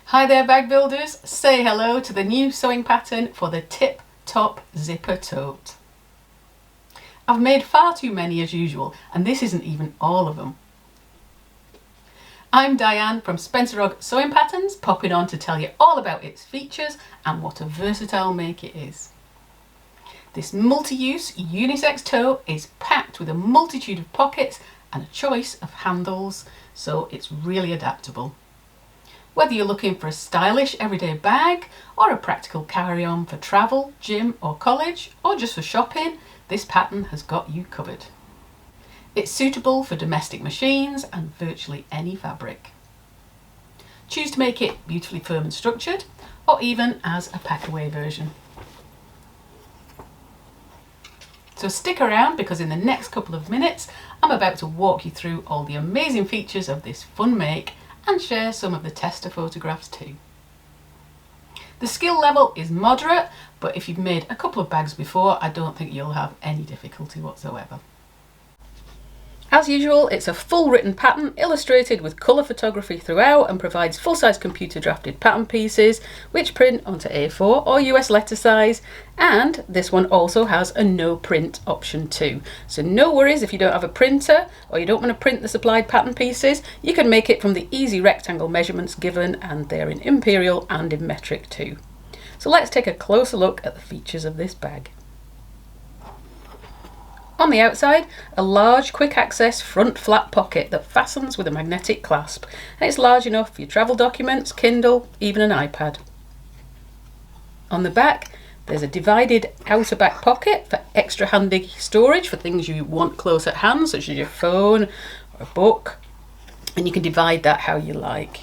Hi there bag builders, say hello to the new sewing pattern for the Tip Top Zipper Tote. I've made far too many as usual, and this isn't even all of them. I'm Diane from Spencer Ogg Sewing Patterns, popping on to tell you all about its features and what a versatile make it is. This multi-use unisex tote is packed with a multitude of pockets and a choice of handles, so it's really adaptable. Whether you're looking for a stylish everyday bag or a practical carry-on for travel, gym or college, or just for shopping, this pattern has got you covered. It's suitable for domestic machines and virtually any fabric. Choose to make it beautifully firm and structured, or even as a pack-away version. So stick around, because in the next couple of minutes I'm about to walk you through all the amazing features of this fun make and share some of the tester photographs too. The skill level is moderate, but if you've made a couple of bags before, I don't think you'll have any difficulty whatsoever. As usual, it's a full written pattern illustrated with colour photography throughout and provides full-size computer drafted pattern pieces which print onto A4 or US letter size, and this one also has a no print option too. So no worries if you don't have a printer or you don't want to print the supplied pattern pieces, you can make it from the easy rectangle measurements given, and they're in imperial and in metric too. So let's take a closer look at the features of this bag. On the outside, a large quick access front flat pocket that fastens with a magnetic clasp, and it's large enough for your travel documents, Kindle, even an iPad. On the back, there's a divided outer back pocket for extra handy storage for things you want close at hand, such as your phone or a book, and you can divide that how you like.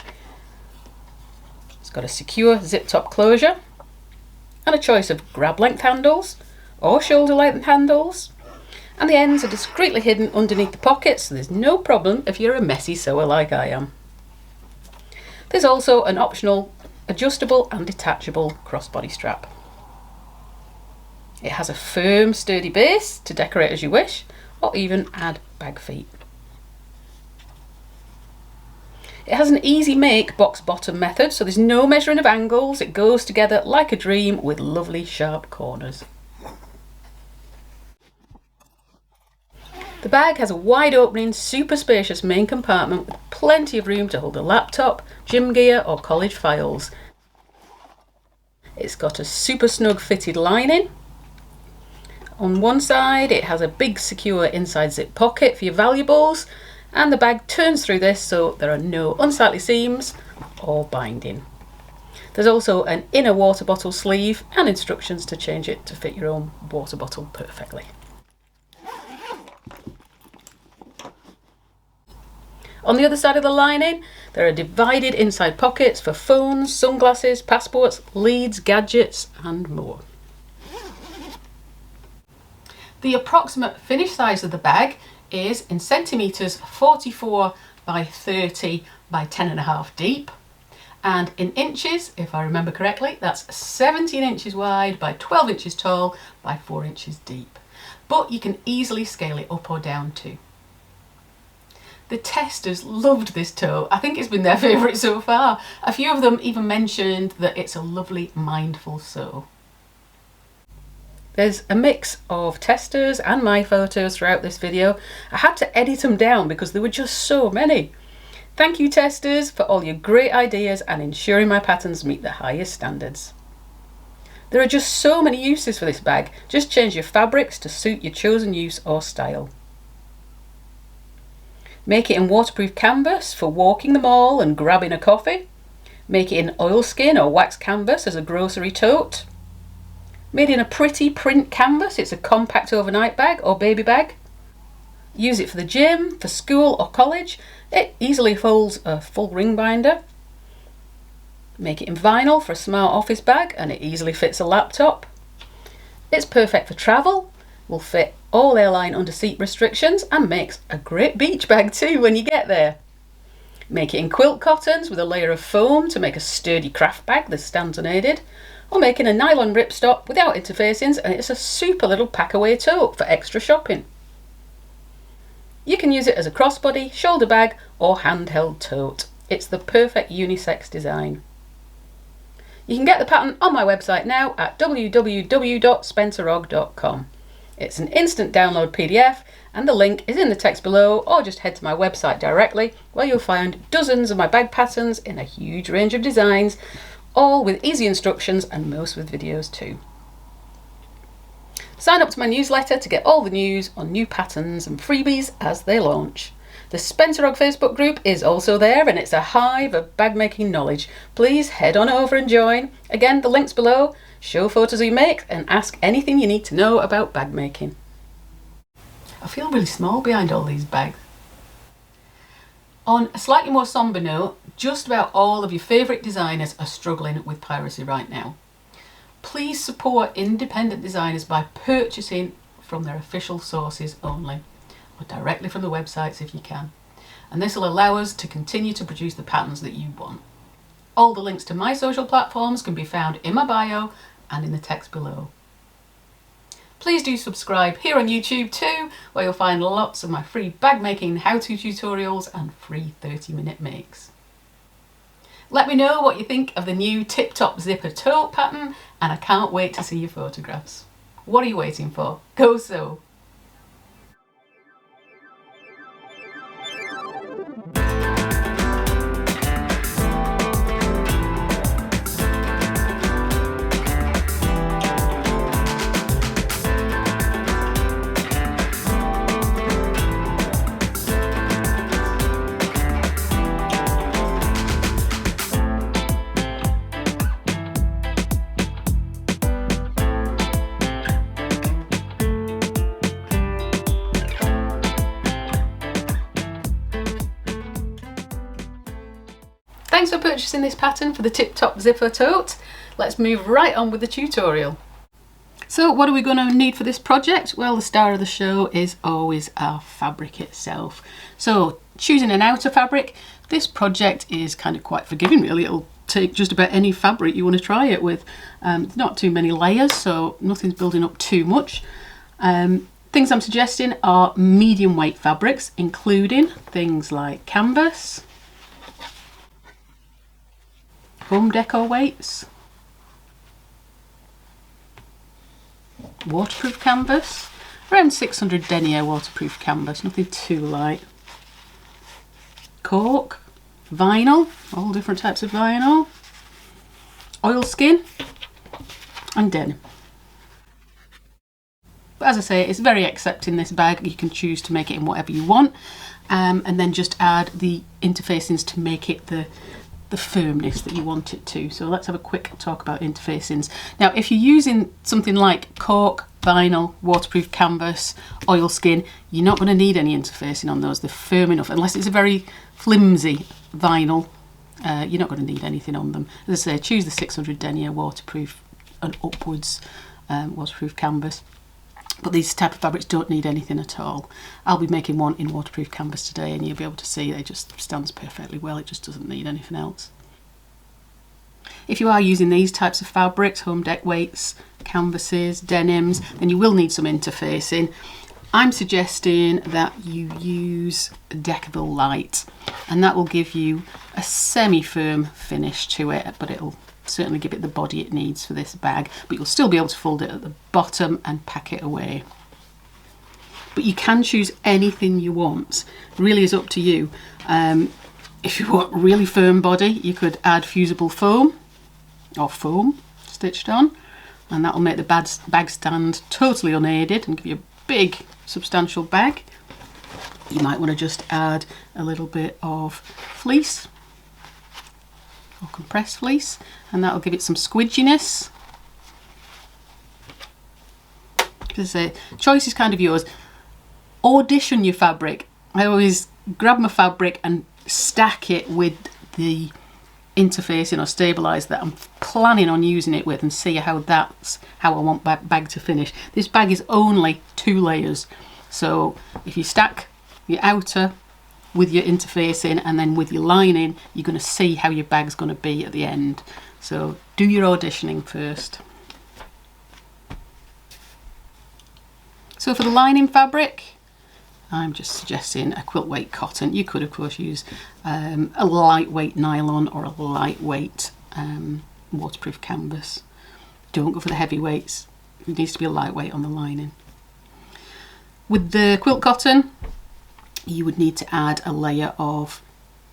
It's got a secure zip top closure and a choice of grab length handles or shoulder length handles. And the ends are discreetly hidden underneath the pockets, so there's no problem if you're a messy sewer like I am. There's also an optional adjustable and detachable crossbody strap. It has a firm, sturdy base to decorate as you wish, or even add bag feet. It has an easy make box bottom method, so there's no measuring of angles. It goes together like a dream with lovely sharp corners. The bag has a wide opening, super spacious main compartment with plenty of room to hold a laptop, gym gear or college files. It's got a super snug fitted lining. On one side it has a big secure inside zip pocket for your valuables, and the bag turns through this so there are no unsightly seams or binding. There's also an inner water bottle sleeve and instructions to change it to fit your own water bottle perfectly. On the other side of the lining, there are divided inside pockets for phones, sunglasses, passports, leads, gadgets and more. The approximate finish size of the bag is in centimetres 44 by 30 by 10.5 deep, and in inches, if I remember correctly, that's 17 inches wide by 12 inches tall by 4 inches deep. But you can easily scale it up or down too. The testers loved this tote. I think it's been their favourite so far. A few of them even mentioned that it's a lovely mindful sew. There's a mix of testers and my photos throughout this video. I had to edit them down because there were just so many. Thank you testers for all your great ideas and ensuring my patterns meet the highest standards. There are just so many uses for this bag. Just change your fabrics to suit your chosen use or style. Make it in waterproof canvas for walking the mall and grabbing a coffee. Make it in oilskin or wax canvas as a grocery tote. Made in a pretty print canvas, it's a compact overnight bag or baby bag. Use it for the gym, for school or college. It easily folds a full ring binder. Make it in vinyl for a smart office bag, and it easily fits a laptop. It's perfect for travel. Will fit all airline under seat restrictions and makes a great beach bag too when you get there. Make it in quilt cottons with a layer of foam to make a sturdy craft bag that stands unaided, or make it a nylon ripstop without interfacings, and it's a super little pack-away tote for extra shopping. You can use it as a crossbody, shoulder bag or handheld tote. It's the perfect unisex design. You can get the pattern on my website now at www.spencerogg.com. It's an instant download PDF and the link is in the text below, or just head to my website directly where you'll find dozens of my bag patterns in a huge range of designs, all with easy instructions and most with videos too. Sign up to my newsletter to get all the news on new patterns and freebies as they launch. The Spencer Ogg Facebook group is also there and it's a hive of bag making knowledge. Please head on over and join. Again, the link's below. Show photos you make and ask anything you need to know about bag making. I feel really small behind all these bags. On a slightly more sombre note, just about all of your favourite designers are struggling with piracy right now. Please support independent designers by purchasing from their official sources only, or directly from the websites if you can. And this will allow us to continue to produce the patterns that you want. All the links to my social platforms can be found in my bio and in the text below. Please do subscribe here on YouTube too, where you'll find lots of my free bag making how-to tutorials and free 30-minute makes. Let me know what you think of the new Tip Top Zipper Tote pattern, and I can't wait to see your photographs. What are you waiting for? Go sew! Thanks for purchasing this pattern for the Tip Top Zipper Tote. Let's move right on with the tutorial. So what are we going to need for this project? Well, the star of the show is always our fabric itself. So choosing an outer fabric, this project is kind of quite forgiving really. It'll take just about any fabric you want to try it with. Not too many layers, so nothing's building up too much. Things I'm suggesting are medium weight fabrics, including things like canvas, home decor weights, waterproof canvas, around 600 denier waterproof canvas, nothing too light, cork, vinyl, all different types of vinyl, oilskin and denim. But as I say, it's very accepting, this bag. You can choose to make it in whatever you want, and then just add the interfacings to make it the firmness that you want it to. So let's have a quick talk about interfacings. Now, if you're using something like cork, vinyl, waterproof canvas, oilskin, you're not going to need any interfacing on those. They're firm enough. Unless it's a very flimsy vinyl, you're not going to need anything on them. As I say, choose the 600 denier waterproof and upwards waterproof canvas. But these type of fabrics don't need anything at all. I'll be making one in waterproof canvas today and you'll be able to see it just stands perfectly well. It just doesn't need anything else. If you are using these types of fabrics, home deck weights, canvases, denims, then you will need some interfacing. I'm suggesting that you use Decaville Light, and that will give you a semi-firm finish to it, but it'll certainly give it the body it needs for this bag, but you'll still be able to fold it at the bottom and pack it away. But you can choose anything you want, it really is up to you. If you want really firm body, you could add fusible foam or foam stitched on, and that will make the bag stand totally unaided and give you a big substantial bag. You might want to just add a little bit of fleece or compressed fleece, and that'll give it some squidginess. As I say, choice is kind of yours. Audition your fabric. I always grab my fabric and stack it with the interfacing or stabiliser that I'm planning on using it with, and see how that's how I want bag to finish. This bag is only 2 layers, so if you stack your outer with your interfacing and then with your lining, you're going to see how your bag's going to be at the end. So do your auditioning first. So for the lining fabric, I'm just suggesting a quilt weight cotton. You could of course use a lightweight nylon or a lightweight waterproof canvas. Don't go for the heavyweights. It needs to be a lightweight on the lining. With the quilt cotton, you would need to add a layer of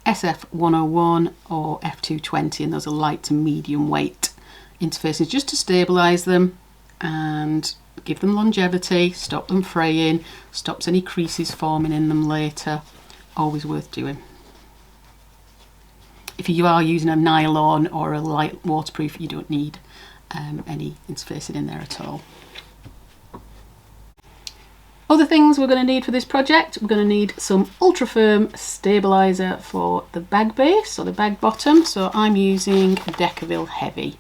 SF101 or F220, and those are light to medium weight interfaces just to stabilise them and give them longevity, stop them fraying, stops any creases forming in them later. Always worth doing. If you are using a nylon or a light waterproof, you don't need any interfacing in there at all. Other things we're going to need for this project, we're going to need some ultra firm stabiliser for the bag base or the bag bottom. So I'm using Decaville Heavy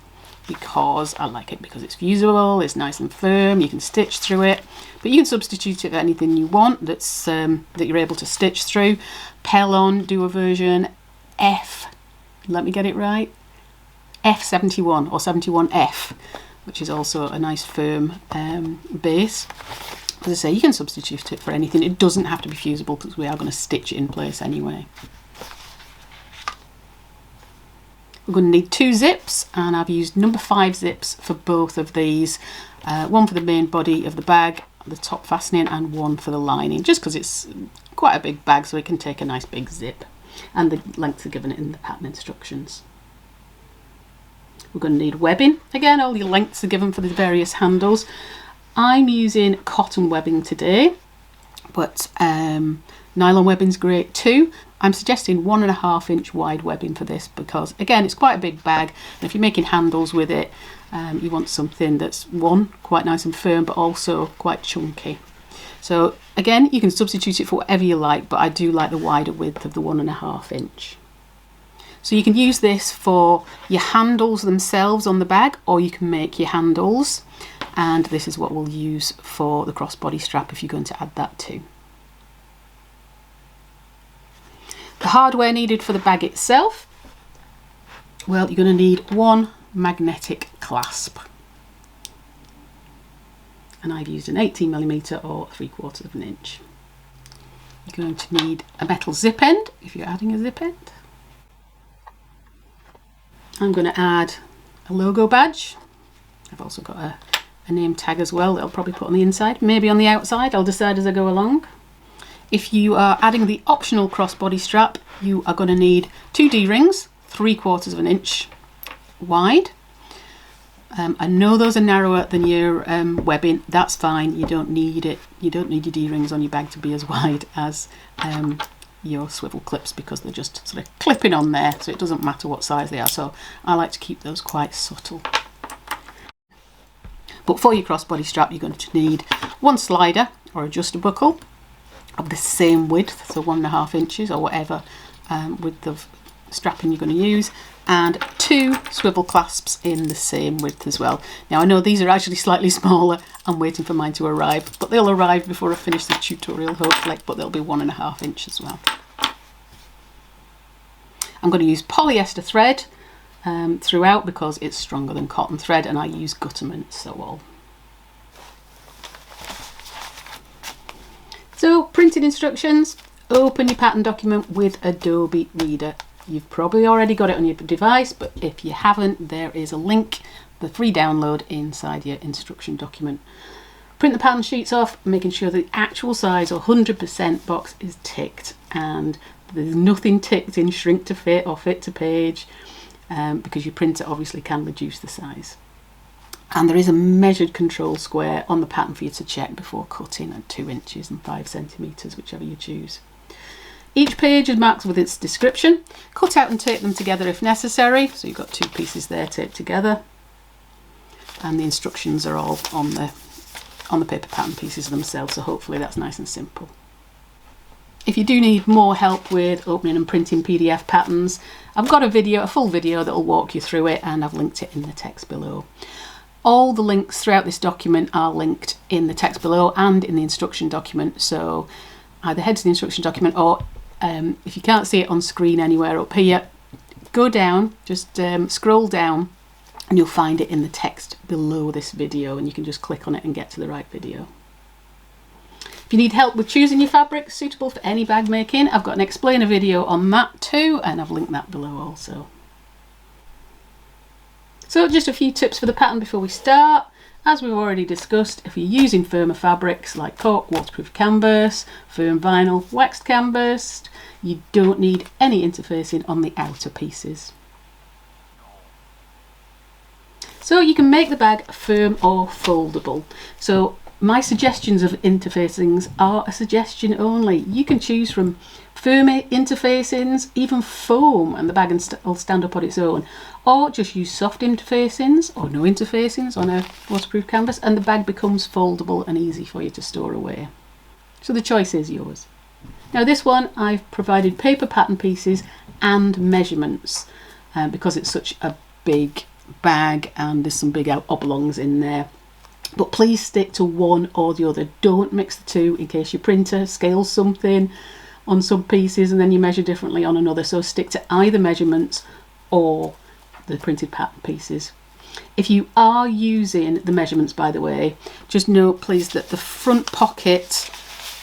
because I like it, because it's fusible, it's nice and firm, you can stitch through it, but you can substitute it for anything you want that's that you're able to stitch through. Pellon do a version F, let me get it right, F71 or 71F, which is also a nice firm base. As I say, you can substitute it for anything. It doesn't have to be fusible because we are going to stitch it in place anyway. We're going to need 2 zips, and I've used number 5 zips for both of these. One for the main body of the bag, the top fastening, and one for the lining, just because it's quite a big bag, so it can take a nice big zip. And the lengths are given in the pattern instructions. We're going to need webbing. Again, all your lengths are given for the various handles. I'm using cotton webbing today, but nylon webbing's great too. I'm suggesting 1.5 inch wide webbing for this because, again, it's quite a big bag, and if you're making handles with it, you want something that's, one, quite nice and firm, but also quite chunky. So again, you can substitute it for whatever you like, but I do like the wider width of the 1.5 inch. So you can use this for your handles themselves on the bag, or you can make your handles. And this is what we'll use for the crossbody strap if you're going to add that too. The hardware needed for the bag itself, well, you're going to need 1 magnetic clasp. And I've used an 18mm or 3/4 inch. You're going to need a metal zip end if you're adding a zip end. I'm going to add a logo badge. I've also got a name tag as well that I'll probably put on the inside, maybe on the outside, I'll decide as I go along. If you are adding the optional crossbody strap, you are going to need 2 D-rings, 3/4 inch wide. I know those are narrower than your webbing, that's fine, you don't need it. You don't need your D-rings on your bag to be as wide as your swivel clips, because they're just sort of clipping on there, so it doesn't matter what size they are. So I like to keep those quite subtle. But for your crossbody strap, you're going to need 1 slider or adjuster buckle of the same width, so 1.5 inches or whatever width of strapping you're going to use, and 2 swivel clasps in the same width as well. Now I know these are actually slightly smaller. I'm waiting for mine to arrive, but they'll arrive before I finish the tutorial hopefully, but they'll be 1.5 inch as well. I'm going to use polyester thread throughout because it's stronger than cotton thread, and I use Gutterman Sew-All. So printing instructions, open your pattern document with Adobe Reader. You've probably already got it on your device, but if you haven't, there is a link, the free download inside your instruction document. Print the pattern sheets off, making sure the actual size or 100% box is ticked, and there's nothing ticked in shrink to fit or fit to page, because your printer obviously can reduce the size. And there is a measured control square on the pattern for you to check before cutting at 2 inches and 5 centimetres, whichever you choose. Each page is marked with its description. Cut out and tape them together if necessary. So you've got 2 pieces there taped together. And the instructions are all on the paper pattern pieces themselves, so hopefully that's nice and simple. If you do need more help with opening and printing PDF patterns, I've got a full video that will walk you through it, and I've linked it in the text below. All the links throughout this document are linked in the text below and in the instruction document, so either head to the instruction document, or if you can't see it on screen anywhere up here, go down, just scroll down, and you'll find it in the text below this video, and you can just click on it and get to the right video. If you need help with choosing your fabrics suitable for any bag making, I've got an explainer video on that too, and I've linked that below also. So just a few tips for the pattern before we start. As we've already discussed, if you're using firmer fabrics like cork, waterproof canvas, firm vinyl, waxed canvas, you don't need any interfacing on the outer pieces. So you can make the bag firm or foldable. So my suggestions of interfacings are a suggestion only. You can choose from firm interfacings, even foam, and the bag will stand up on its own, or just use soft interfacings or no interfacings on a waterproof canvas and the bag becomes foldable and easy for you to store away. So the choice is yours. Now this one I've provided paper pattern pieces and measurements because it's such a big bag and there's some big oblongs in there. But please stick to one or the other. Don't mix the two in case your printer scales something on some pieces and then you measure differently on another. So stick to either measurements or the printed pattern pieces. If you are using the measurements, by the way, just note please that the front pocket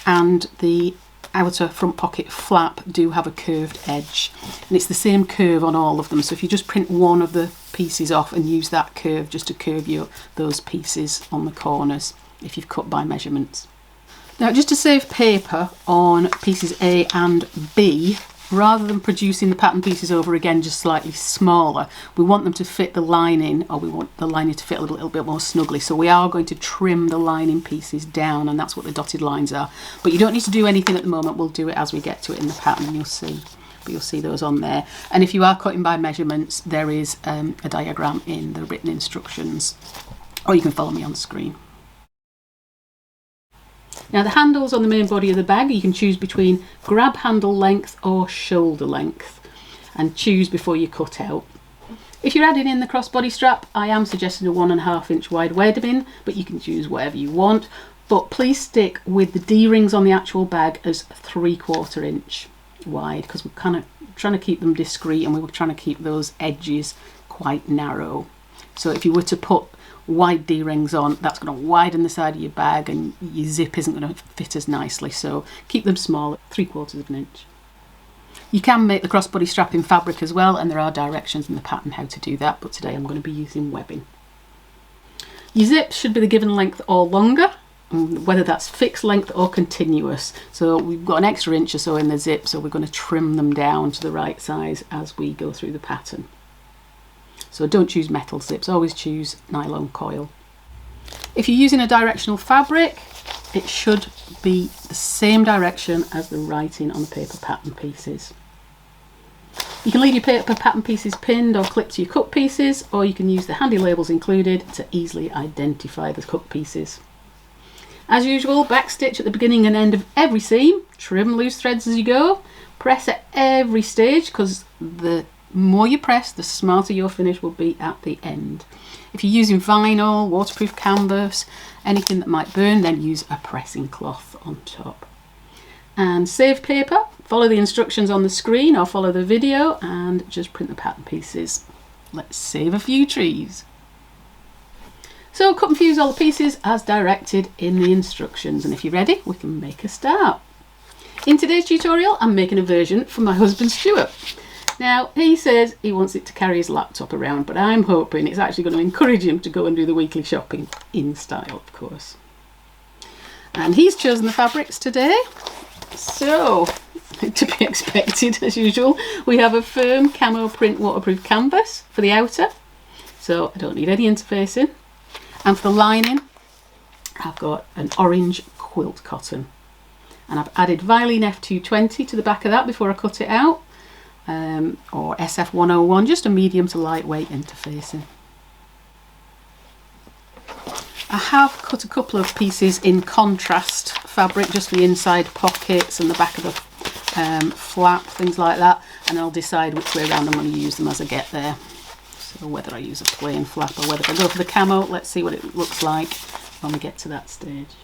and the outer front pocket flap do have a curved edge, and it's the same curve on all of them. So if you just print one of the pieces off and use that curve just to curve those pieces on the corners if you've cut by measurements. Now just to save paper on pieces A and B, rather than producing the pattern pieces over again just slightly smaller, we want them to fit the lining, or we want the lining to fit a little bit more snugly. So we are going to trim the lining pieces down, and that's what the dotted lines are. But you don't need to do anything at the moment. We'll do it as we get to it in the pattern and you'll see. But you'll see those on there. And if you are cutting by measurements, there is a diagram in the written instructions, or you can follow me on screen. Now the handles on the main body of the bag, you can choose between grab handle length or shoulder length, and choose before you cut out. If you're adding in the crossbody strap, I am suggesting a 1.5 inch wide webbing, but you can choose whatever you want. But please stick with the D-rings on the actual bag as 3/4 inch wide, because we're kind of trying to keep them discreet and we were trying to keep those edges quite narrow. So if you were to put wide D-rings on, that's going to widen the side of your bag and your zip isn't going to fit as nicely, so keep them small at 3/4 inch. You can make the crossbody strap in fabric as well, and there are directions in the pattern how to do that, but today I'm going to be using webbing. Your zips should be the given length or longer, whether that's fixed length or continuous. So we've got an extra inch or so in the zip, so we're going to trim them down to the right size as we go through the pattern. So don't choose metal zips, always choose nylon coil. If you're using a directional fabric, it should be the same direction as the writing on the paper pattern pieces. You can leave your paper pattern pieces pinned or clipped to your cut pieces, or you can use the handy labels included to easily identify the cut pieces. As usual, backstitch at the beginning and end of every seam, trim loose threads as you go, press at every stage, because the more you press, the smarter your finish will be at the end. If you're using vinyl, waterproof canvas, anything that might burn, then use a pressing cloth on top. And save paper, follow the instructions on the screen or follow the video and just print the pattern pieces. Let's save a few trees. So cut and fuse all the pieces as directed in the instructions, and if you're ready, we can make a start. In today's tutorial, I'm making a version for my husband Stuart. Now, he says he wants it to carry his laptop around, but I'm hoping it's actually going to encourage him to go and do the weekly shopping, in style, of course. And he's chosen the fabrics today. So, to be expected, as usual, we have a firm camo print waterproof canvas for the outer. So, I don't need any interfacing. And for the lining, I've got an orange quilt cotton. And I've added Vilene F220 to the back of that before I cut it out. Or SF101, just a medium to lightweight interfacing. I have cut a couple of pieces in contrast fabric, just for the inside pockets and the back of the flap, things like that, and I'll decide which way around I'm going to use them as I get there. So whether I use a plain flap or whether I go for the camo, let's see what it looks like when we get to that stage.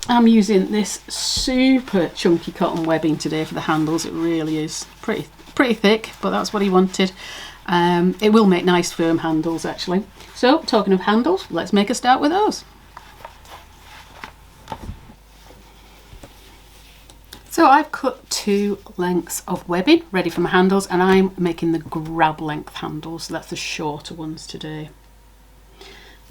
I'm using this super chunky cotton webbing today for the handles. It really is pretty thick, but that's what he wanted. It will make nice firm handles actually. So talking of handles, let's make a start with those. So I've cut 2 lengths of webbing ready for my handles, and I'm making the grab length handles, so that's the shorter ones today.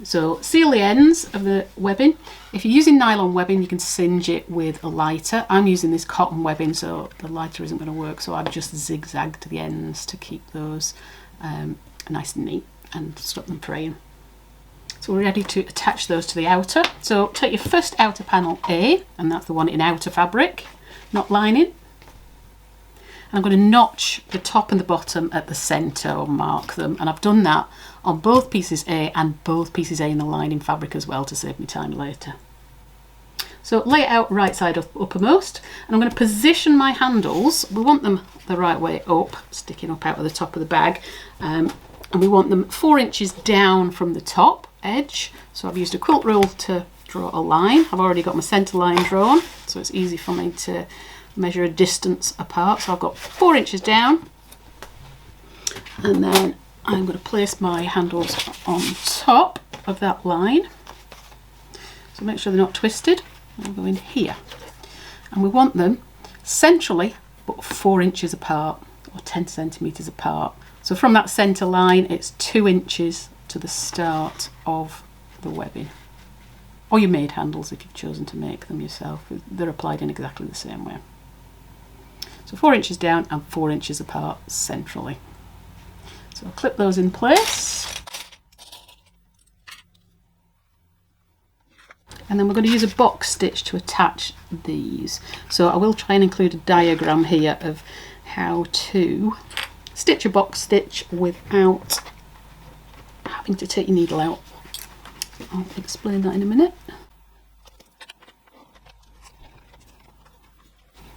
So seal the ends of the webbing. If you're using nylon webbing, you can singe it with a lighter. I'm using this cotton webbing, so the lighter isn't going to work, so I've just zigzagged the ends to keep those nice and neat and stop them fraying. So we're ready to attach those to the outer. So take your first outer panel A, and that's the one in outer fabric, not lining. And I'm going to notch the top and the bottom at the centre, or mark them, and I've done that on both pieces A and both pieces A in the lining fabric as well to save me time later. So lay it out right side up, uppermost, and I'm going to position my handles. We want them the right way up, sticking up out of the top of the bag, and we want them 4 inches down from the top edge. So I've used a quilt rule to draw a line. I've already got my centre line drawn, so it's easy for me to measure a distance apart. So I've got 4 inches down, and then I'm going to place my handles on top of that line. So make sure they're not twisted. I'll go in here, and we want them centrally but 4 inches apart, or 10 centimetres apart. So from that centre line, it's 2 inches to the start of the webbing. Or your made handles if you've chosen to make them yourself. They're applied in exactly the same way. So 4 inches down and 4 inches apart centrally. So I'll clip those in place. And then we're going to use a box stitch to attach these. So I will try and include a diagram here of how to stitch a box stitch without having to take your needle out. I'll explain that in a minute.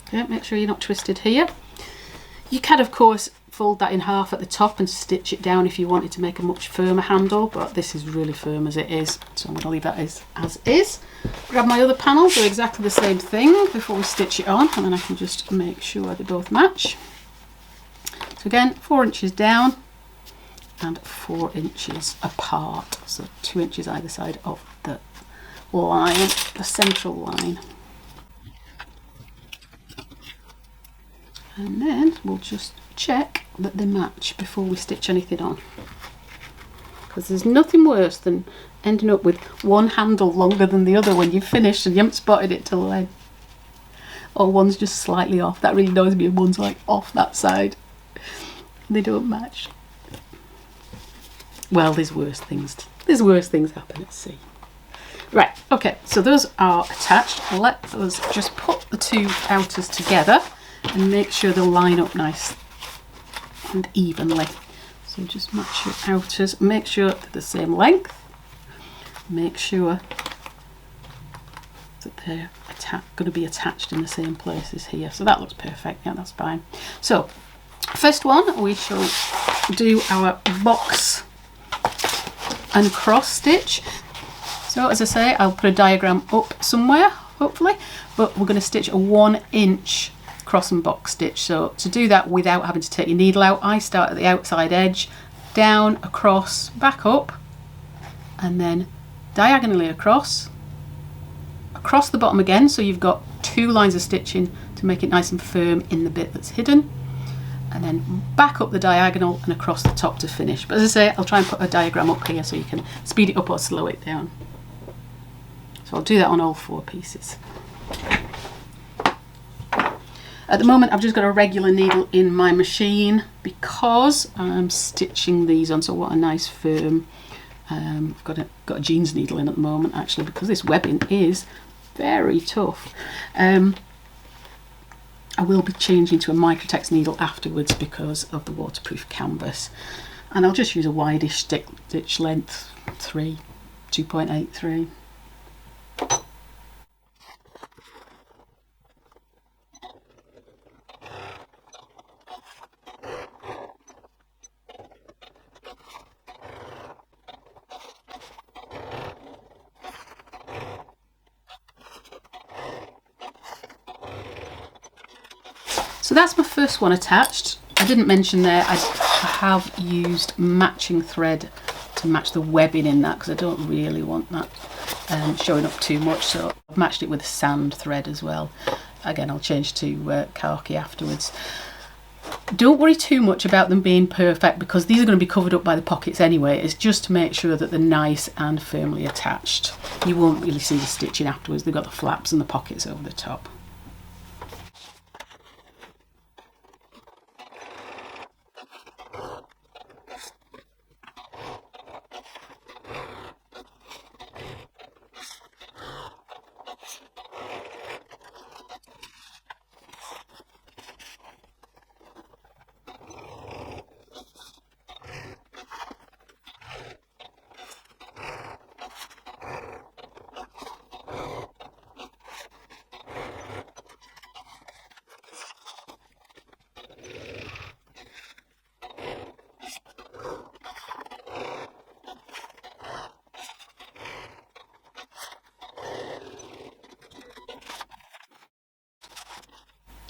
Okay, make sure you're not twisted here. You can of course fold that in half at the top and stitch it down if you wanted to make a much firmer handle, but this is really firm as it is, so I'm going to leave that as is. Grab my other panel, do exactly the same thing before we stitch it on, and then I can just make sure they both match. So again, 4 inches down and 4 inches apart, so 2 inches either side of the line, the central line. And then we'll just check that they match before we stitch anything on, because there's nothing worse than ending up with one handle longer than the other when you've finished and you haven't spotted it till then, or one's just slightly off. That really annoys me, and one's like off that side and they don't match. Well, there's worse things happen at sea. Right, okay, so those are attached. Let us just put the 2 outers together and make sure they'll line up nice and evenly. So just match your outers, make sure they're the same length, make sure that they're going to be attached in the same places here. So that looks perfect, yeah, that's fine. So first one, we shall do our box and cross stitch. So as I say, I'll put a diagram up somewhere, hopefully, but we're going to stitch a 1 inch cross and box stitch. So to do that without having to take your needle out, I start at the outside edge, down, across, back up, and then diagonally across the bottom again, so you've got 2 lines of stitching to make it nice and firm in the bit that's hidden, and then back up the diagonal and across the top to finish. But as I say, I'll try and put a diagram up here so you can speed it up or slow it down. So I'll do that on all 4 pieces. At the moment I've just got a regular needle in my machine because I'm stitching these on, so what a nice firm, I've got a jeans needle in at the moment actually, because this webbing is very tough. I will be changing to a microtex needle afterwards because of the waterproof canvas, and I'll just use a wideish stitch length 2.83. So that's my first one attached. I didn't mention there, I have used matching thread to match the webbing in that because I don't really want that showing up too much, so I've matched it with sand thread as well. again, I'll change to khaki afterwards. Don't worry too much about them being perfect because these are going to be covered up by the pockets anyway. It's just to make sure that they're nice and firmly attached. You won't really see the stitching afterwards. They've got the flaps and the pockets over the top.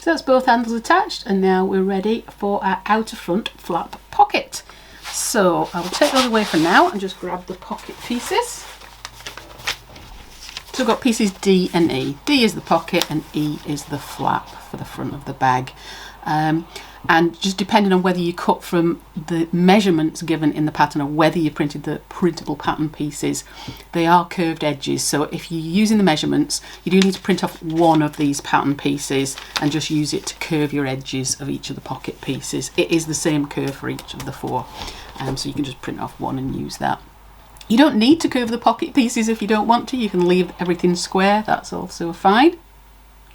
So that's both handles attached, and now we're ready for our outer front flap pocket. So I will take those away for now and just grab the pocket pieces. So I've got pieces D and E. D is the pocket and E is the flap for the front of the bag. And just depending on whether you cut from the measurements given in the pattern or whether you printed the printable pattern pieces, they are curved edges. So if you're using the measurements, you do need to print off one of these pattern pieces and just use it to curve your edges of each of the pocket pieces. It is the same curve for each of the four, so you can just print off one and use that. You don't need to curve the pocket pieces if you don't want to. You can leave everything square, that's also fine.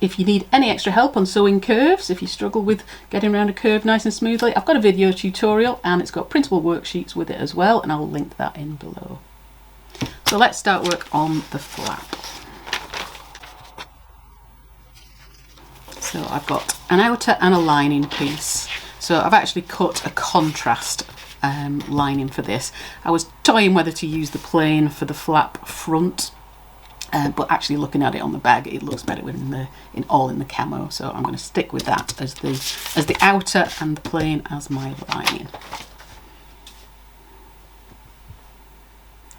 If you need any extra help on sewing curves, if you struggle with getting around a curve nice and smoothly, I've got a video tutorial and it's got printable worksheets with it as well, and I'll link that in below. So let's start work on the flap. So I've got an outer and a lining piece. So I've actually cut a contrast lining for this. I was toying whether to use the plain for the flap front, but actually looking at it on the bag, it looks better all in the camo. So I'm going to stick with that as the outer and the plain as my lining.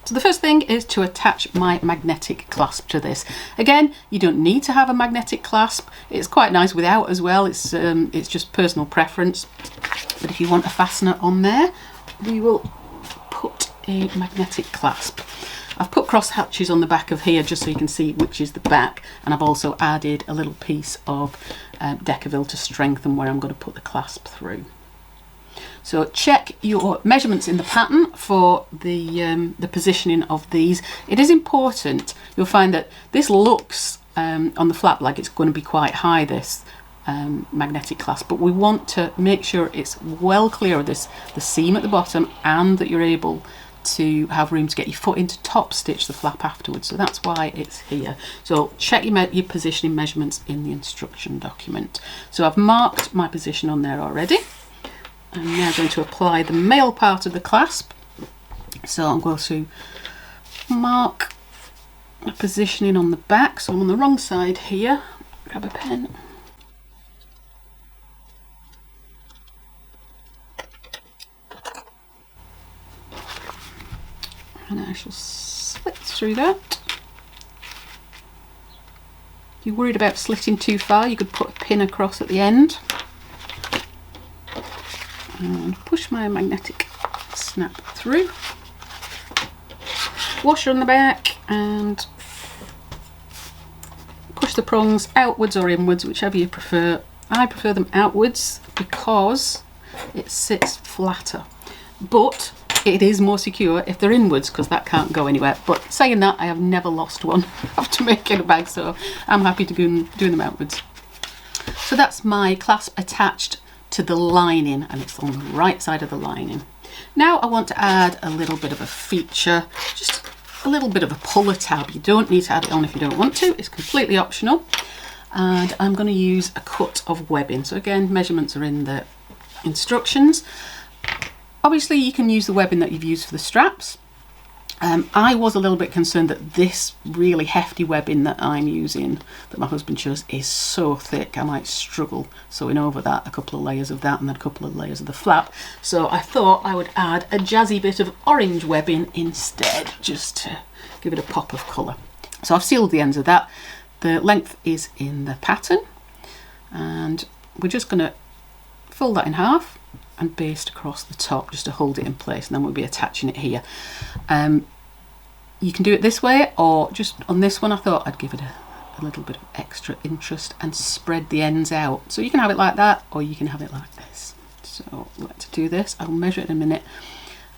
So the first thing is to attach my magnetic clasp to this. Again, you don't need to have a magnetic clasp. It's quite nice without as well. It's just personal preference. But if you want a fastener on there, we will put a magnetic clasp. I've put cross hatches on the back of here just so you can see which is the back, and I've also added a little piece of Decaville to strengthen where I'm going to put the clasp through. So check your measurements in the pattern for the positioning of these. It is important. You'll find that this looks on the flap like it's going to be quite high, this magnetic clasp, but we want to make sure it's well clear of the seam at the bottom and that you're able to have room to get your foot into top stitch the flap afterwards. So that's why it's here. So check your positioning measurements in the instruction document. So I've marked my position on there already. I'm now going to apply the male part of the clasp. So I'm going to mark a positioning on the back. So I'm on the wrong side here. Grab a pen. And I shall slit through that. If you're worried about slitting too far, you could put a pin across at the end. And push my magnetic snap through. Washer on the back and push the prongs outwards or inwards, whichever you prefer. I prefer them outwards because it sits flatter. But it is more secure if they're inwards because that can't go anywhere. But saying that, I have never lost one after making a bag, so I'm happy to go doing them outwards. So that's my clasp attached to the lining, and it's on the right side of the lining. Now I want to add a little bit of a feature, just a little bit of a puller tab. You don't need to add it on if you don't want to, it's completely optional. And I'm going to use a cut of webbing. So again, measurements are in the instructions. Obviously you can use the webbing that you've used for the straps. I was a little bit concerned that this really hefty webbing that I'm using, that my husband chose, is so thick I might struggle sewing over that, a couple of layers of that and then a couple of layers of the flap. So I thought I would add a jazzy bit of orange webbing instead, just to give it a pop of colour. So I've sealed the ends of that. The length is in the pattern. And we're just going to fold that in half and baste across the top just to hold it in place, and then we'll be attaching it here. You can do it this way, or just on this one I thought I'd give it a little bit of extra interest and spread the ends out. So you can have it like that, or you can have it like this. So let's do this. I'll measure it in a minute.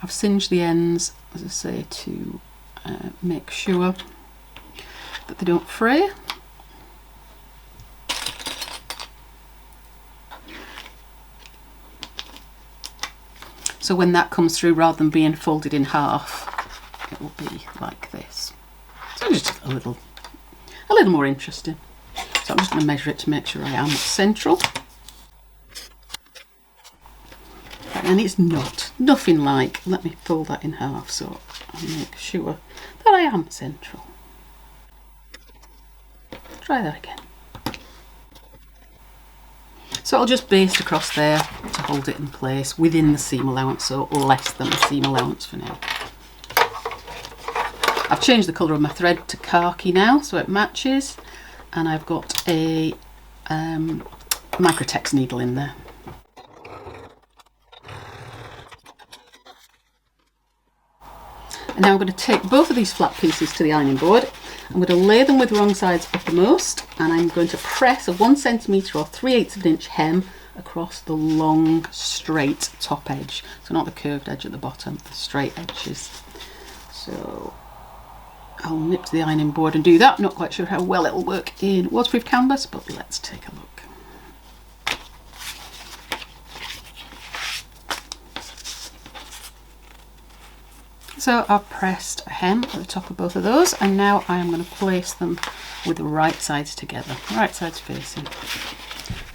I've singed the ends, as I say, to make sure that they don't fray. So when that comes through, rather than being folded in half, it will be like this. So just a little more interesting. So I'm just going to measure it to make sure I am central. And it's nothing like, let me fold that in half so I'll make sure that I am central. Try that again. So I'll just baste across there to hold it in place within the seam allowance, so less than the seam allowance for now. I've changed the colour of my thread to khaki now so it matches, and I've got a microtex needle in there. And now I'm going to take both of these flat pieces to the ironing board. I'm going to lay them with wrong sides uppermost, and I'm going to press a 1 centimetre or 3/8 of an inch hem across the long straight top edge. So not the curved edge at the bottom, the straight edges. So I'll nip to the ironing board and do that. Not quite sure how well it'll work in waterproof canvas, but let's take a look. So I've pressed a hem at the top of both of those, and now I am going to place them with the right sides together, right sides facing.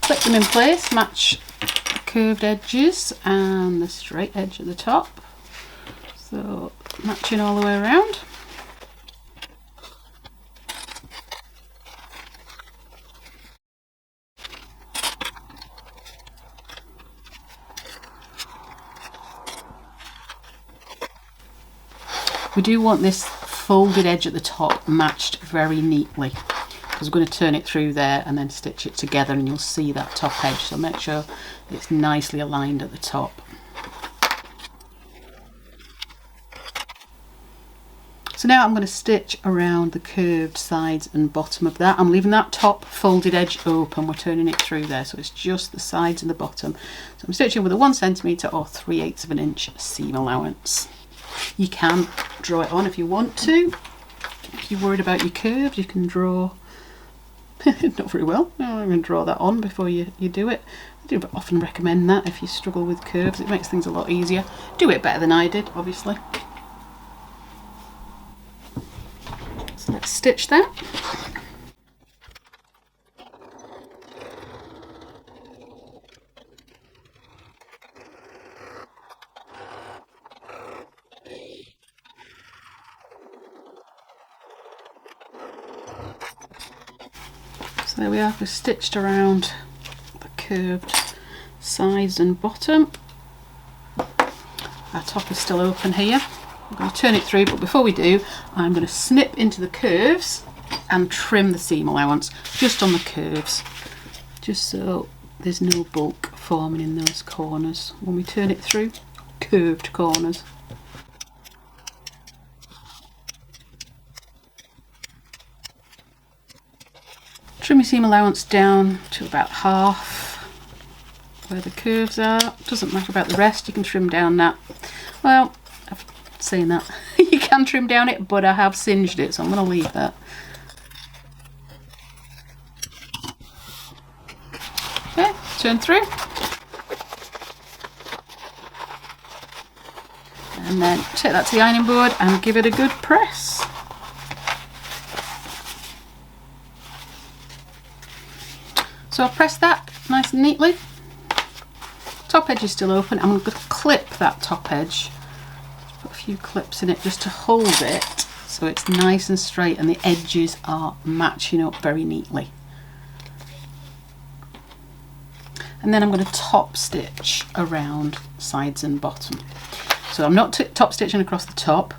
Clip them in place, match the curved edges and the straight edge at the top. So matching all the way around. We do want this folded edge at the top matched very neatly, because we're going to turn it through there and then stitch it together, and you'll see that top edge, so make sure it's nicely aligned at the top. So now I'm going to stitch around the curved sides and bottom of that. I'm leaving that top folded edge open, we're turning it through there, so it's just the sides and the bottom. So I'm stitching with a 1 centimetre or 3/8 of an inch seam allowance. You can draw it on if you want to. If you're worried about your curves, you can draw not very well. I'm going to draw that on before you do it. I do often recommend that if you struggle with curves. It makes things a lot easier. Do it better than I did, obviously. So let's stitch that. So there we are, we've stitched around the curved sides and bottom. Our top is still open here. I'm going to turn it through, but before we do, I'm going to snip into the curves and trim the seam allowance just on the curves, just so there's no bulk forming in those corners when we turn it through, curved corners. Trim your seam allowance down to about half where the curves are. Doesn't matter about the rest, you can trim down that. Well, I've seen that. You can trim down it, but I have singed it, so I'm going to leave that. Okay, turn through. And then take that to the ironing board and give it a good press. So I'll press that nice and neatly. Top edge is still open. I'm going to clip that top edge. Just put a few clips in it just to hold it so it's nice and straight and the edges are matching up very neatly. And then I'm going to top stitch around sides and bottom. So I'm not top stitching across the top,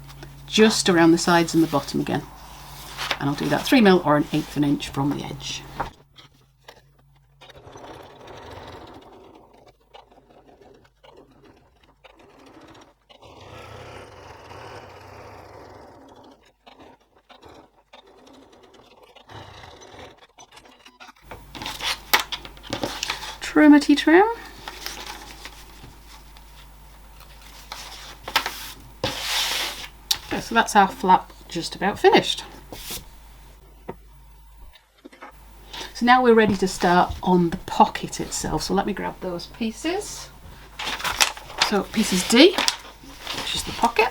just around the sides and the bottom again. And I'll do that 3mm or 1/8 of an inch from the edge. trimity trim. Okay, so that's our flap just about finished. So now we're ready to start on the pocket itself. So let me grab those pieces. So pieces D, which is the pocket.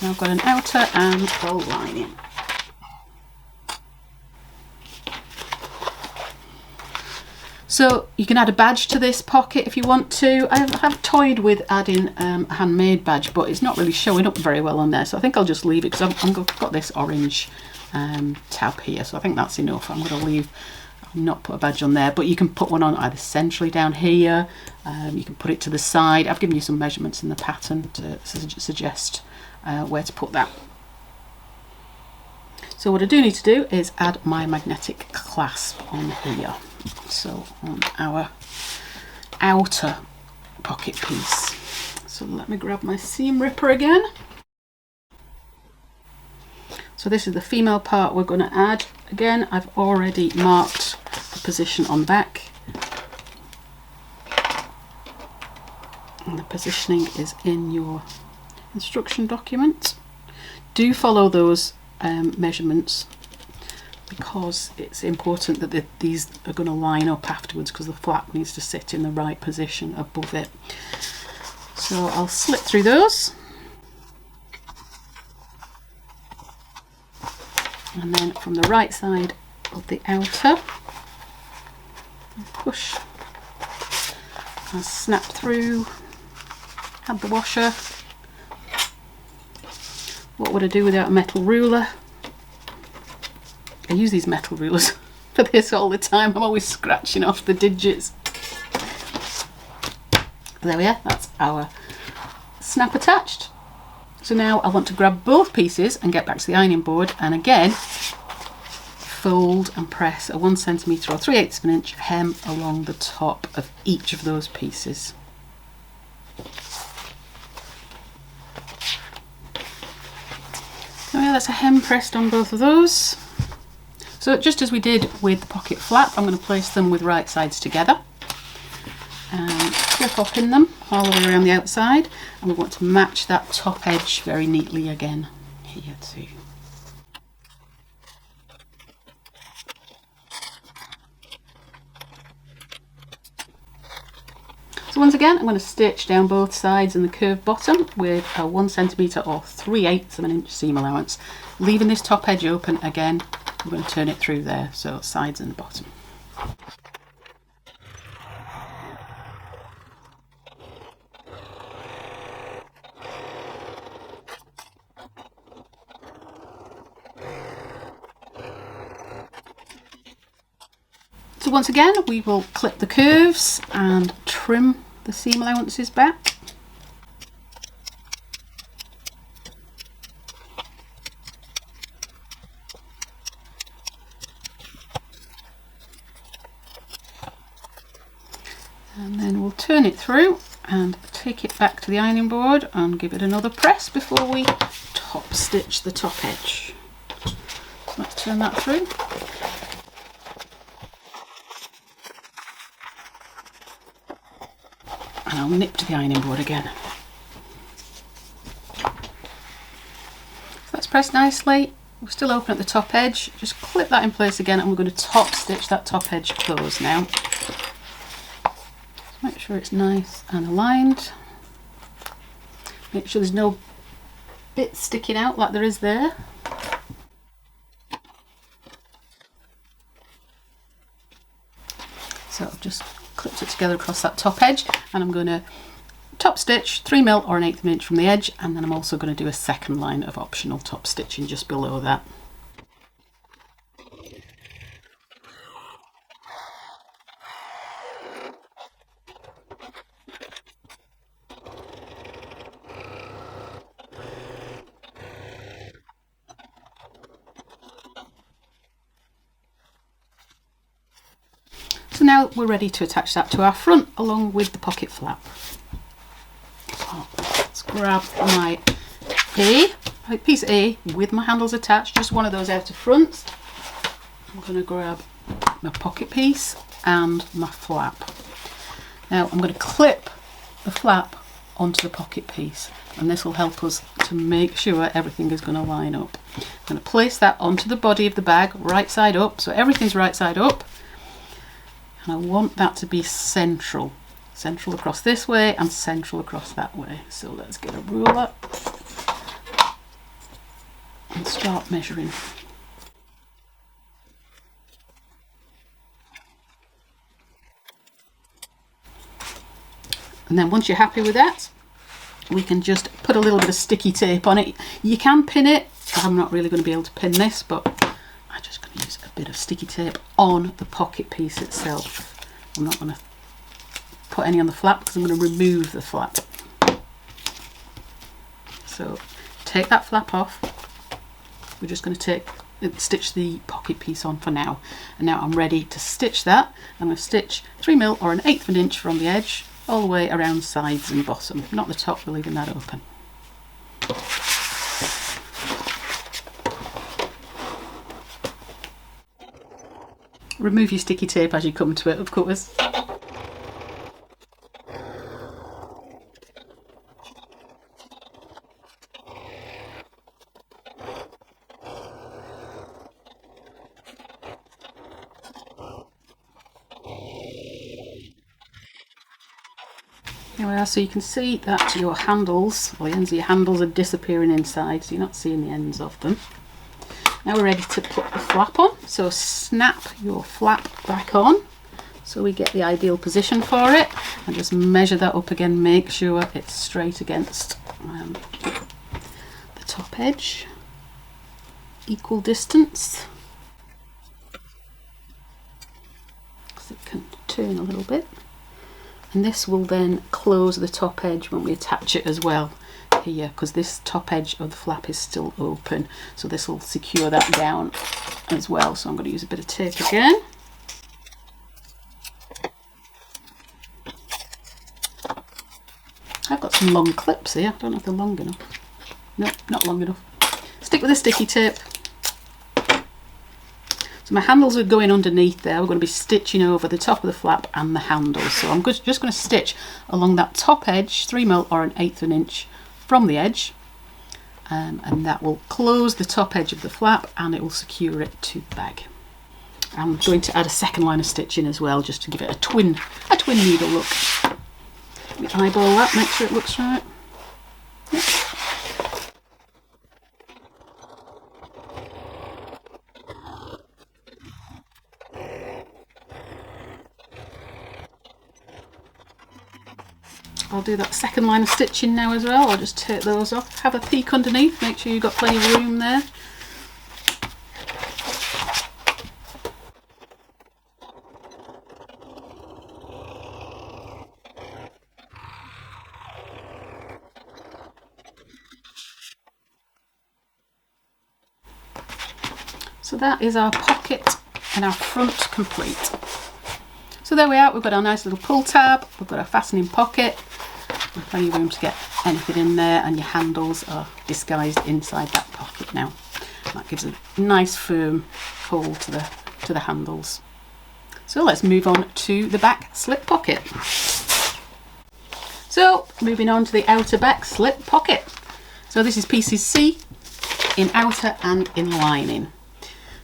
Now I've got an outer and a lining. So you can add a badge to this pocket if you want to. I have toyed with adding a handmade badge, but it's not really showing up very well on there. So I think I'll just leave it because I've got this orange tab here. So I think that's enough. I'm going to leave, not put a badge on there, but you can put one on either centrally down here. You can put it to the side. I've given you some measurements in the pattern to suggest where to put that. So what I do need to do is add my magnetic clasp on here. So on our outer pocket piece. So let me grab my seam ripper again. So this is the female part we're going to add. Again, I've already marked the position on the back. And the positioning is in your instruction document. Do follow those measurements, because it's important that these are going to line up afterwards, because the flap needs to sit in the right position above it. So I'll slip through those, and then from the right side of the outer, push, I'll snap through, add the washer. What would I do without a metal ruler? I use these metal rulers for this all the time. I'm always scratching off the digits. There we are, that's our snap attached. So now I want to grab both pieces and get back to the ironing board, and again fold and press a 1 centimetre or 3/8 of an inch hem along the top of each of those pieces. So yeah, that's a hem pressed on both of those. So just as we did with the pocket flap, I'm going to place them with right sides together and clip up in them all the way around the outside, and we want to match that top edge very neatly again here too. So once again, I'm going to stitch down both sides and the curved bottom with a 1 centimetre or 3/8 of an inch seam allowance, leaving this top edge open again. I'm going to turn it through there, so sides and bottom. So once again, we will clip the curves and trim the seam allowances back. And then we'll turn it through and take it back to the ironing board and give it another press before we top stitch the top edge. So let's turn that through. And I'll nip to the ironing board again. So that's pressed nicely. We're still open at the top edge. Just clip that in place again, and we're going to top stitch that top edge closed now. Make sure it's nice and aligned. Make sure there's no bits sticking out like there is there. So I've just clipped it together across that top edge, and I'm going to top stitch 3mm or 1/8 of an inch from the edge, and then I'm also going to do a second line of optional top stitching just below that. So now we're ready to attach that to our front along with the pocket flap. So let's grab my piece A with my handles attached, just one of those outer fronts. I'm going to grab my pocket piece and my flap. Now I'm going to clip the flap onto the pocket piece, and this will help us to make sure everything is going to line up. I'm going to place that onto the body of the bag, right side up, so everything's right side up, and I want that to be central. Central across this way and central across that way. So let's get a ruler and start measuring. And then once you're happy with that, we can just put a little bit of sticky tape on it. You can pin it. I'm not really going to be able to pin this, but I'm just going to use a bit of sticky tape on the pocket piece itself. I'm not going to put any on the flap because I'm going to remove the flap. So take that flap off. We're just going to stitch the pocket piece on for now. And now I'm ready to stitch that. I'm going to stitch 3mm or 1/8 of an inch from the edge all the way around sides and bottom, not the top, we're leaving that open. Remove your sticky tape as you come to it, of course. There we are, so you can see that your handles, or the ends of your handles, are disappearing inside, so you're not seeing the ends of them. Now we're ready to put the flap on, so snap your flap back on so we get the ideal position for it, and just measure that up again, make sure it's straight against the top edge, equal distance, because it can turn a little bit. And this will then close the top edge when we attach it as well here, because this top edge of the flap is still open, so this will secure that down as well. So I'm going to use a bit of tape again. I've got some long clips here, I don't know if they're long enough. No, not long enough. Stick with the sticky tape. So my handles are going underneath there. We're going to be stitching over the top of the flap and the handles. So I'm just going to stitch along that top edge, 3mm or 1/8 of an inch from the edge, and that will close the top edge of the flap and it will secure it to the bag. I'm going to add a second line of stitching as well, just to give it a twin needle look. Let me eyeball that, make sure it looks right. Yep. I'll do that second line of stitching now as well. I'll just take those off, have a peek underneath, make sure you've got plenty of room there. So that is our pocket and our front complete. So there we are, we've got our nice little pull tab, we've got our fastening pocket, and plenty of room to get anything in there, and your handles are disguised inside that pocket now. That gives a nice firm hold to the handles. So let's move on to the back slip pocket. So moving on to the outer back slip pocket. So this is pieces C in outer and in lining.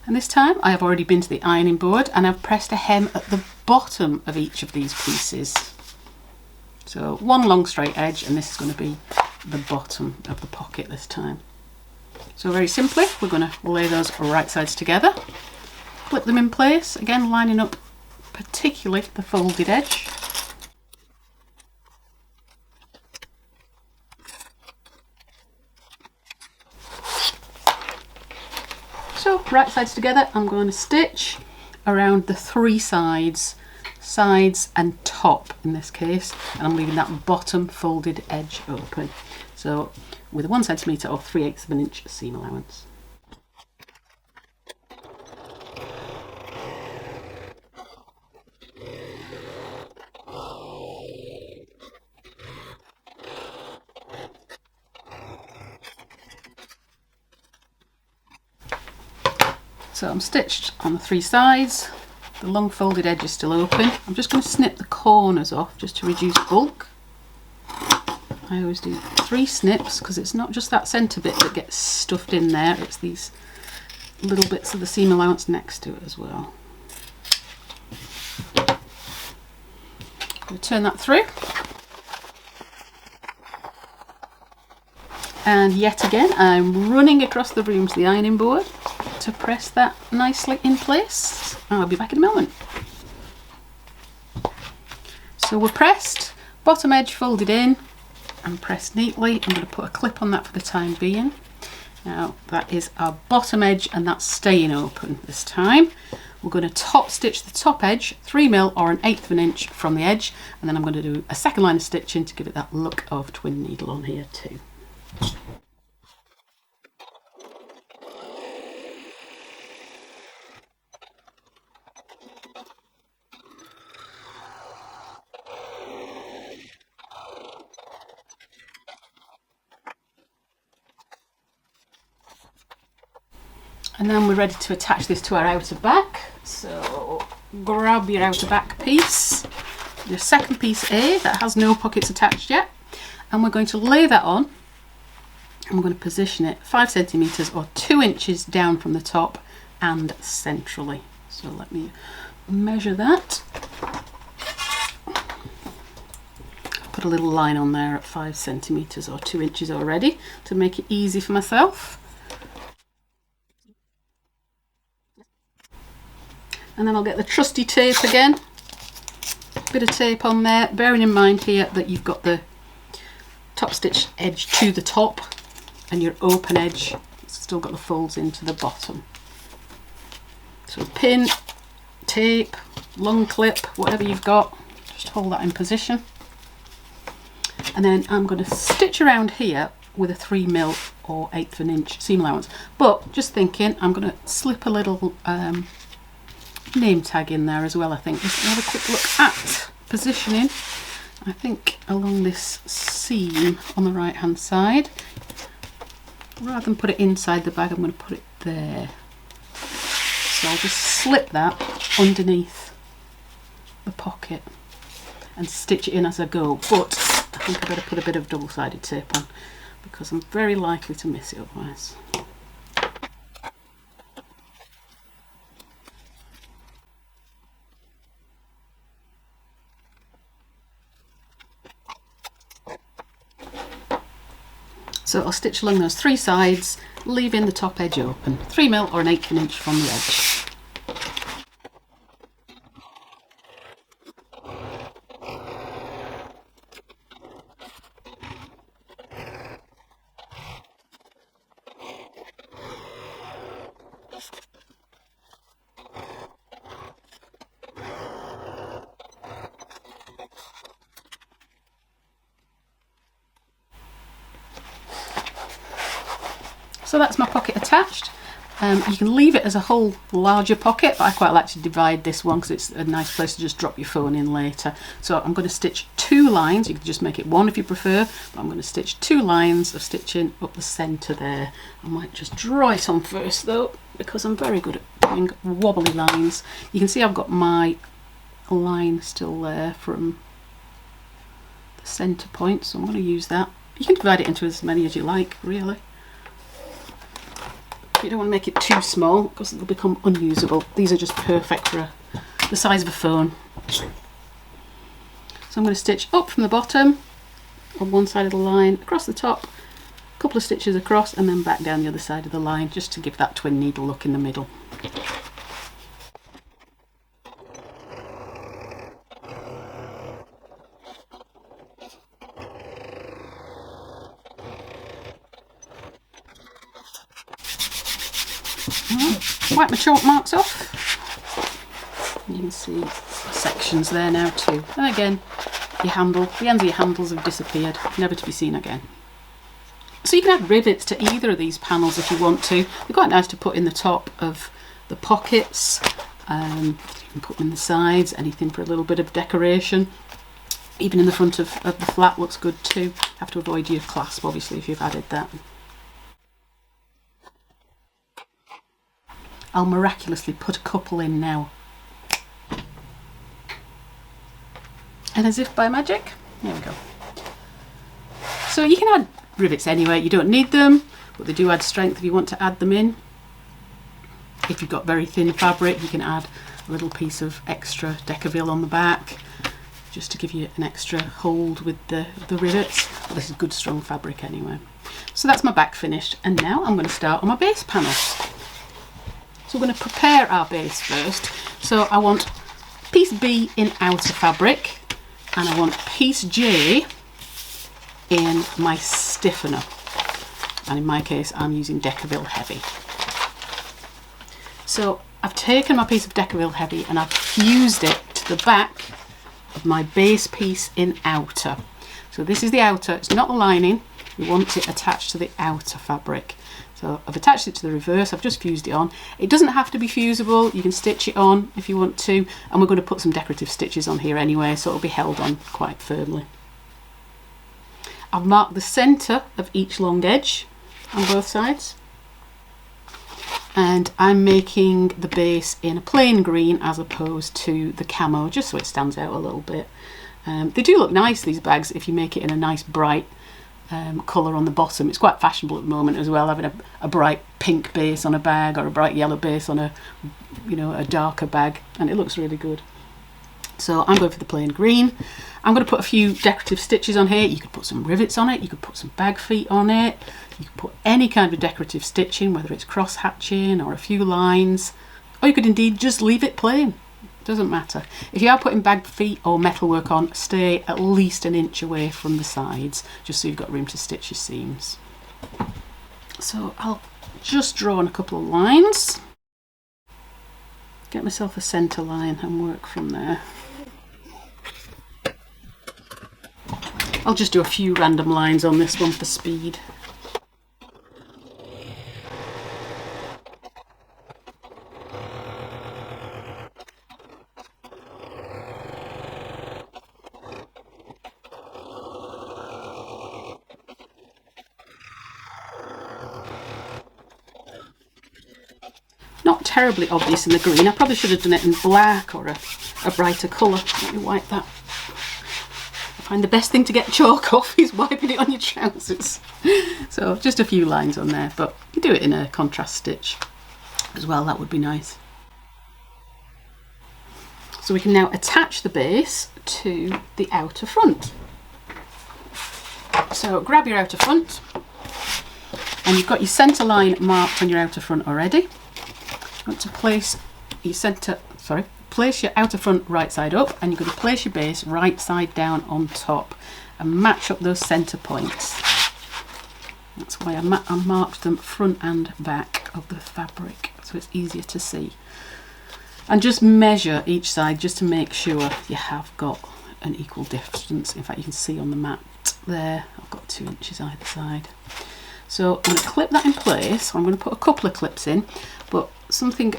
And this time I have already been to the ironing board and I've pressed a hem at the bottom of each of these pieces. So one long straight edge, and this is going to be the bottom of the pocket this time. So very simply, we're going to lay those right sides together, flip them in place, again lining up particularly the folded edge. So right sides together, I'm going to stitch around the three sides and top in this case, and I'm leaving that bottom folded edge open. So with a 1 centimetre or 3/8 of an inch seam allowance. So I'm stitched on the three sides, The long folded edge is still open. I'm just going to snip the corners off just to reduce bulk. I always do 3 snips because it's not just that centre bit that gets stuffed in there, it's these little bits of the seam allowance next to it as well. We'll turn that through. And yet again, I'm running across the room to the ironing board to press that nicely in place. I'll be back in a moment. So we're pressed, bottom edge folded in and pressed neatly. I'm going to put a clip on that for the time being. Now that is our bottom edge and that's staying open this time. We're going to top stitch the top edge 3mm or 1/8 of an inch from the edge, and then I'm going to do a second line of stitching to give it that look of twin needle on here too. And then we're ready to attach this to our outer back. So grab your outer back piece, your second piece A that has no pockets attached yet, and we're going to lay that on and we're going to position it 5 centimeters or 2 inches down from the top and centrally. So let me measure that. Put a little line on there at 5 centimeters or 2 inches already to make it easy for myself. And then I'll get the trusty tape again, bit of tape on there, bearing in mind here that you've got the top stitch edge to the top and your open edge still got the folds into the bottom. So pin, tape, long clip, whatever you've got, just hold that in position. And then I'm going to stitch around here with a 3mm or 1/8 of an inch seam allowance. But just thinking, I'm going to slip a little name tag in there as well. I think just have a quick look at positioning. I think along this seam on the right hand side, rather than put it inside the bag, I'm going to put it there. So I'll just slip that underneath the pocket and stitch it in as I go, but I think I better put a bit of double-sided tape on because I'm very likely to miss it otherwise. So I'll stitch along those 3 sides, leaving the top edge open, 3mm or 1/8 of an inch from the edge. So that's my pocket attached. You can leave it as a whole larger pocket, but I quite like to divide this one because it's a nice place to just drop your phone in later. So I'm going to stitch 2 lines. You can just make it 1 if you prefer, but I'm going to stitch 2 lines of stitching up the centre there. I might just draw it on first though, because I'm very good at doing wobbly lines. You can see I've got my line still there from the centre point, so I'm going to use that. You can divide it into as many as you like, really. You don't want to make it too small because it'll become unusable. These are just perfect for the size of a phone. So I'm going to stitch up from the bottom on one side of the line, across the top, a couple of stitches across, and then back down the other side of the line just to give that twin needle look in the middle. Wipe my chalk marks off. You can see sections there now too. And again, your handle, the ends of your handles have disappeared, never to be seen again. So you can add rivets to either of these panels if you want to. They're quite nice to put in the top of the pockets. You can put them in the sides, anything for a little bit of decoration. Even in the front of the flap looks good too. Have to avoid your clasp obviously if you've added that. I'll miraculously put a couple in now. And as if by magic, there we go. So you can add rivets anywhere, you don't need them, but they do add strength if you want to add them in. If you've got very thin fabric, you can add a little piece of extra Decaville on the back, just to give you an extra hold with the rivets. But this is good strong fabric anyway. So that's my back finished, and now I'm going to start on my base panel. So we're going to prepare our base first. So I want piece B in outer fabric, and I want piece J in my stiffener. And in my case, I'm using Decaville Heavy. So I've taken my piece of Decaville Heavy and I've fused it to the back of my base piece in outer. So this is the outer, it's not the lining, we want it attached to the outer fabric. So I've attached it to the reverse, I've just fused it on. It doesn't have to be fusible, you can stitch it on if you want to, and we're going to put some decorative stitches on here anyway, so it'll be held on quite firmly. I've marked the centre of each long edge on both sides, and I'm making the base in a plain green as opposed to the camo, just so it stands out a little bit. They do look nice, these bags, if you make it in a nice bright colour on the bottom. It's quite fashionable at the moment as well, having a bright pink base on a bag or a bright yellow base on a, you know, a darker bag, and it looks really good. So I'm going for the plain green. I'm going to put a few decorative stitches on here. You could put some rivets on it, you could put some bag feet on it, you could put any kind of decorative stitching, whether it's cross hatching or a few lines, or you could indeed just leave it plain. Doesn't matter. If you are putting bag feet or metalwork on, stay at least an inch away from the sides, just so you've got room to stitch your seams. So I'll just draw on a couple of lines, get myself a centre line and work from there. I'll just do a few random lines on this one for speed. Not terribly obvious in the green. I probably should have done it in black or a brighter colour. Let me wipe that. I find the best thing to get chalk off is wiping it on your trousers. So just a few lines on there, but you do it in a contrast stitch as well, that would be nice. So we can now attach the base to the outer front. So grab your outer front, and you've got your centre line marked on your outer front already. You want to place your outer front right side up, and you're going to place your base right side down on top and match up those centre points. That's why I marked them front and back of the fabric, so it's easier to see. And just measure each side just to make sure you have got an equal distance. In fact, you can see on the mat there, I've got 2 inches either side. So I'm going to clip that in place. I'm going to put a couple of clips in, but something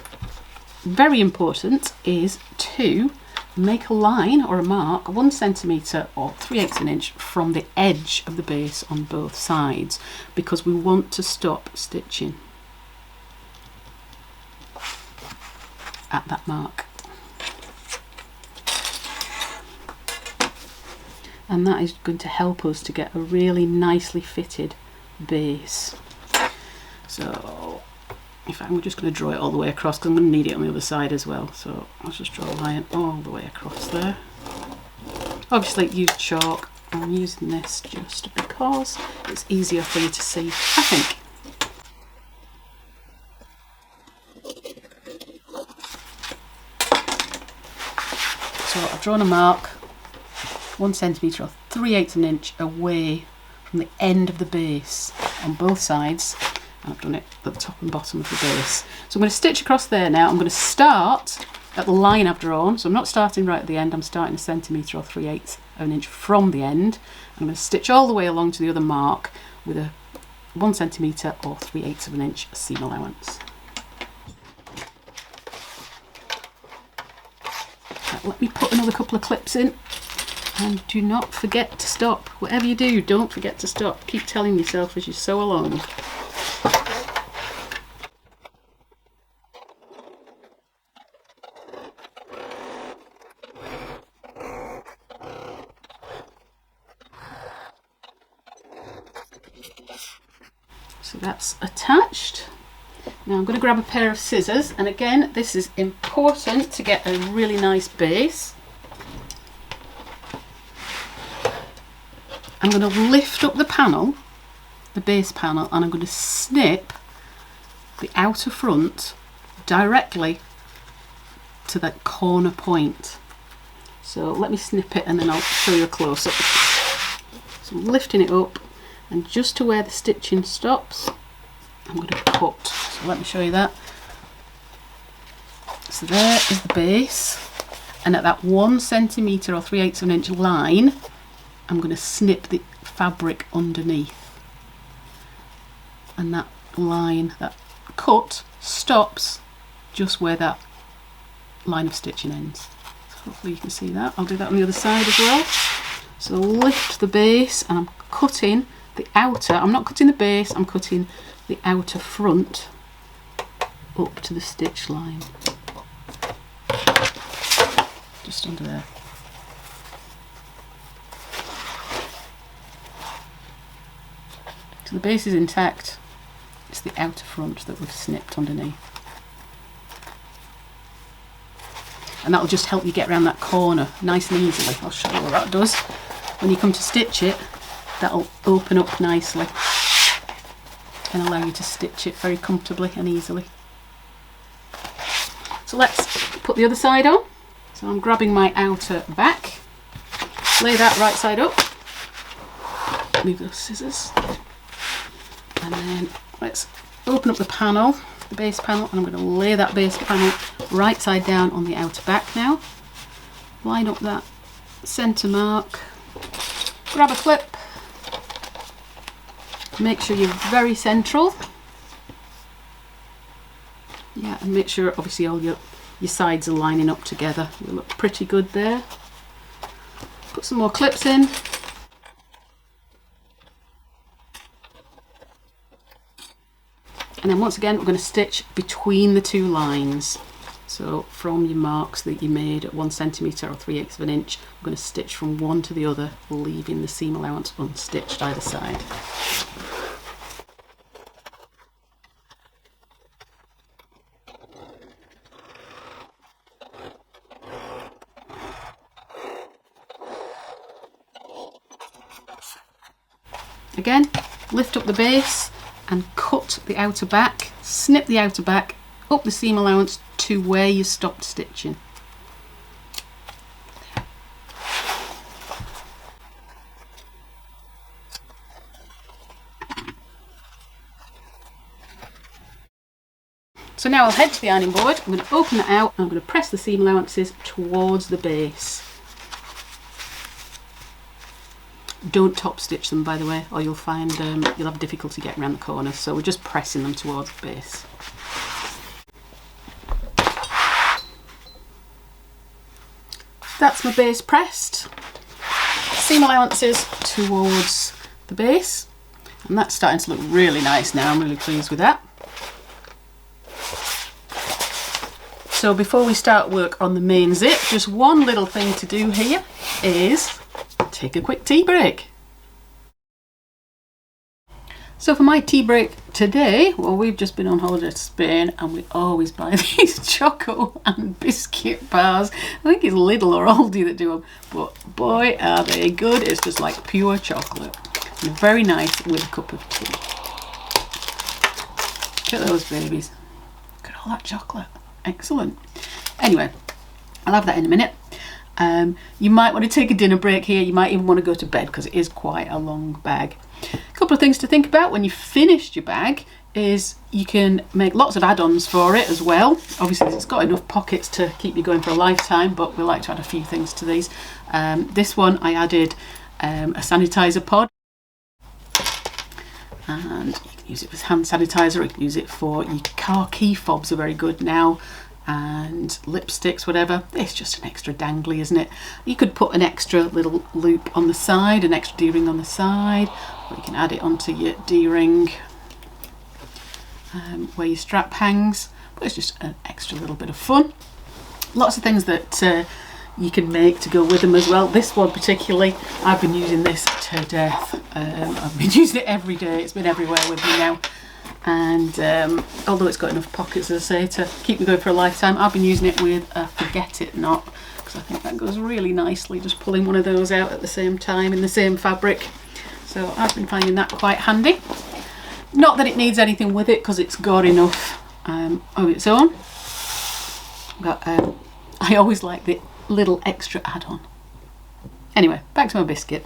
very important is to make a line or a mark 1 centimetre or 3/8 of an inch from the edge of the base on both sides, because we want to stop stitching at that mark. And that is going to help us to get a really nicely fitted base. So in fact, we're just going to draw it all the way across, because I'm going to need it on the other side as well. So I'll just draw a line all the way across there. Obviously use chalk. I'm using this just because it's easier for you to see, I think. So I've drawn a mark 1 centimetre or 3/8 of an inch away from the end of the base on both sides. And I've done it at the top and bottom of the base. So I'm going to stitch across there now. I'm going to start at the line I've drawn. So I'm not starting right at the end, I'm starting 1 centimetre or 3/8 of an inch from the end. I'm going to stitch all the way along to the other mark with a 1 centimetre or 3/8 of an inch seam allowance. Now, let me put another couple of clips in. And do not forget to stop. Whatever you do, don't forget to stop. Keep telling yourself as you sew along. So that's attached. Now I'm going to grab a pair of scissors, and again this is important to get a really nice base. I'm going to lift up the panel, the base panel, and I'm going to snip the outer front directly to that corner point. So let me snip it and then I'll show you a close-up. So I'm lifting it up, and just to where the stitching stops, I'm going to cut. So let me show you that. So there is the base, and at that 1 centimetre or 3/8 of an inch line, I'm going to snip the fabric underneath. And that line, that cut, stops just where that line of stitching ends. So hopefully you can see that. I'll do that on the other side as well. So lift the base, and I'm cutting the outer, I'm not cutting the base, I'm cutting the outer front up to the stitch line. Just under there. So the base is intact, it's the outer front that we've snipped underneath. And that'll just help you get around that corner nice and easily. I'll show you what that does. When you come to stitch it, that'll open up nicely and allow you to stitch it very comfortably and easily. So let's put the other side on. So I'm grabbing my outer back, lay that right side up, move those scissors, and then let's open up the panel, the base panel, and I'm going to lay that base panel right side down on the outer back now. Line up that centre mark, grab a clip, make sure you're very central. Yeah, and make sure obviously all your sides are lining up together. You look pretty good there. Put some more clips in. And then once again we're going to stitch between the two lines. So from your marks that you made at 1 centimetre or 3/8 of an inch, we're going to stitch from one to the other, leaving the seam allowance unstitched either side. Again, lift up the base and cut the outer back, snip the outer back up the seam allowance to where you stopped stitching. So now I'll head to the ironing board, I'm going to open it out and I'm going to press the seam allowances towards the base. Don't top stitch them, by the way, or you'll find you'll have difficulty getting around the corners, so we're just pressing them towards the base. That's my base pressed. Seam allowances towards the base, and that's starting to look really nice now. I'm really pleased with that. So before we start work on the main zip, just one little thing to do here is take a quick tea break. So for my tea break today, well, we've just been on holiday to Spain and we always buy these choco and biscuit bars. I think it's Lidl or Aldi that do them, but boy are they good. It's just like pure chocolate. And very nice with a cup of tea. Look at those babies. Look at all that chocolate. Excellent. Anyway, I'll have that in a minute. You might want to take a dinner break here. You might even want to go to bed because it is quite a long bag. A couple of things to think about when you've finished your bag is you can make lots of add-ons for it as well. Obviously it's got enough pockets to keep you going for a lifetime, but we like to add a few things to these. This one I added a sanitizer pod, and you can use it with hand sanitizer, you can use it for your car key fobs are very good now, and lipsticks, whatever. It's just an extra dangly, isn't it? You could put an extra little loop on the side, an extra D-ring on the side, or you can add it onto your D-ring where your strap hangs, but it's just an extra little bit of fun. Lots of things that you can make to go with them as well. This one particularly, I've been using this to death. I've been using it every day. It's been everywhere with me now. And although it's got enough pockets, as I say, to keep me going for a lifetime, I've been using it with a forget it knot, because I think that goes really nicely, just pulling one of those out at the same time in the same fabric. So I've been finding that quite handy. Not that it needs anything with it, because it's got enough of its own, but I always like the little extra add-on. Anyway, back to my biscuit.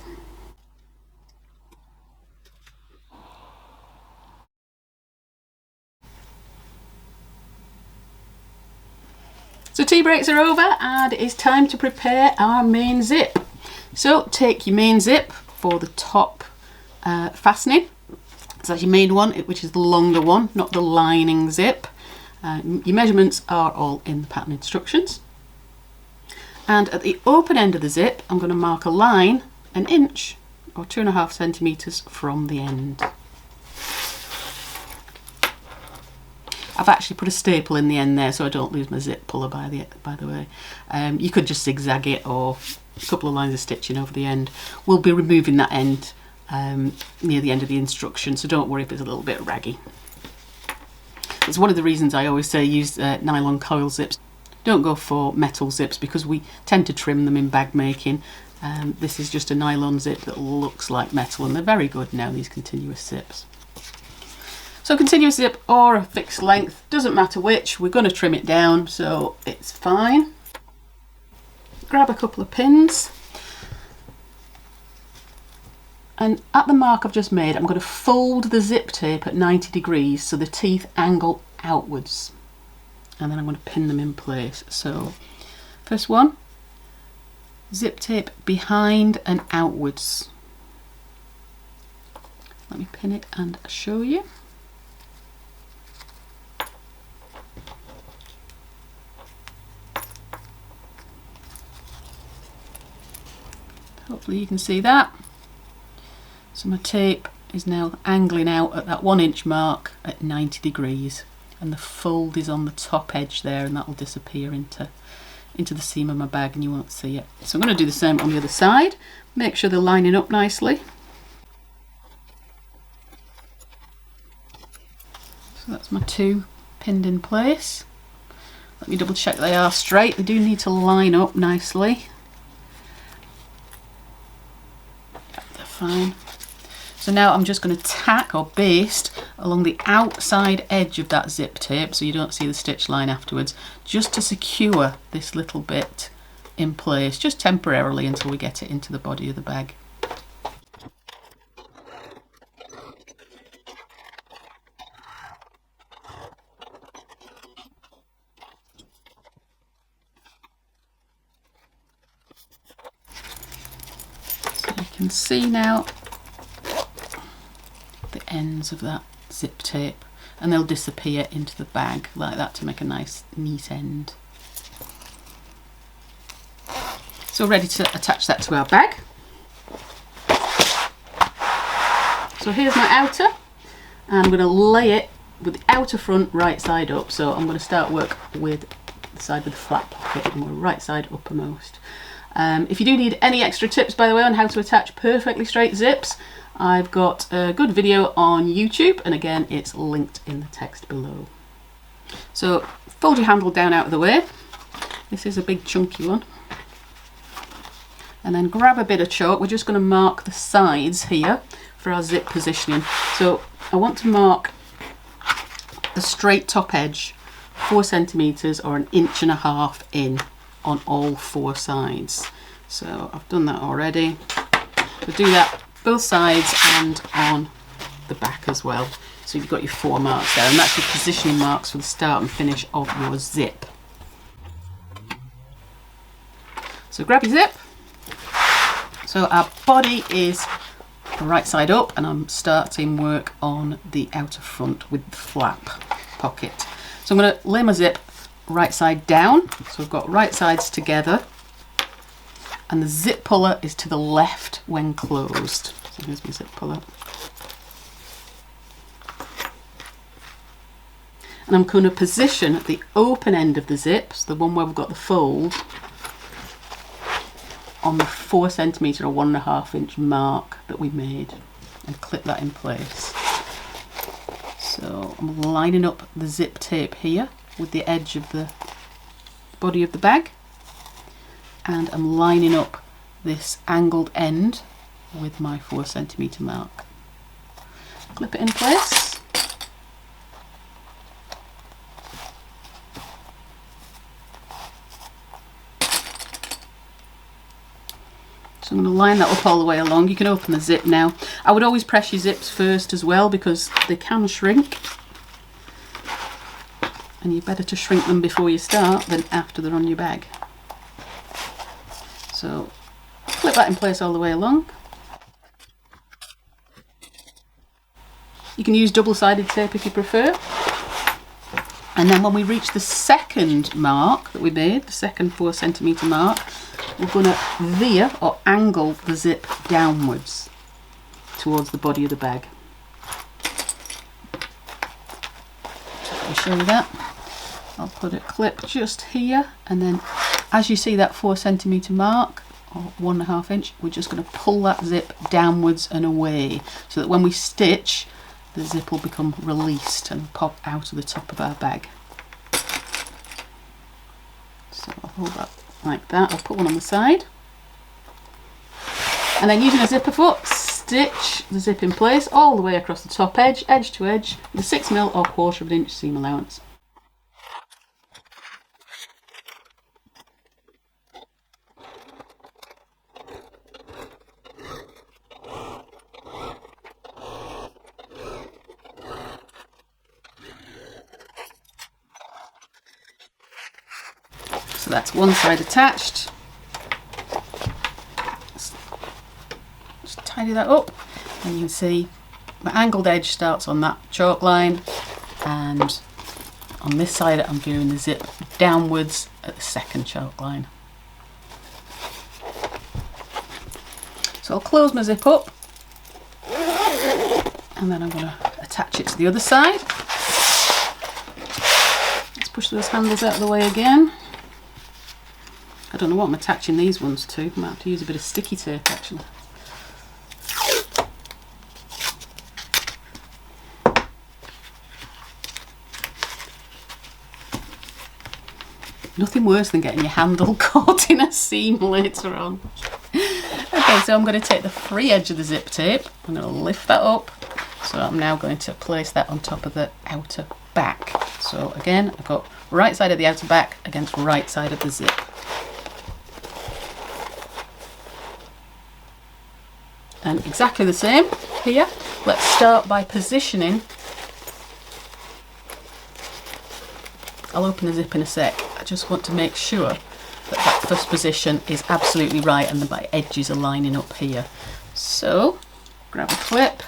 So tea breaks are over and it's time to prepare our main zip. So take your main zip for the top fastening. So that's your main one, which is the longer one, not the lining zip. Your measurements are all in the pattern instructions. And at the open end of the zip, I'm going to mark a line 1 inch or 2.5 centimetres from the end. I've actually put a staple in the end there so I don't lose my zip puller, by the way. You could just zigzag it or a couple of lines of stitching over the end. We'll be removing that end near the end of the instruction, so don't worry if it's a little bit raggy. It's one of the reasons I always say use nylon coil zips. Don't go for metal zips because we tend to trim them in bag making. This is just a nylon zip that looks like metal, and they're very good now, these continuous zips. So continuous zip or a fixed length, doesn't matter which, we're going to trim it down, so it's fine. Grab a couple of pins, and at the mark I've just made, I'm going to fold the zip tape at 90 degrees so the teeth angle outwards, and then I'm going to pin them in place. So first one, zip tape behind and outwards. Let me pin it and show you. Hopefully you can see that. So my tape is now angling out at that 1 inch mark at 90 degrees, and the fold is on the top edge there, and that will disappear into the seam of my bag and you won't see it. So I'm going to do the same on the other side. Make sure they're lining up nicely. So that's my 2 pinned in place. Let me double check they are straight. They do need to line up nicely. Fine. So now I'm just going to tack or baste along the outside edge of that zip tape so you don't see the stitch line afterwards, just to secure this little bit in place, just temporarily until we get it into the body of the bag. You can see now the ends of that zip tape, and they'll disappear into the bag like that to make a nice neat end. So ready to attach that to our bag. So here's my outer, and I'm going to lay it with the outer front right side up. So I'm going to start work with the side with the flat pocket, and we're right side uppermost. If you do need any extra tips, by the way, on how to attach perfectly straight zips, I've got a good video on YouTube, and again it's linked in the text below. So fold your handle down out of the way. This is a big chunky one. And then grab a bit of chalk. We're just going to mark the sides here for our zip positioning. So I want to mark the straight top edge 4 centimetres or 1.5 inches in on all 4 sides. So I've done that already. We'll do that both sides and on the back as well. So you've got your 4 marks there, and that's your positioning marks for the start and finish of your zip. So grab your zip. So our body is right side up, and I'm starting work on the outer front with the flap pocket. So I'm going to lay my zip right side down, so we've got right sides together, and the zip puller is to the left when closed. So here's my zip puller, and I'm going to position the open end of the zips, the one where we've got the fold, on the 4 centimetre or 1.5 inch mark that we made, and clip that in place. So I'm lining up the zip tape here with the edge of the body of the bag, and I'm lining up this angled end with my 4cm mark. Clip it in place. So I'm going to line that up all the way along. You can open the zip now. I would always press your zips first as well because they can shrink. And you're better to shrink them before you start than after they're on your bag. So clip that in place all the way along. You can use double-sided tape if you prefer. And then when we reach the second mark that we made, the second 4cm mark, we're going to veer or angle the zip downwards towards the body of the bag. So let me show you that. I'll put a clip just here, and then as you see that 4cm mark or 1.5 inch, we're just going to pull that zip downwards and away so that when we stitch, the zip will become released and pop out of the top of our bag. So I'll hold that like that. I'll put one on the side, and then using a zipper foot, stitch the zip in place all the way across the top edge, edge to edge, with a 6mm or 1/4 inch seam allowance. So that's one side attached. Just tidy that up, and you can see my angled edge starts on that chalk line, and on this side I'm veering the zip downwards at the second chalk line. So I'll close my zip up, and then I'm going to attach it to the other side. Let's push those handles out of the way again. I don't know what I'm attaching these ones to. I might have to use a bit of sticky tape actually. Nothing worse than getting your handle caught in a seam later on. Okay, so I'm going to take the free edge of the zip tape. I'm going to lift that up. So I'm now going to place that on top of the outer back. So again, I've got right side of the outer back against right side of the zip. And exactly the same here. Let's start by positioning. I'll open the zip in a sec. I just want to make sure that that first position is absolutely right and that my edges are lining up here. So, grab a clip.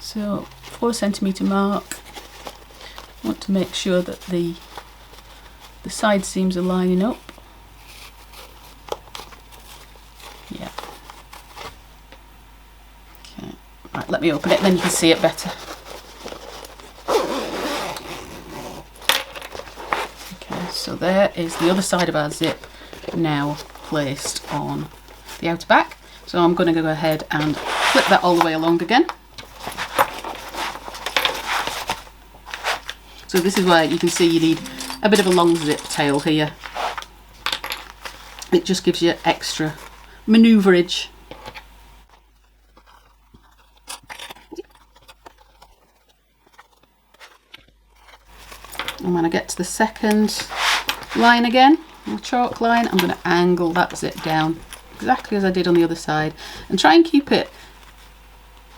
So, 4cm mark. I want to make sure that the side seams are lining up. Yeah. Okay. Right, let me open it, then you can see it better. Okay, so there is the other side of our zip now placed on the outer back. So I'm going to go ahead and clip that all the way along again. So this is where you can see you need a bit of a long zip tail here. It just gives you extra manoeuvrage. And when I get to the second line again, the chalk line, I'm going to angle that zip down exactly as I did on the other side and try and keep it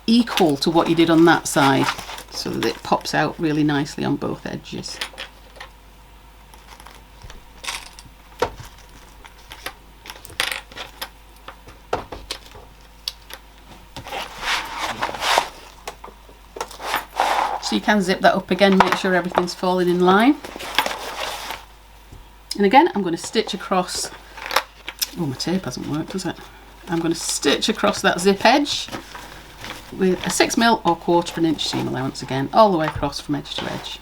equal to what you did on that side so that it pops out really nicely on both edges. So you can zip that up again, make sure everything's falling in line. And again, I'm going to stitch across, oh my tape hasn't worked, does it? I'm going to stitch across that zip edge with a 6mm or 1/4 inch seam allowance again, all the way across from edge to edge.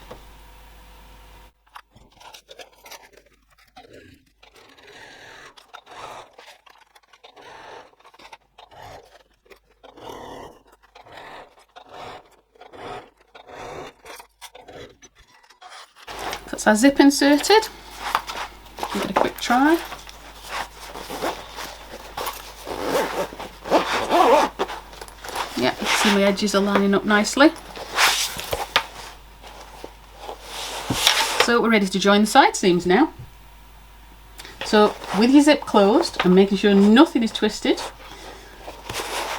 That's our zip inserted. Give it a quick try. Yeah, you can see my edges are lining up nicely. So we're ready to join the side seams now. So with your zip closed and making sure nothing is twisted,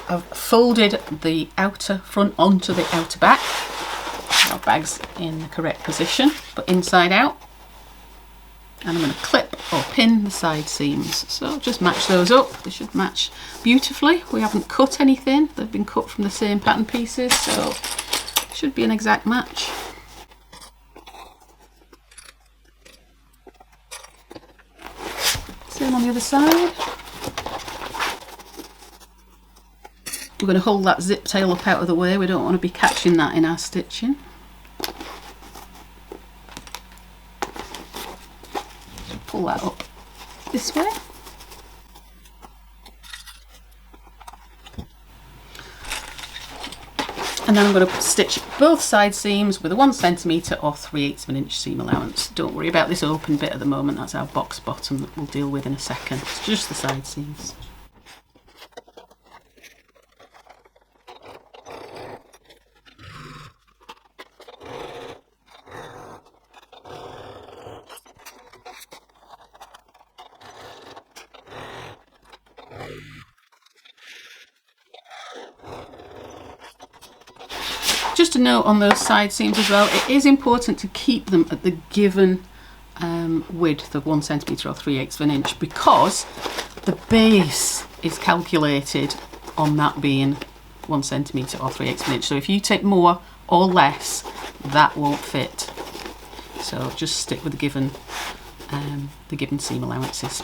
I've folded the outer front onto the outer back. Our bag's in the correct position, but inside out. And I'm going to clip or pin the side seams. So just match those up. They should match beautifully. We haven't cut anything. They've been cut from the same pattern pieces, so it should be an exact match. Same on the other side. We're going to hold that zip tail up out of the way. We don't want to be catching that in our stitching. Pull that up this way. And then I'm going to stitch both side seams with a 1 cm or 3/8 of an inch seam allowance. Don't worry about this open bit at the moment, that's our box bottom that we'll deal with in a second. It's just the side seams. Just a note on those side seams as well, it is important to keep them at the given width of 1 cm or 3/8 of an inch, because the base is calculated on that being 1 cm or 3/8 of an inch. So if you take more or less, that won't fit. So just stick with the given seam allowances.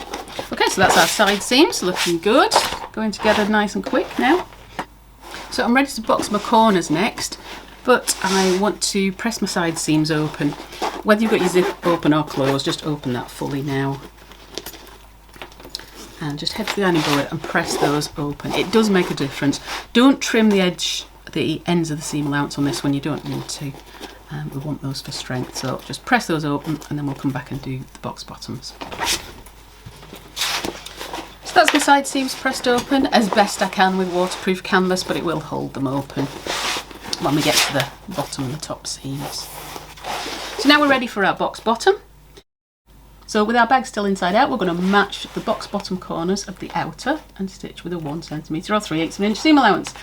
Okay, so that's our side seams, looking good. Going together nice and quick now. So I'm ready to box my corners next, but I want to press my side seams open. Whether you've got your zip open or closed, just open that fully now. And just head to the ironing board and press those open. It does make a difference. Don't trim the ends of the seam allowance on this one, you don't need to. We want those for strength, so just press those open and then we'll come back and do the box bottoms. So that's my side seams pressed open as best I can with waterproof canvas, but it will hold them open when we get to the bottom and the top seams. So now we're ready for our box bottom. So with our bag still inside out, we're going to match the box bottom corners of the outer and stitch with a 1 cm or 3/8 of an inch seam allowance.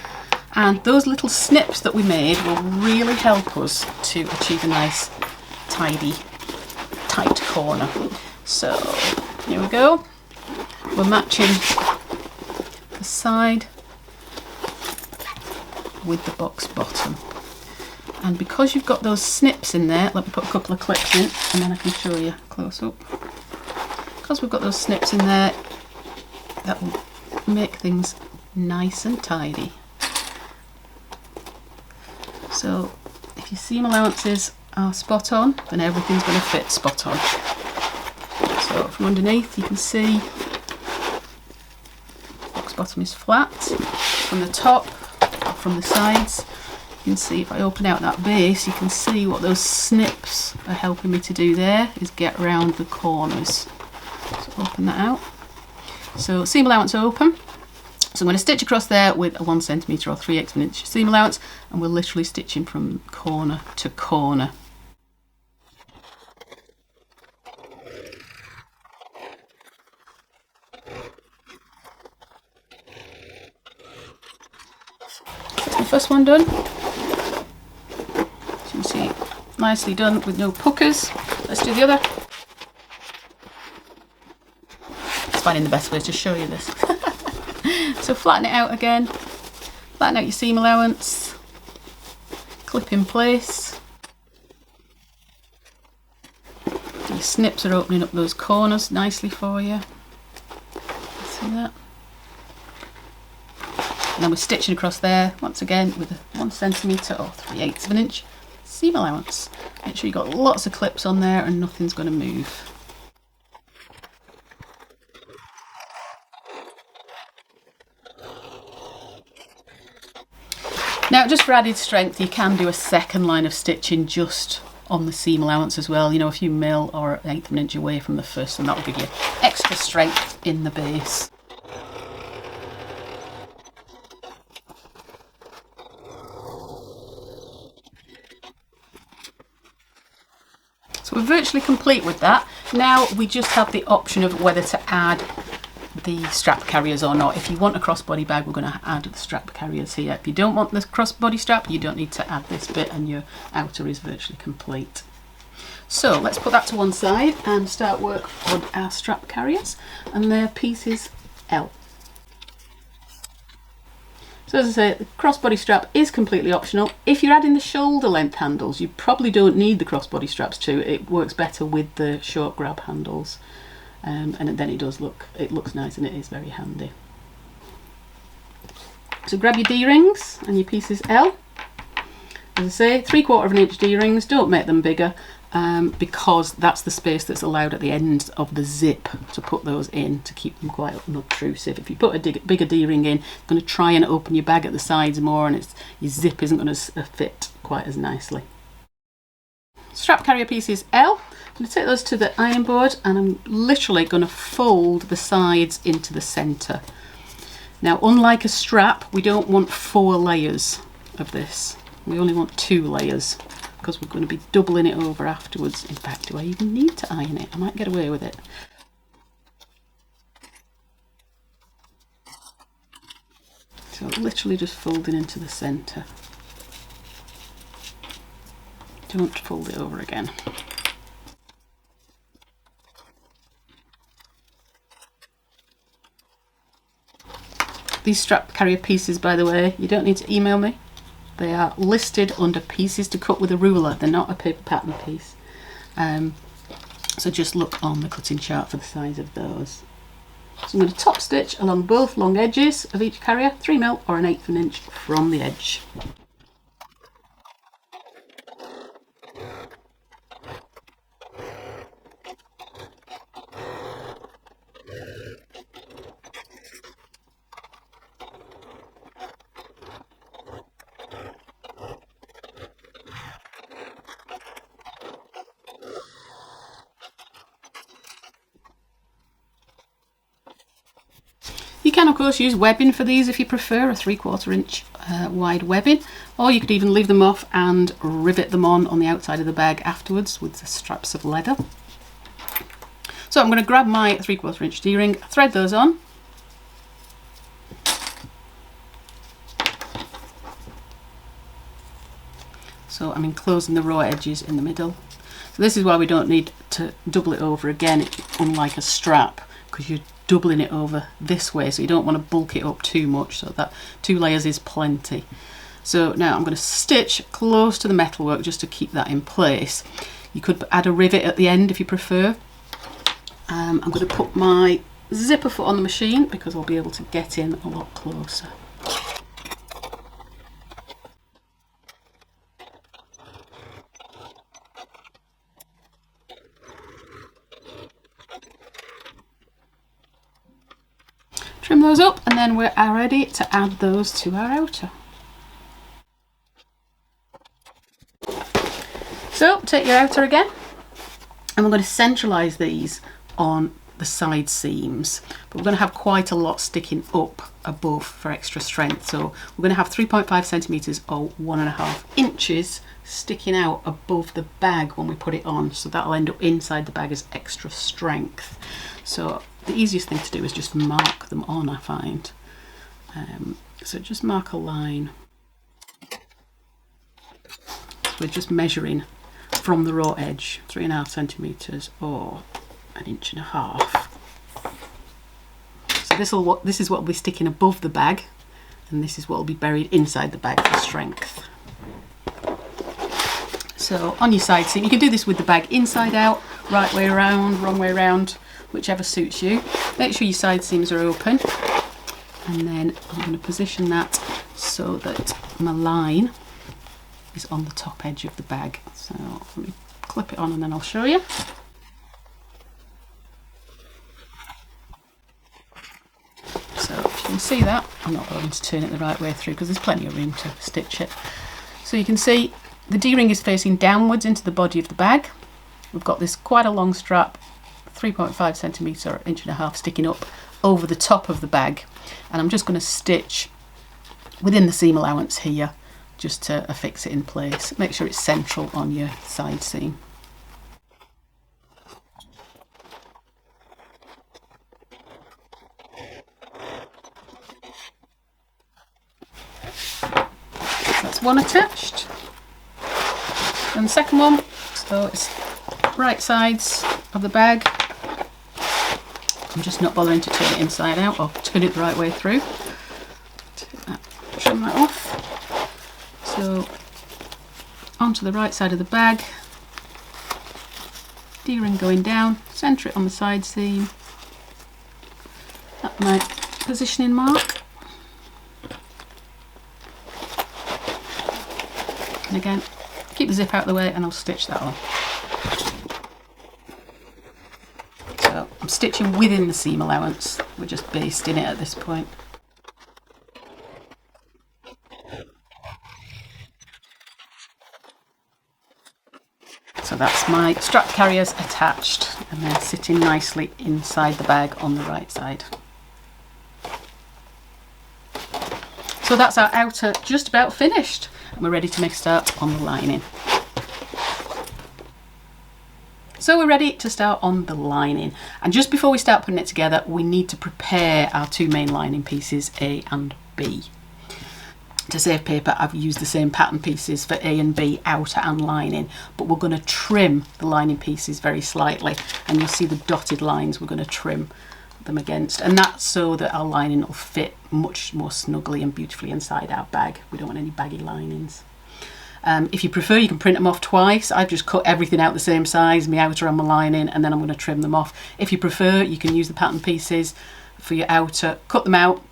And those little snips that we made will really help us to achieve a nice, tidy, tight corner. So here we go. We're matching the side with the box bottom. And because you've got those snips in there, let me put a couple of clips in and then I can show you close up. Because we've got those snips in there, that will make things nice and tidy. So if your seam allowances are spot on, then everything's going to fit spot on. So from underneath you can see the box bottom is flat. From the top, from the sides, you can see if I open out that base, you can see what those snips are helping me to do there is get around the corners. So open that out. So seam allowance open. So I'm going to stitch across there with a 1 cm or 3/8 of an inch seam allowance, and we're literally stitching from corner to corner. That's the first one done. So you can see, nicely done with no puckers. Let's do the other. It's finding the best way to show you this. So flatten it out again, flatten out your seam allowance, clip in place. Your snips are opening up those corners nicely for you. See that? And then we're stitching across there once again with a 1 cm or 3/8 of an inch seam allowance. Make sure you've got lots of clips on there and nothing's going to move. Now just for added strength you can do a second line of stitching just on the seam allowance as well. You know, a few mil or 1/8 of an inch away from the first, and that'll give you extra strength in the base. So we're virtually complete with that. Now we just have the option of whether to add the strap carriers or not. If you want a crossbody bag, we're going to add the strap carriers here. If you don't want the crossbody strap, you don't need to add this bit, and your outer is virtually complete. So let's put that to one side and start work on our strap carriers, and they're pieces L. So as I say, the crossbody strap is completely optional. If you're adding the shoulder length handles, you probably don't need the crossbody straps too. It works better with the short grab handles, and then it looks nice, and it is very handy. So grab your D-rings and your pieces L. As I say, 3/4 of an inch D-rings, don't make them bigger, because that's the space that's allowed at the end of the zip to put those in to keep them quite unobtrusive. If you put a bigger D-ring in, it's going to try and open your bag at the sides more, and your zip isn't going to fit quite as nicely. Strap carrier pieces L. I'm going to take those to the iron board, and I'm literally going to fold the sides into the centre. Now, unlike a strap, we don't want 4 layers of this. We only want 2 layers, because we're going to be doubling it over afterwards. In fact, do I even need to iron it? I might get away with it. So literally just folding into the centre. Don't fold it over again. These strap carrier pieces, by the way, you don't need to email me. They are listed under pieces to cut with a ruler. They're not a paper pattern piece. So just look on the cutting chart for the size of those. So I'm going to top stitch along both long edges of each carrier, 3 mil or 1/8 of an inch from the edge. You can of course use webbing for these if you prefer, a 3/4 inch wide webbing, or you could even leave them off and rivet them on the outside of the bag afterwards with the straps of leather. So I'm going to grab my 3/4 inch D-ring, thread those on. So I'm enclosing the raw edges in the middle. So this is why we don't need to double it over again, unlike a strap, because you're doubling it over this way, so you don't want to bulk it up too much, so that 2 layers is plenty. So now I'm going to stitch close to the metalwork just to keep that in place. You could add a rivet at the end if you prefer. I'm going to put my zipper foot on the machine because I'll be able to get in a lot closer. Trim those up, and then we're ready to add those to our outer. So take your outer again, and we're going to centralise these on the side seams, but we're going to have quite a lot sticking up above for extra strength. So we're going to have 3.5 centimetres or 1.5 inches sticking out above the bag when we put it on, so that'll end up inside the bag as extra strength. So the easiest thing to do is just mark them on, I find. So just mark a line. So we're just measuring from the raw edge, 3.5 centimetres or 1.5 inches. So this is what will be sticking above the bag, and this is what will be buried inside the bag for strength. So on your side seam, you can do this with the bag inside out, right way around, wrong way around, whichever suits you. Make sure your side seams are open, and then I'm going to position that so that my line is on the top edge of the bag. So let me clip it on and then I'll show you. So if you can see that, I'm not going to turn it the right way through because there's plenty of room to stitch it. So you can see The D-ring is facing downwards into the body of the bag. We've got this quite a long strap, 3.5 centimetre or 1.5 inches sticking up over the top of the bag, and I'm just going to stitch within the seam allowance here just to affix it in place. Make sure it's central on your side seam. That's one attached, and the second one, so it's right sides of the bag. I'm just not bothering to turn it inside out or turn it the right way through. Trim that off. So onto the right side of the bag, D-ring going down, centre it on the side seam at my positioning mark. And again, keep the zip out of the way and I'll stitch that on. So I'm stitching within the seam allowance, we're just basting it at this point. So that's my strap carriers attached and they're sitting nicely inside the bag on the right side. So that's our outer just about finished, and we're ready to make a start on the lining. So we're ready to start on the lining, and just before we start putting it together we need to prepare our two main lining pieces, A and B. To save paper I've used the same pattern pieces for A and B, outer and lining, but we're going to trim the lining pieces very slightly, and you'll see the dotted lines we're going to trim them against, and that's so that our lining will fit much more snugly and beautifully inside our bag. We don't want any baggy linings. If you prefer, you can print them off twice. I've just cut everything out the same size, my outer and my lining, and then I'm going to trim them off. If you prefer, you can use the pattern pieces for your outer, cut them out,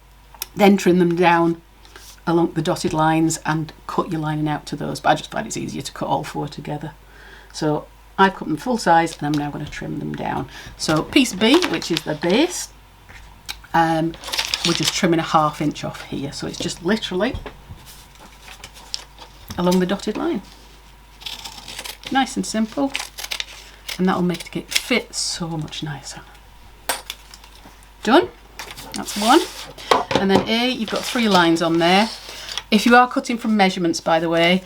then trim them down along the dotted lines and cut your lining out to those, but I just find it's easier to cut all four together. So I've cut them full size and I'm now going to trim them down. So piece B, which is the base, we're just trimming a 1/2 inch off here, so it's just literally along the dotted line. Nice and simple, and that will make it fit so much nicer. Done, that's one. And then A, you've got 3 lines on there. If you are cutting from measurements, by the way,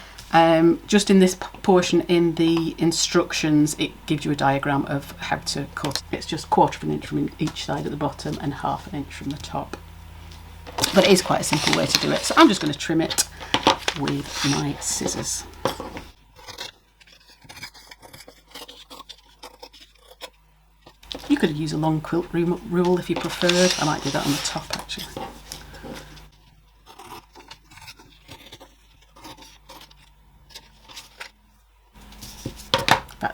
just in this portion in the instructions it gives you a diagram of how to cut. It's just 1/4 inch from each side at the bottom and 1/2 inch from the top, but it is quite a simple way to do it. So I'm just going to trim it with my scissors. You could use a long quilt rule if you preferred. I might do that on the top actually.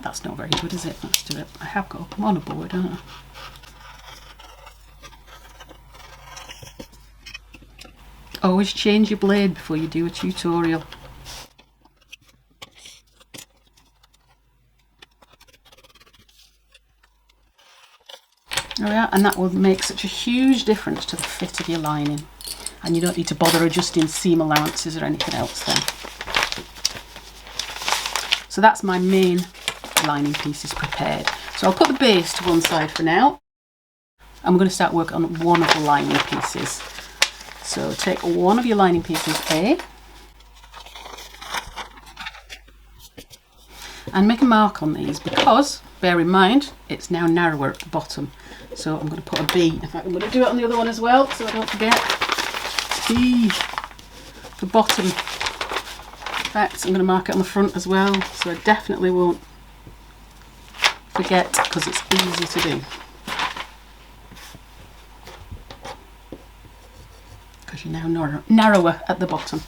That's not very good, is it? Let's do it. I have got them on a board, haven't I? Always change your blade before you do a tutorial. There we are, and that will make such a huge difference to the fit of your lining, and you don't need to bother adjusting seam allowances or anything else then. So that's my main lining pieces prepared. So I'll put the base to one side for now, and we're going to start work on one of the lining pieces. So take one of your lining pieces, A, and make a mark on these, because bear in mind it's now narrower at the bottom. So I'm going to put a B. In fact, I'm going to do it on the other one as well, so I don't forget. B, the bottom. In fact, I'm going to mark it on the front as well, so I definitely won't forget, because it's easy to do. Because you're now narrower at the bottom.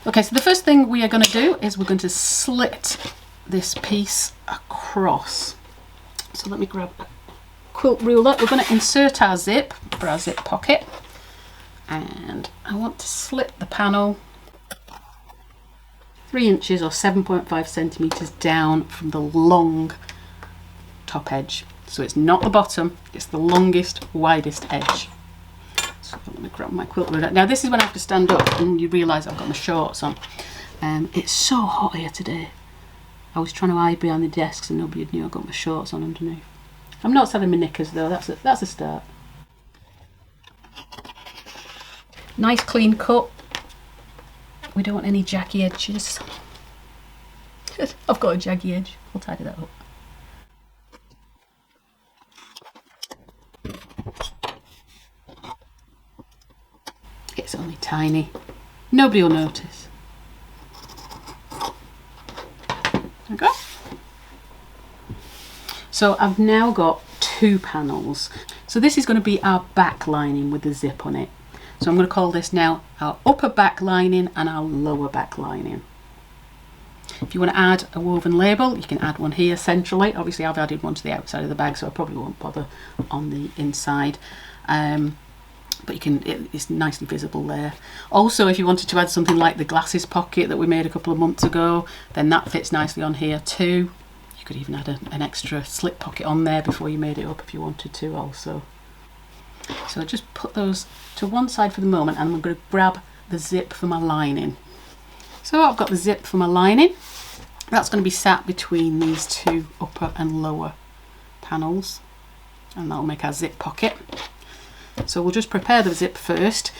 Okay, so the first thing we are going to do is we're going to slit this piece across. So let me grab a quilt ruler. We're going to insert our zip for our zip pocket, and I want to slit the panel 3 inches or 7.5 centimetres down from the long top edge. So it's not the bottom, it's the longest, widest edge. So let me grab my quilt ruler. Now this is when I have to stand up and you realise I've got my shorts on. It's so hot here today. I was trying to hide behind the desks and nobody knew I got my shorts on underneath. I'm not selling my knickers though, that's a start. Nice clean cut. We don't want any jaggy edges. I've got a jaggy edge, I'll tidy that up. It's only tiny, nobody will notice. Okay. So I've now got 2 panels. So this is going to be our back lining with the zip on it. So I'm going to call this now our upper back lining and our lower back lining. If you want to add a woven label, you can add one here centrally. Obviously I've added one to the outside of the bag, so I probably won't bother on the inside. But you can, it's nicely visible there. Also, if you wanted to add something like the glasses pocket that we made a couple of months ago, then that fits nicely on here too. You could even add an extra slip pocket on there before you made it up if you wanted to also. So just put those to one side for the moment, and I'm going to grab the zip for my lining. So I've got the zip for my lining. That's going to be sat between these 2 upper and lower panels, and that'll make our zip pocket. So we'll just prepare the zip first.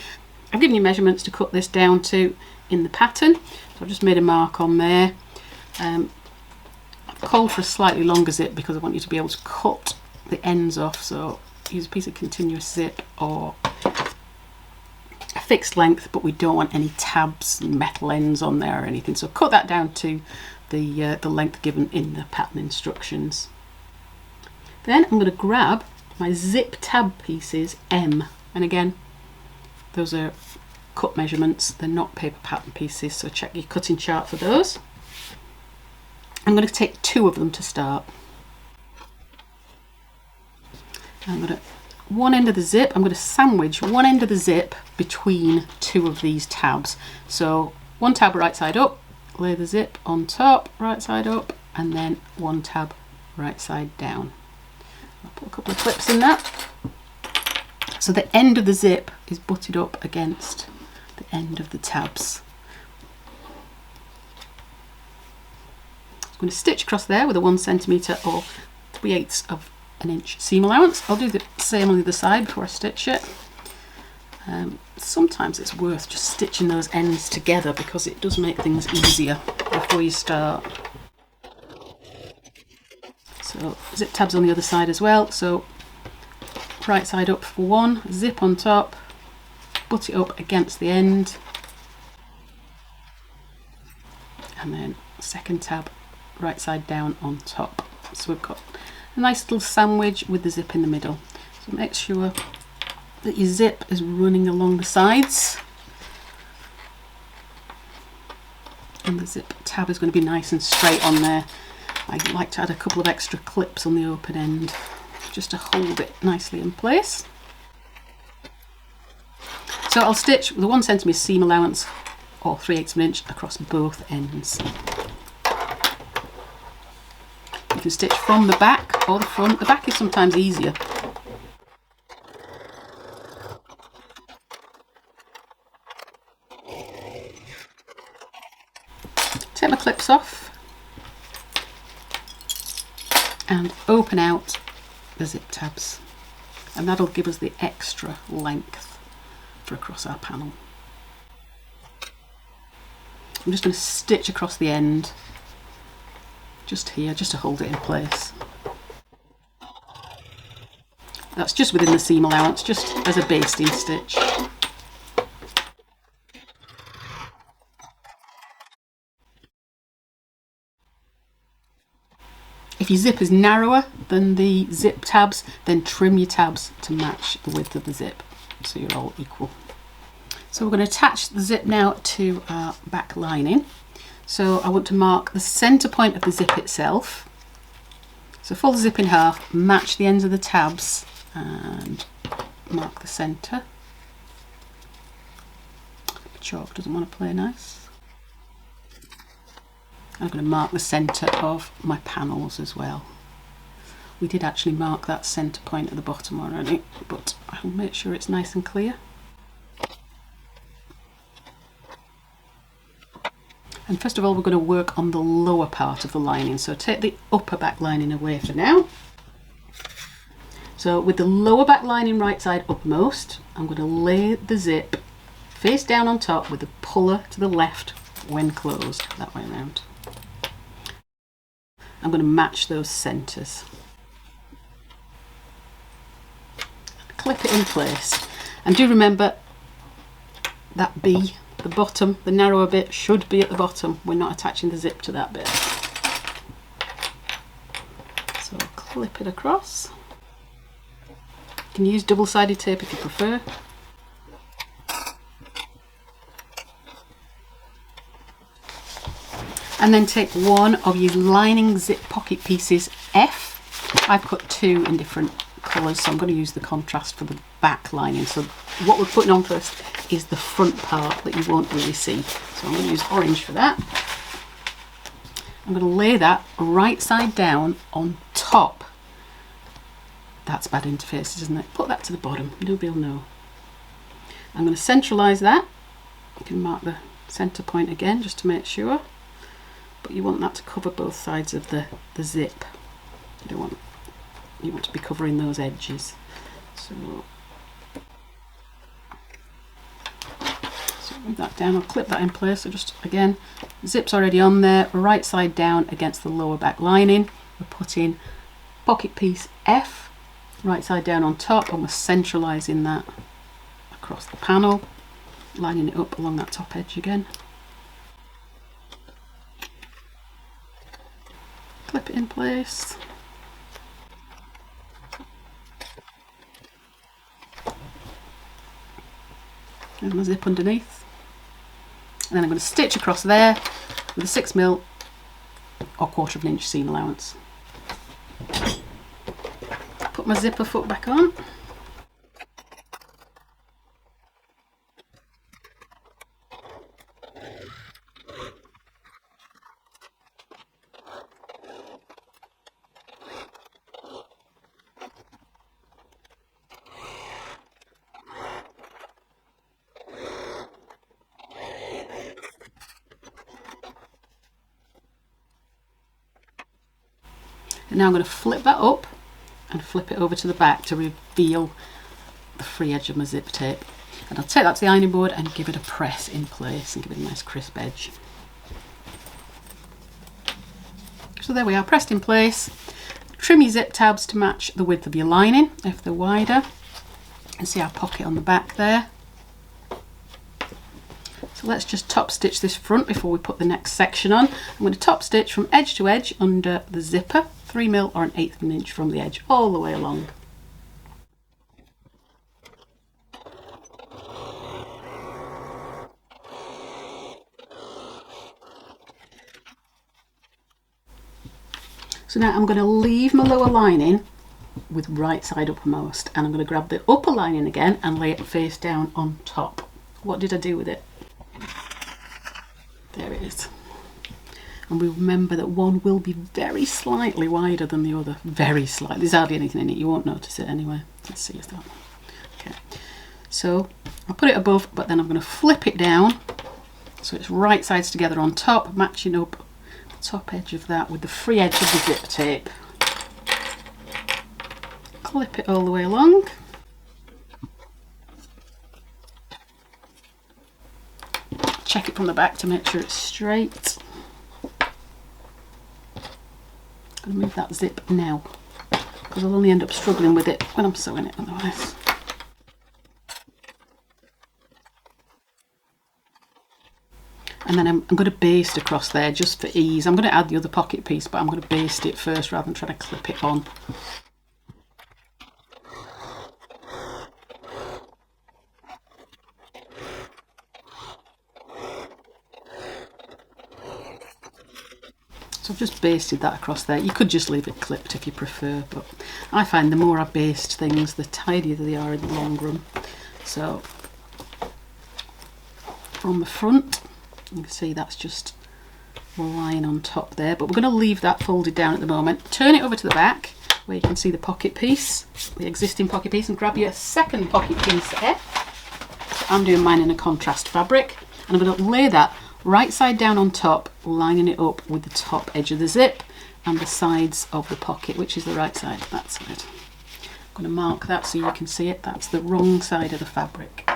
I've given you measurements to cut this down to in the pattern, so I've just made a mark on there. I've called for a slightly longer zip because I want you to be able to cut the ends off, so use a piece of continuous zip or a fixed length, but we don't want any tabs and metal ends on there or anything, so cut that down to the length given in the pattern instructions. Then I'm going to grab my zip tab pieces M, and again those are cut measurements, they're not paper pattern pieces, so check your cutting chart for those. I'm going to take 2 of them to start. I'm going to one end of the zip, I'm going to sandwich one end of the zip between 2 of these tabs. So 1 tab right side up, lay the zip on top, right side up, and then 1 tab right side down. I'll put a couple of clips in that. So the end of the zip is butted up against the end of the tabs. I'm going to stitch across there with a 1 centimetre or 3/8 of an inch seam allowance. I'll do the same on the other side before I stitch it. Sometimes it's worth just stitching those ends together because it does make things easier before you start. So zip tabs on the other side as well, so right side up for 1, zip on top, butt it up against the end, and then 2nd tab right side down on top. So we've got a nice little sandwich with the zip in the middle. So make sure that your zip is running along the sides, and the zip tab is going to be nice and straight on there. I like to add a couple of extra clips on the open end just to hold it nicely in place. So I'll stitch with a 1 centimetre seam allowance or 3/8 of an inch across both ends. You can stitch from the back or the front. The back is sometimes easier. Take my clips off and open out the zip tabs, and that'll give us the extra length for across our panel. I'm just going to stitch across the end just here, just to hold it in place. That's just within the seam allowance, just as a basting stitch. If your zip is narrower than the zip tabs, then trim your tabs to match the width of the zip so you're all equal. So we're going to attach the zip now to our back lining. So I want to mark the centre point of the zip itself. So fold the zip in half, match the ends of the tabs and mark the centre. Chalk doesn't want to play nice. I'm going to mark the centre of my panels as well. We did actually mark that centre point at the bottom already, but I'll make sure it's nice and clear. And first of all, we're going to work on the lower part of the lining. So take the upper back lining away for now. So with the lower back lining right side uppermost, I'm going to lay the zip face down on top with the puller to the left when closed, that way around. I'm going to match those centres. Clip it in place. And do remember that B, the bottom, the narrower bit should be at the bottom. We're not attaching the zip to that bit. So clip it across. You can use double-sided tape if you prefer. And then take one of your lining zip pocket pieces F. I've cut two in different colours, so I'm going to use the contrast for the back lining. So what we're putting on first is the front part that you won't really see. So I'm going to use orange for that. I'm going to lay that right side down on top. That's bad interfaces, isn't it? Put that to the bottom, nobody will know. I'm going to centralise that. You can mark the centre point again just to make sure. But you want that to cover both sides of the zip. You want to be covering those edges. So move that down, I'll clip that in place. So just again, zip's already on there, right side down against the lower back lining. We're putting pocket piece F, right side down on top, and we're centralising that across the panel, lining it up along that top edge again. Clip it in place. There's my zip underneath. And then I'm going to stitch across there with a 6mm or 1/4 of an inch seam allowance. Put my zipper foot back on. And now I'm going to flip that up and flip it over to the back to reveal the free edge of my zip tape. And I'll take that to the ironing board and give it a press in place and give it a nice crisp edge. So there we are, pressed in place. Trim your zip tabs to match the width of your lining if they're wider. And see our pocket on the back there. So let's just top stitch this front before we put the next section on. I'm going to top stitch from edge to edge under the zipper, 3mm or 1/8 of an inch from the edge all the way along. So now I'm going to leave my lower lining with right side uppermost, and I'm going to grab the upper lining again and lay it face down on top. What did I do with it? There it is. And we remember that one will be very slightly wider than the other. Very slightly. There's hardly anything in it. You won't notice it anyway. Let's see if that. Okay. So I'll put it above, but then I'm going to flip it down so it's right sides together on top, matching up the top edge of that with the free edge of the zip tape. Clip it all the way along. Check it from the back to make sure it's straight. I'm going to move that zip now because I'll only end up struggling with it when I'm sewing it otherwise. And then I'm going to baste across there just for ease. I'm going to add the other pocket piece, but I'm going to baste it first rather than trying to clip it on. So I've just basted that across there. You could just leave it clipped if you prefer, but I find the more I baste things, the tidier they are in the long run. So from the front, you can see that's just lying on top there, but we're going to leave that folded down at the moment. Turn it over to the back where you can see the pocket piece, the existing pocket piece, and grab your second pocket piece there. So I'm doing mine in a contrast fabric, and I'm going to lay that right side down on top, lining it up with the top edge of the zip and the sides of the pocket, which is the right side, that side. I'm going to mark that so you can see it. That's the wrong side of the fabric.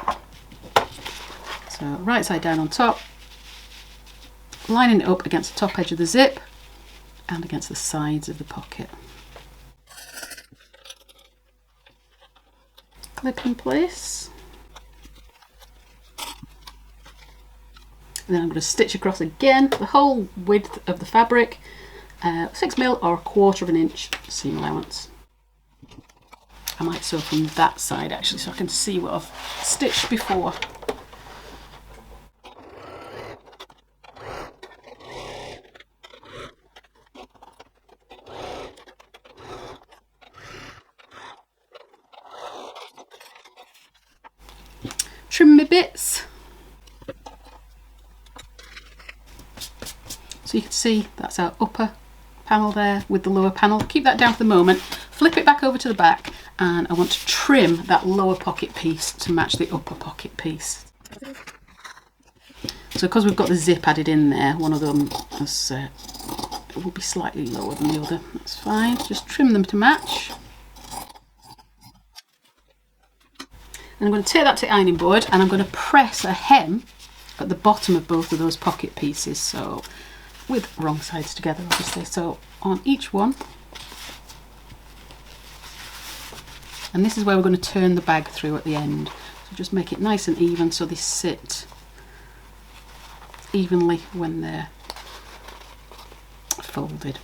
So right side down on top, lining it up against the top edge of the zip and against the sides of the pocket. Clip in place. And then I'm going to stitch across again the whole width of the fabric, 6mm or 1/4 of an inch seam allowance. I might sew from that side actually so I can see what I've stitched before. Trim my bits. So you can see that's our upper panel there with the lower panel. Keep that down for the moment. Flip it back over to the back, and I want to trim that lower pocket piece to match the upper pocket piece. So because we've got the zip added in there, one of them has, it will be slightly lower than the other. That's fine. Just trim them to match. And I'm going to take that to the ironing board, and I'm going to press a hem at the bottom of both of those pocket pieces. So with wrong sides together, obviously. So on each one. And this is where we're going to turn the bag through at the end. So just make it nice and even so they sit evenly when they're folded.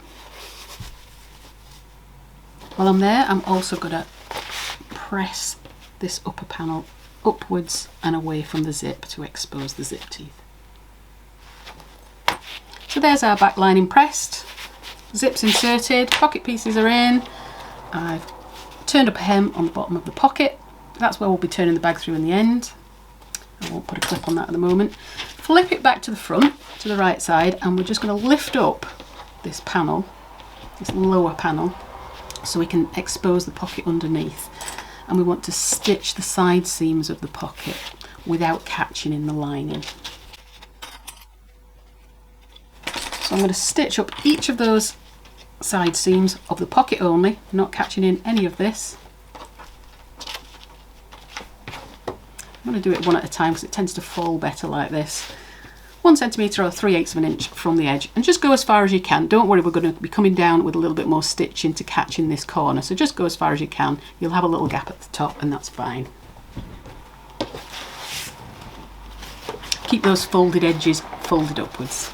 While I'm there, I'm also going to press this upper panel upwards and away from the zip to expose the zip teeth. So there's our back lining pressed, zips inserted, pocket pieces are in. I've turned up a hem on the bottom of the pocket. That's where we'll be turning the bag through in the end. I won't put a clip on that at the moment. Flip it back to the front, to the right side, and we're just going to lift up this panel, this lower panel, so we can expose the pocket underneath. And we want to stitch the side seams of the pocket without catching in the lining. So I'm going to stitch up each of those side seams of the pocket only, not catching in any of this. I'm going to do it one at a time because it tends to fall better like this. 1 centimetre or 3/8 of an inch from the edge, and just go as far as you can. Don't worry, we're going to be coming down with a little bit more stitching to catch in this corner, so just go as far as you can. You'll have a little gap at the top and that's fine. Keep those folded edges folded upwards.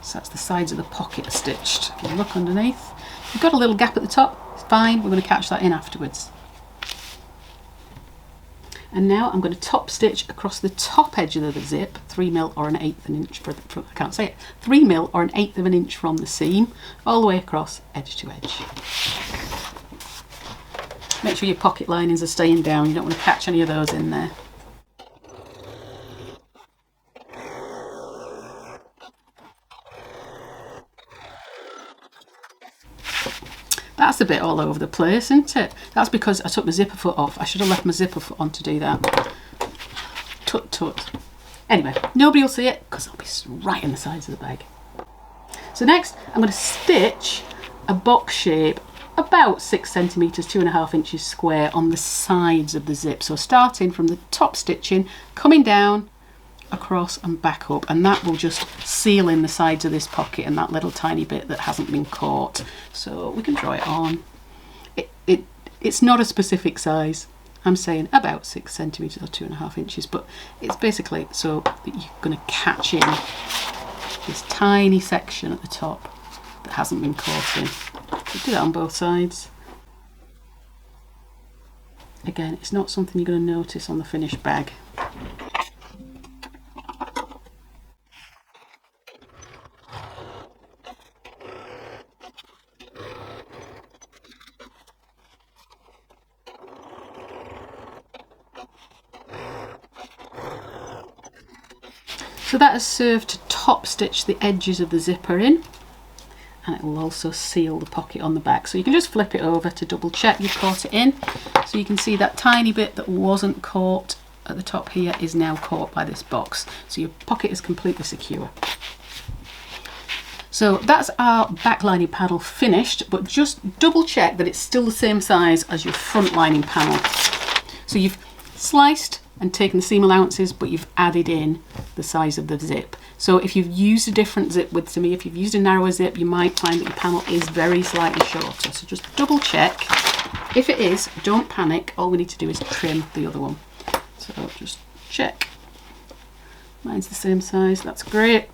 So that's the sides of the pocket stitched. If you look underneath, you've got a little gap at the top, it's fine, we're going to catch that in afterwards. And now I'm going to top stitch across the top edge of the zip, 3mm or 1/8 of an inch, I can't say it, 3mm or 1/8 of an inch from the seam, all the way across edge to edge. Make sure your pocket linings are staying down, you don't want to catch any of those in there. That's a bit all over the place, isn't it? That's because I took my zipper foot off. I should have left my zipper foot on to do that. Tut tut. Anyway, nobody will see it because it'll be right in the sides of the bag. So next, I'm going to stitch a box shape about 6 centimetres, 2.5 inches square on the sides of the zip. So starting from the top stitching, coming down, across and back up, and that will just seal in the sides of this pocket and that little tiny bit that hasn't been caught. So we can draw it on. It's not a specific size. I'm saying about 6 centimetres or 2.5 inches, but it's basically so that you're going to catch in this tiny section at the top that hasn't been caught in. So do that on both sides. Again, it's not something you're going to notice on the finished bag. So that has served to top stitch the edges of the zipper in, and it will also seal the pocket on the back. So you can just flip it over to double check you've caught it in. So you can see that tiny bit that wasn't caught at the top here is now caught by this box. So your pocket is completely secure. So that's our back lining panel finished, but just double check that it's still the same size as your front lining panel. So you've sliced and taken the seam allowances, but you've added in the size of the zip. So if you've used a different zip width to me, if you've used a narrower zip, you might find that your panel is very slightly shorter. So just double check. If it is, don't panic. All we need to do is trim the other one. So just check. Mine's the same size, that's great.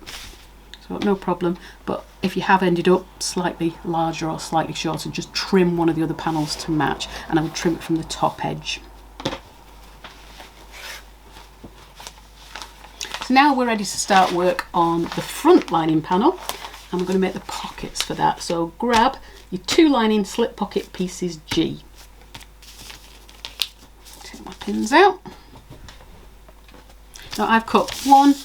So no problem, but if you have ended up slightly larger or slightly shorter, just trim one of the other panels to match, and I would trim it from the top edge. So now we're ready to start work on the front lining panel, and we're going to make the pockets for that. So grab your 2 lining slip pocket pieces G. Take my pins out. Now I've cut one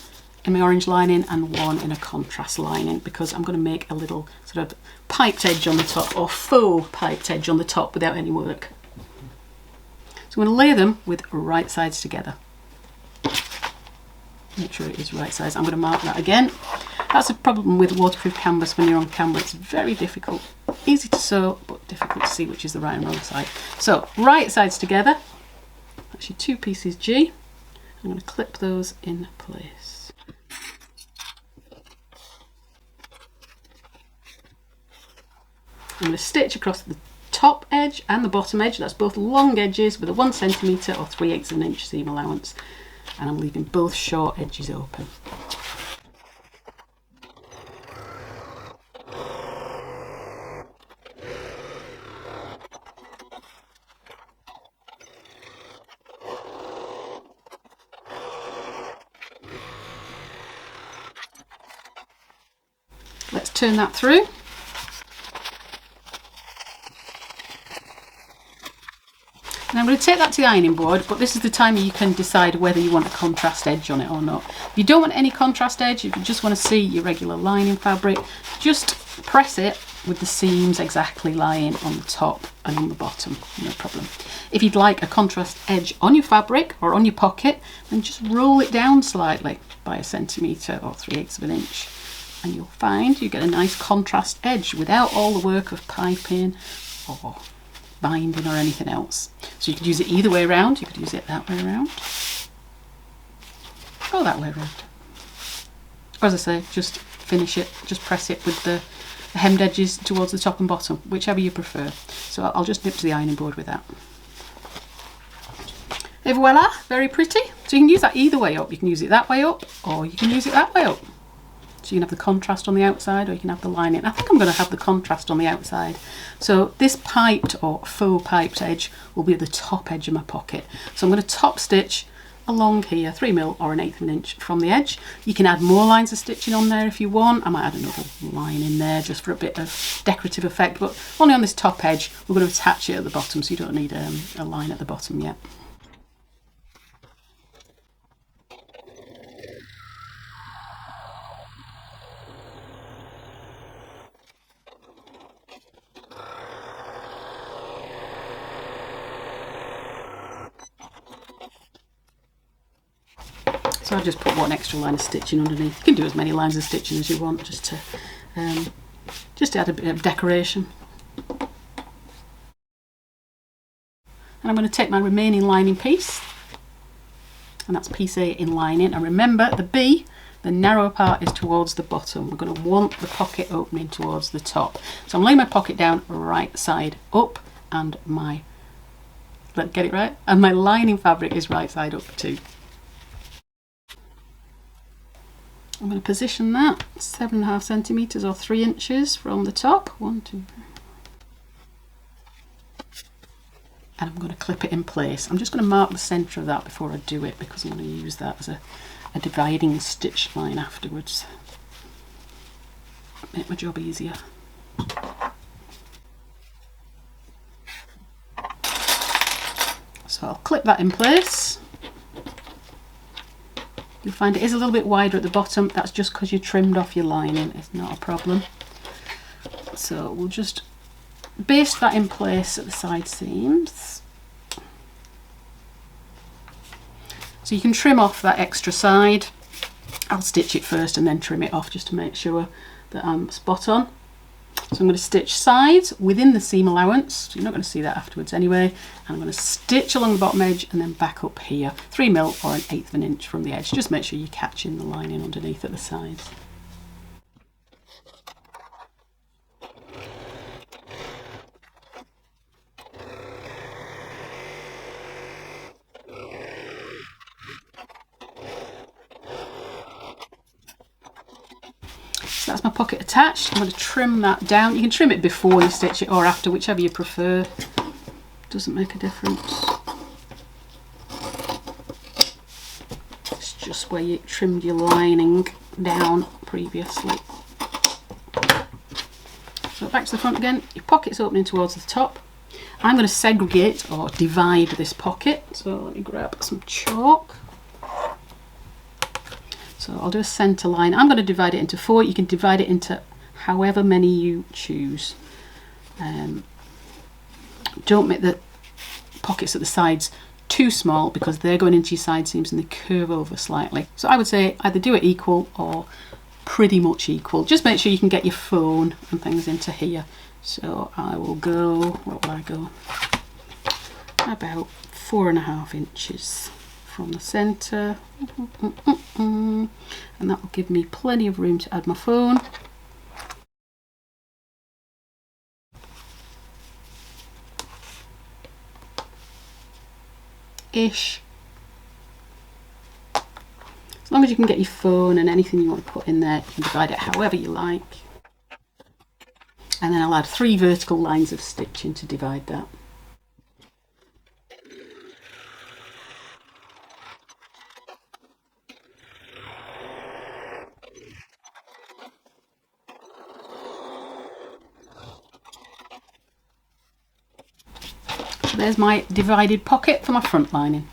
in my orange lining and one in a contrast lining because I'm going to make a little sort of piped edge on the top, or faux piped edge on the top without any work. So I'm going to lay them with right sides together. Make sure it is right size. I'm going to mark that again. That's a problem with waterproof canvas when you're on camera. It's very difficult. Easy to sew, but difficult to see which is the right and wrong side. So right sides together. That's your 2 pieces G. I'm going to clip those in place. I'm going to stitch across the top edge and the bottom edge. That's both long edges with a 1 centimetre or 3/8 of an inch seam allowance. And I'm leaving both short edges open. Let's turn that through. And I'm going to take that to the ironing board, but this is the time you can decide whether you want a contrast edge on it or not. If you don't want any contrast edge, if you just want to see your regular lining fabric, just press it with the seams exactly lying on the top and on the bottom, no problem. If you'd like a contrast edge on your fabric or on your pocket, then just roll it down slightly by 1 centimetre or 3/8 of an inch, and you'll find you get a nice contrast edge without all the work of piping or binding or anything else. So you could use it either way around. You could use it that way around or that way around. Or as I say, just finish it, just press it with the hemmed edges towards the top and bottom, whichever you prefer. So I'll just nip to the ironing board with that. Et voila, very pretty. So you can use that either way up. You can use it that way up, or you can use it that way up. So you can have the contrast on the outside, or you can have the lining. I think I'm going to have the contrast on the outside. So this piped or faux piped edge will be at the top edge of my pocket. So I'm going to top stitch along here, 3mm or 1/8 of an inch from the edge. You can add more lines of stitching on there if you want. I might add another line in there just for a bit of decorative effect, but only on this top edge. We're going to attach it at the bottom, so you don't need a line at the bottom yet. So I've just put one extra line of stitching underneath. You can do as many lines of stitching as you want, just to add a bit of decoration. And I'm going to take my remaining lining piece, and that's piece A in lining. And remember, the B, the narrower part, is towards the bottom. We're going to want the pocket opening towards the top. So I'm laying my pocket down right side up, and my, let's get it right, and my lining fabric is right side up too. I'm going to position that 7.5 centimetres or 3 inches from the top. 1, 2, 3. And I'm going to clip it in place. I'm just going to mark the centre of that before I do it, because I'm going to use that as a dividing stitch line afterwards. Make my job easier. So I'll clip that in place. You'll find it is a little bit wider at the bottom. That's just because you trimmed off your lining. It's not a problem. So we'll just baste that in place at the side seams. So you can trim off that extra side. I'll stitch it first and then trim it off just to make sure that I'm spot on. So I'm going to stitch sides within the seam allowance. You're not going to see that afterwards anyway. And I'm going to stitch along the bottom edge and then back up here, 3mm or 1/8 of an inch from the edge. Just make sure you're catching the lining underneath at the sides. That's my pocket attached. I'm going to trim that down. You can trim it before you stitch it or after, whichever you prefer. Doesn't make a difference. It's just where you trimmed your lining down previously. So back to the front again. Your pocket's opening towards the top. I'm going to segregate or divide this pocket. So let me grab some chalk. So I'll do a centre line. I'm going to divide it into 4. You can divide it into however many you choose. Don't make the pockets at the sides too small because they're going into your side seams and they curve over slightly. So I would say either do it equal or pretty much equal. Just make sure you can get your phone and things into here. So I will go, what will I go? About 4.5 inches. From the centre, and that will give me plenty of room to add my phone. Ish. As long as you can get your phone and anything you want to put in there, you can divide it however you like. And then I'll add 3 vertical lines of stitching to divide that. There's my divided pocket for my front lining.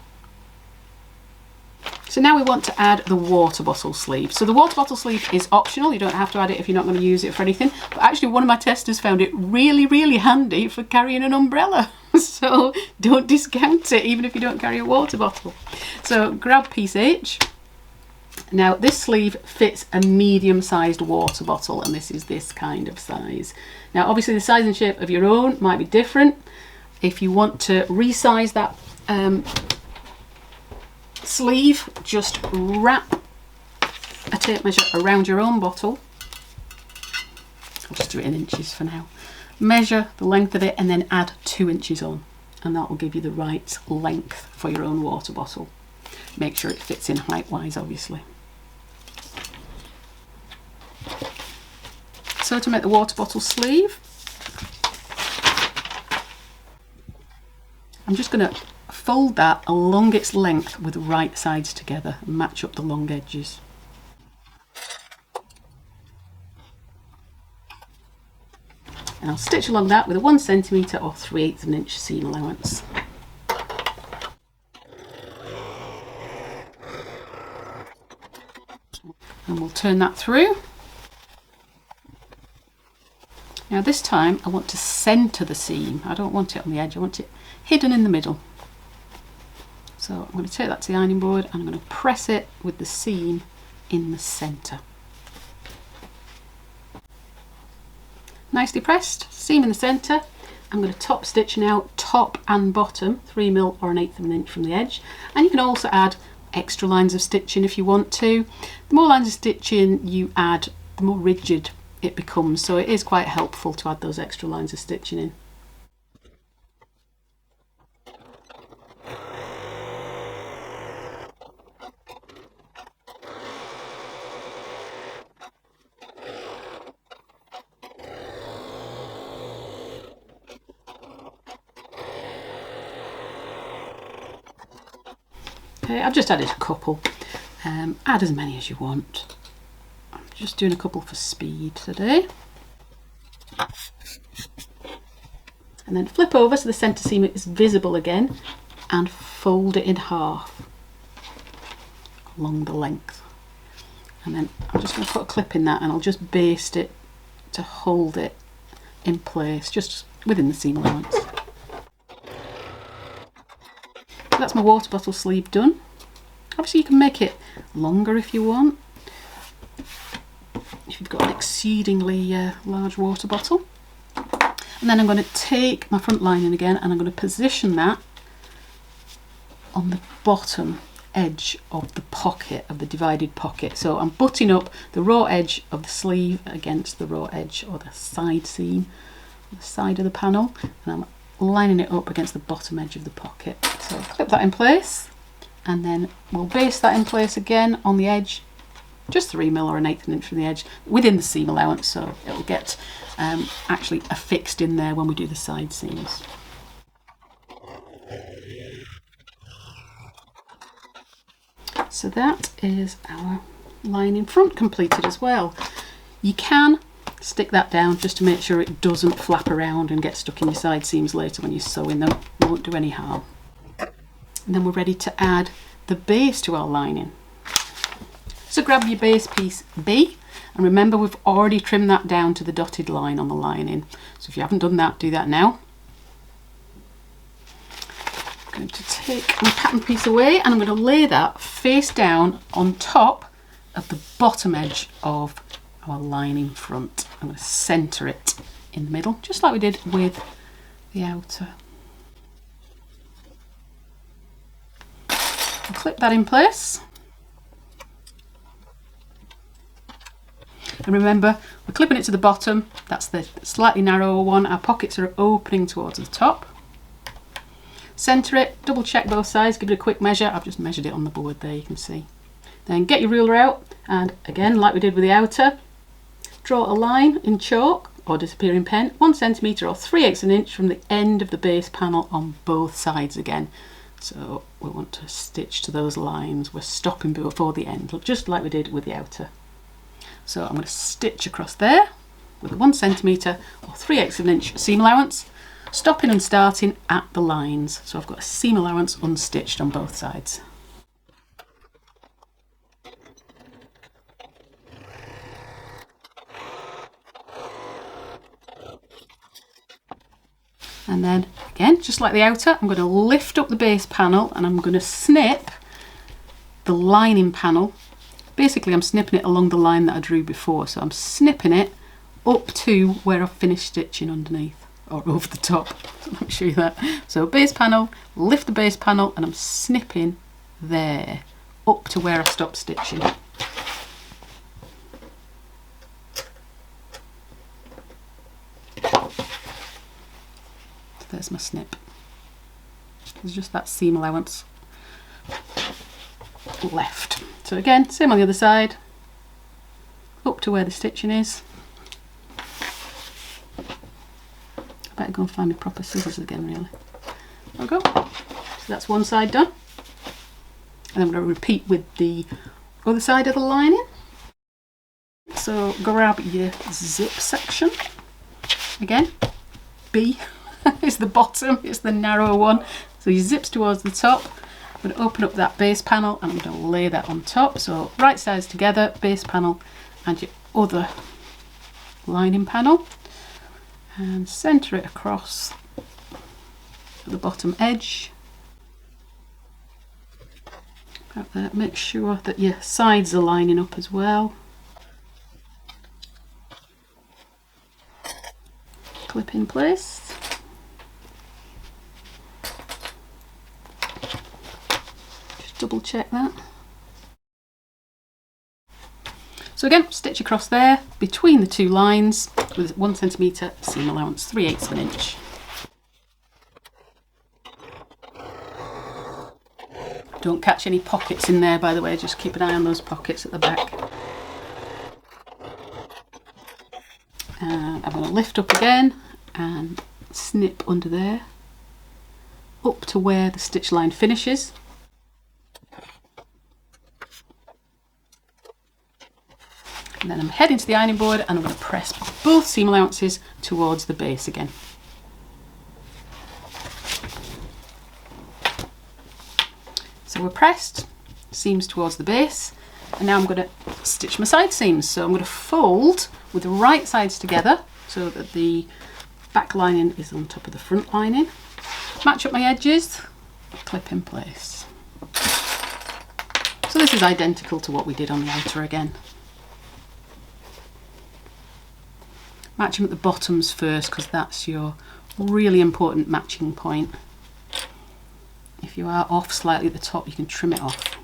So now we want to add the water bottle sleeve. So the water bottle sleeve is optional. You don't have to add it if you're not going to use it for anything. But actually one of my testers found it really, really handy for carrying an umbrella. So don't discount it even if you don't carry a water bottle. So grab piece H. Now this sleeve fits a medium-sized water bottle and this is this kind of size. Now obviously the size and shape of your own might be different. If you want to resize that sleeve, just wrap a tape measure around your own bottle. I'll just do it in inches for now. Measure the length of it and then add 2 inches on, and that will give you the right length for your own water bottle. Make sure it fits in height-wise, obviously. So to make the water bottle sleeve, I'm just going to fold that along its length with the right sides together and match up the long edges. And I'll stitch along that with a 1 centimetre or 3/8 of an inch seam allowance. And we'll turn that through. Now this time I want to centre the seam. I don't want it on the edge, I want it hidden in the middle. So I'm going to take that to the ironing board and I'm going to press it with the seam in the centre. Nicely pressed, seam in the centre. I'm going to top stitch now, top and bottom, 3mm or 1/8 of an inch from the edge. And you can also add extra lines of stitching if you want to. The more lines of stitching you add, the more rigid it becomes, so it is quite helpful to add those extra lines of stitching in. Okay, I've just added a couple. Add as many as you want. I'm just doing a couple for speed today. And then flip over so the centre seam is visible again and fold it in half along the length. And then I'm just going to put a clip in that and I'll just baste it to hold it in place just within the seam allowance. That's my water bottle sleeve done. Obviously you can make it longer if you want, if you've got an exceedingly large water bottle. And then I'm going to take my front lining again and I'm going to position that on the bottom edge of the pocket, of the divided pocket. So I'm butting up the raw edge of the sleeve against the raw edge or the side seam, the side of the panel, and I'm lining it up against the bottom edge of the pocket. So clip that in place and then we'll baste that in place again on the edge, just 3mm or 1/8 of an inch from the edge within the seam allowance, so it'll get actually affixed in there when we do the side seams. So that is our lining front completed as well. You can stick that down just to make sure it doesn't flap around and get stuck in your side seams later when you're sewing them. It won't do any harm. And then we're ready to add the base to our lining. So grab your base piece B, and remember we've already trimmed that down to the dotted line on the lining. So if you haven't done that, do that now. I'm going to take my pattern piece away and I'm going to lay that face down on top of the bottom edge of our lining front. I'm going to centre it in the middle, just like we did with the outer. I'll clip that in place. And remember, we're clipping it to the bottom. That's the slightly narrower one. Our pockets are opening towards the top. Centre it, double check both sides, give it a quick measure. I've just measured it on the board there, you can see. Then get your ruler out and again, like we did with the outer, draw a line in chalk or disappearing pen, 1 cm or 3/8 of an inch from the end of the base panel on both sides again. So we want to stitch to those lines. We're stopping before the end, just like we did with the outer. So I'm going to stitch across there with a 1 cm or 3/8 of an inch seam allowance, stopping and starting at the lines. So I've got a seam allowance unstitched on both sides. And then again, just like the outer, I'm going to lift up the base panel and I'm going to snip the lining panel. Basically, I'm snipping it along the line that I drew before. So I'm snipping it up to where I've finished stitching underneath or over the top. So let me show you that. So base panel, lift the base panel and I'm snipping there up to where I stopped stitching. There's my snip. There's just that seam allowance left. So again, same on the other side, up to where the stitching is. I better go and find my proper scissors again, really. There we go. So that's one side done. And I'm going to repeat with the other side of the lining. So grab your zip section. Again, B. It's the bottom, it's the narrower one. So your zips towards the top. I'm going to open up that base panel and I'm going to lay that on top. So right sides together, base panel and your other lining panel. And centre it across the bottom edge. About there. Make sure that your sides are lining up as well. Clip in place. Double check that. So again, stitch across there between the two lines with 1 cm seam allowance, 3/8 of an inch. Don't catch any pockets in there, by the way, just keep an eye on those pockets at the back. And I'm going to lift up again and snip under there up to where the stitch line finishes. And then I'm heading to the ironing board and I'm going to press both seam allowances towards the base again. So we're pressed, seams towards the base, and now I'm going to stitch my side seams. So I'm going to fold with the right sides together so that the back lining is on top of the front lining. Match up my edges, clip in place. So this is identical to what we did on the outer again. Match them at the bottoms first because that's your really important matching point. If you are off slightly at the top, you can trim it off.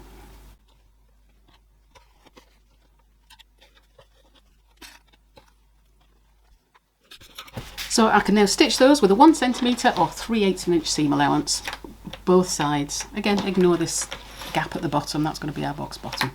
So I can now stitch those with a 1 cm or 3/8 inch seam allowance, both sides. Again, ignore this gap at the bottom, that's going to be our box bottom.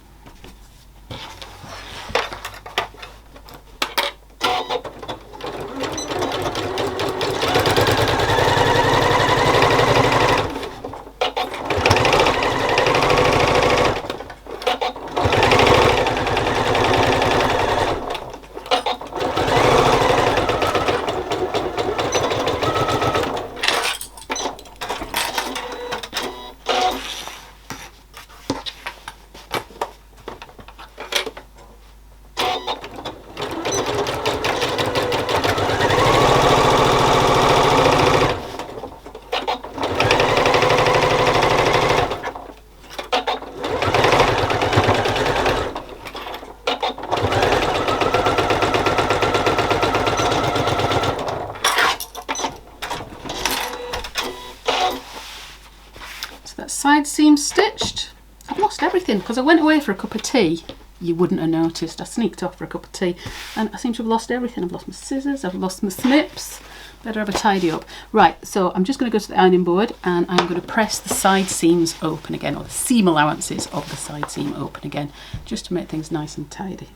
Side seam stitched. I've lost everything because I went away for a cup of tea. You wouldn't have noticed. I sneaked off for a cup of tea and I seem to have lost everything. I've lost my scissors, I've lost my snips. Better have a tidy up. Right, so I'm just going to go to the ironing board and I'm going to press the side seams open again, or the seam allowances of the side seam open again, just to make things nice and tidy.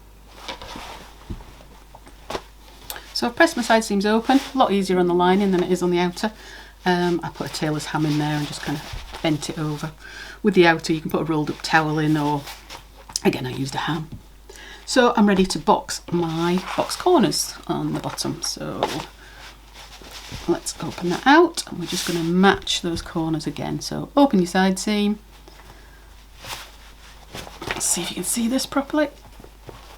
So I've pressed my side seams open, a lot easier on the lining than it is on the outer. I put a tailor's ham in there and just kind of bent it over. With the outer you can put a rolled up towel in, or again I used a ham. So I'm ready to box my box corners on the bottom. So let's open that out and we're just going to match those corners again. So open your side seam. Let's see if you can see this properly.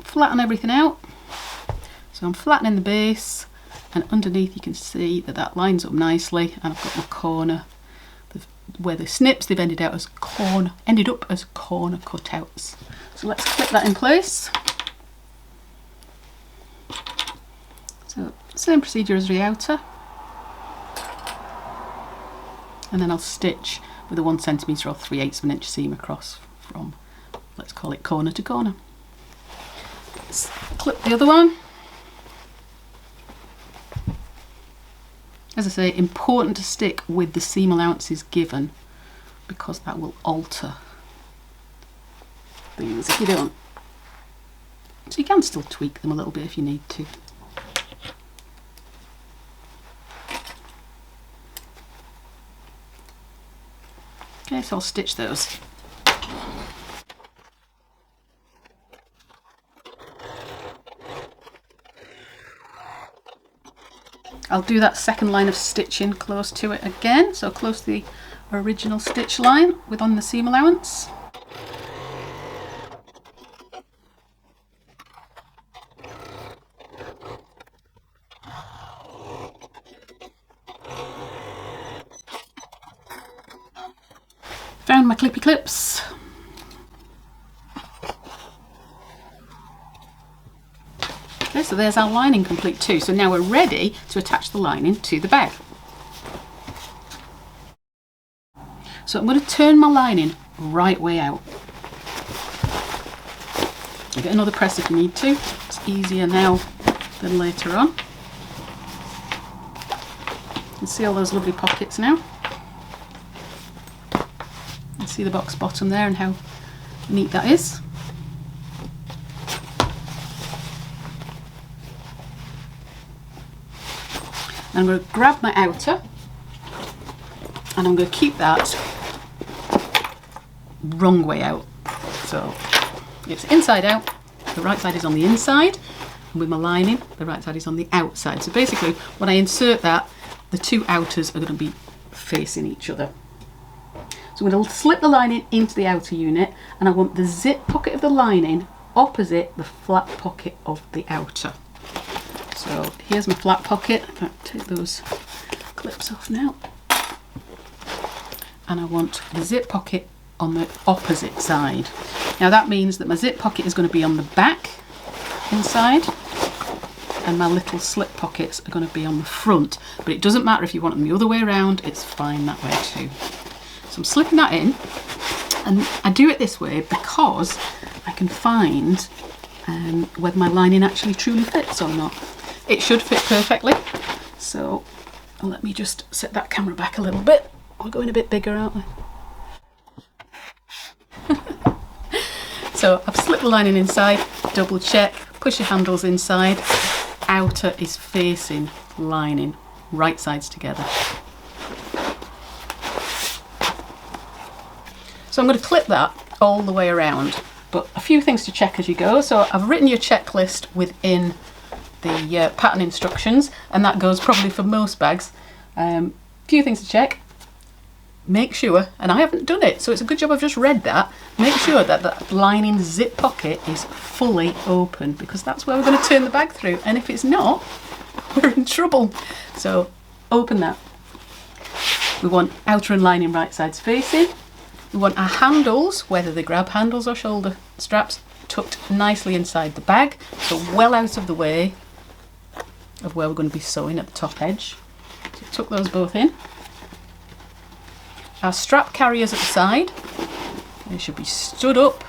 Flatten everything out. So I'm flattening the base, and underneath you can see that that lines up nicely, and I've got my corner where the snips, they've ended up as corner cutouts. So let's clip that in place. So same procedure as the outer, and then I'll stitch with a 1 cm or 3/8 inch seam across from, let's call it corner to corner. Let's clip the other one. As I say, important to stick with the seam allowances given, because that will alter things if you don't. So you can still tweak them a little bit if you need to. Okay, so I'll stitch those. I'll do that second line of stitching close to it again, so close to the original stitch line with on the seam allowance. Found my clippy clips. Okay, so there's our lining complete too. So now we're ready to attach the lining to the bag. So I'm going to turn my lining right way out. You get another press if you need to. It's easier now than later on. You can see all those lovely pockets now. You can see the box bottom there and how neat that is. I'm going to grab my outer and I'm going to keep that wrong way out. So it's inside out, the right side is on the inside, and with my lining, the right side is on the outside. So basically, when I insert that, the two outers are going to be facing each other. So I'm going to slip the lining into the outer unit, and I want the zip pocket of the lining opposite the flat pocket of the outer. So here's my flat pocket. I'll take those clips off now. And I want the zip pocket on the opposite side. Now that means that my zip pocket is going to be on the back inside, and my little slip pockets are going to be on the front. But it doesn't matter if you want them the other way around, it's fine that way too. So I'm slipping that in, and I do it this way because I can find whether my lining actually truly fits or not. It should fit perfectly. So let me just set that camera back a little bit. We're going a bit bigger, aren't we? So I've slipped the lining inside, double check, push your handles inside, outer is facing lining, right sides together. So I'm going to clip that all the way around, but a few things to check as you go. So I've written your checklist within the pattern instructions, and that goes probably for most bags. Few things to check. Make sure, and I haven't done it, so it's a good job I've just read that, make sure that that lining zip pocket is fully open, because that's where we're going to turn the bag through, and if it's not, we're in trouble. So open that. We want outer and lining right sides facing. We want our handles, whether they grab handles or shoulder straps, tucked nicely inside the bag, so well out of the way of where we're going to be sewing at the top edge. So tuck those both in. Our strap carriers at the side, they should be stood up,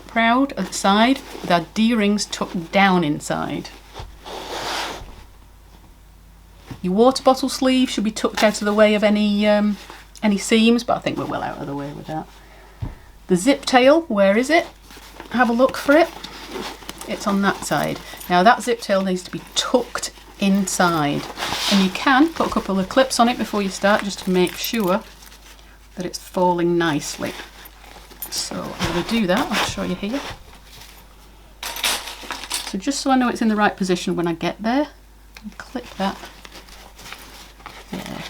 proud at the side, with our D-rings tucked down inside. Your water bottle sleeve should be tucked out of the way of any seams, but I think we're well out of the way with that. The zip tail, where is it? Have a look for it. It's on that side. Now that zip tail needs to be tucked inside, and you can put a couple of clips on it before you start, just to make sure that it's falling nicely. So I'm going to do that. I'll show you here. So just so I know it's in the right position when I get there, clip that there,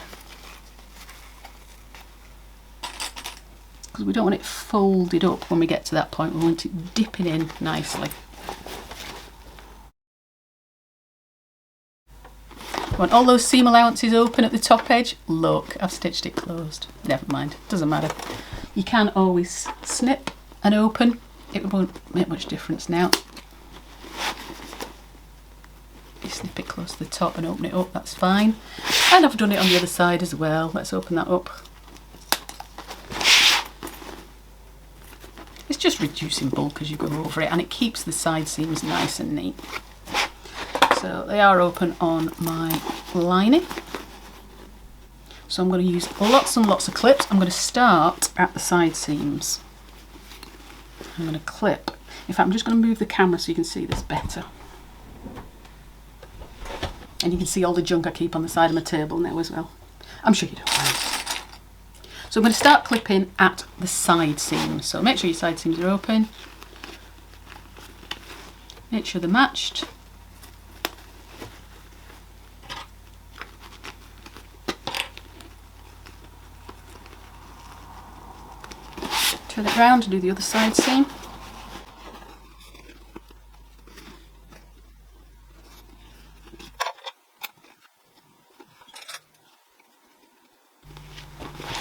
because we don't want it folded up when we get to that point. We want it dipping in nicely. Want all those seam allowances open at the top edge? Look, I've stitched it closed. Never mind, doesn't matter. You can always snip and open. It won't make much difference now. You snip it close to the top and open it up, that's fine. And I've done it on the other side as well. Let's open that up. It's just reducing bulk as you go over it, and it keeps the side seams nice and neat. So they are open on my lining. So I'm going to use lots and lots of clips. I'm going to start at the side seams. I'm going to clip. In fact, I'm just going to move the camera so you can see this better. And you can see all the junk I keep on the side of my table now as well. I'm sure you don't mind. So I'm going to start clipping at the side seams. So make sure your side seams are open. Make sure they're matched. Turn it round and do the other side seam.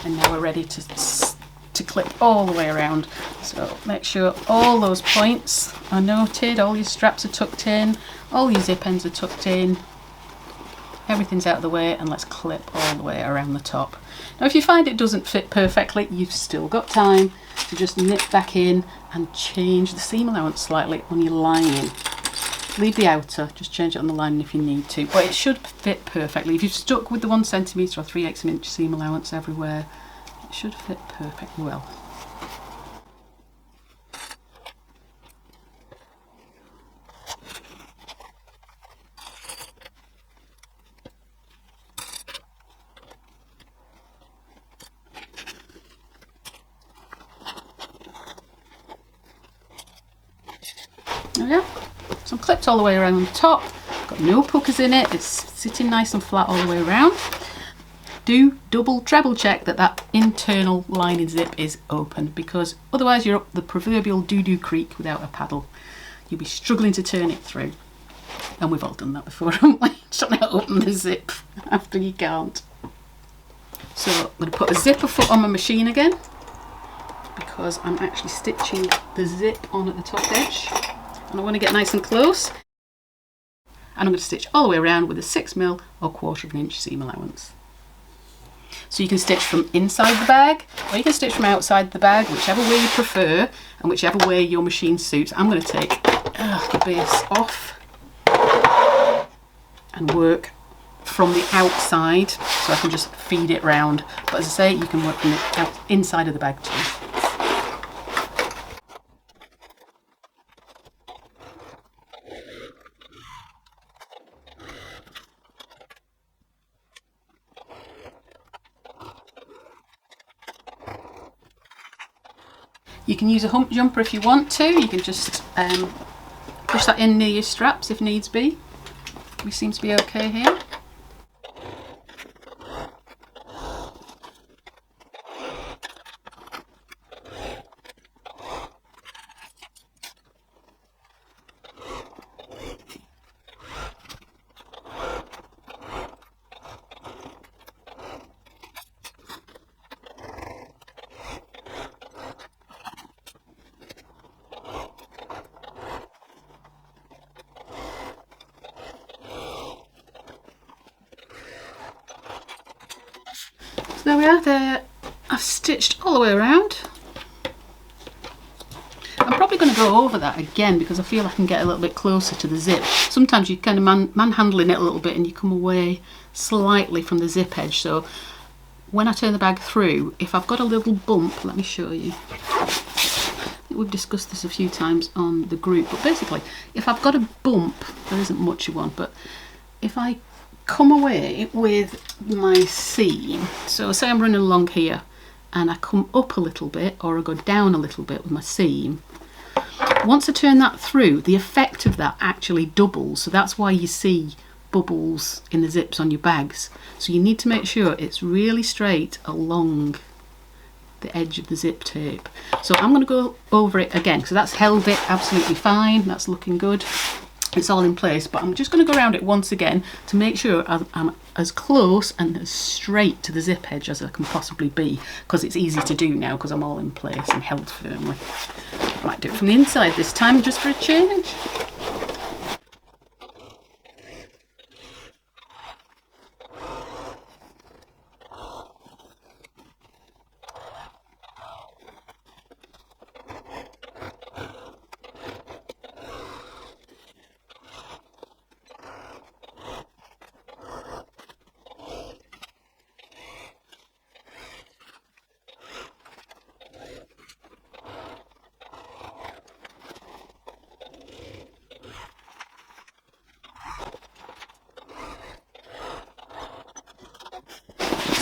And now we're ready to clip all the way around. So make sure all those points are noted, all your straps are tucked in, all your zip ends are tucked in, everything's out of the way, and let's clip all the way around the top. Now if you find it doesn't fit perfectly, you've still got time to just nip back in and change the seam allowance slightly on your lining. Leave the outer, just change it on the lining if you need to, but it should fit perfectly. If you've stuck with the 1 centimetre or 3/8 of an inch seam allowance everywhere, it should fit perfectly well. There we go. So I'm clipped all the way around the top, got no puckers in it, it's sitting nice and flat all the way around. Do double, treble check that that internal lining zip is open, because otherwise you're up the proverbial doo-doo creek without a paddle. You'll be struggling to turn it through. And we've all done that before, haven't we? Trying to open the zip after you can't. So I'm going to put a zipper foot on my machine again, because I'm actually stitching the zip on at the top edge. And I want to get nice and close. And I'm going to stitch all the way around with a 6mm or 1/4 inch seam allowance. So you can stitch from inside the bag, or you can stitch from outside the bag, whichever way you prefer and whichever way your machine suits. I'm going to take the base off and work from the outside, so I can just feed it round. But as I say, you can work from the inside of the bag too. You can use a hump jumper if you want to. You can just push that in near your straps if needs be. We seem to be okay here. So there we are, I've stitched all the way around. I'm probably going to go over that again because I feel I can get a little bit closer to the zip. Sometimes you kind of manhandling it a little bit and you come away slightly from the zip edge. So when I turn the bag through, if I've got a little bump, let me show you. I think we've discussed this a few times on the group, but basically if I've got a bump, there isn't much you want, but if I come away with my seam, so say I'm running along here and I come up a little bit or I go down a little bit with my seam, once I turn that through, the effect of that actually doubles. So that's why you see bubbles in the zips on your bags. So you need to make sure it's really straight along the edge of the zip tape. So I'm going to go over it again. So that's held it absolutely fine. That's looking good. It's all in place, but I'm just going to go around it once again to make sure I'm as close and as straight to the zip edge as I can possibly be, because it's easy to do now because I'm all in place and held firmly. I might do it from the inside this time just for a change.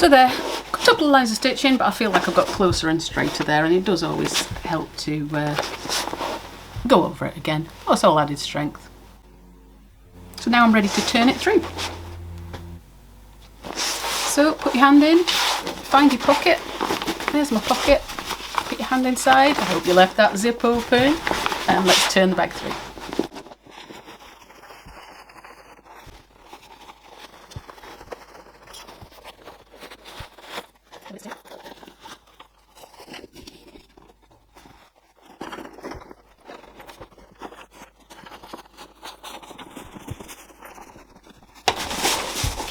So there, a couple of lines of stitching, but I feel like I've got closer and straighter there, and it does always help to go over it again. Oh, it's all added strength. So now I'm ready to turn it through. So put your hand in, find your pocket. There's my pocket. Put your hand inside. I hope you left that zip open, and let's turn the bag through.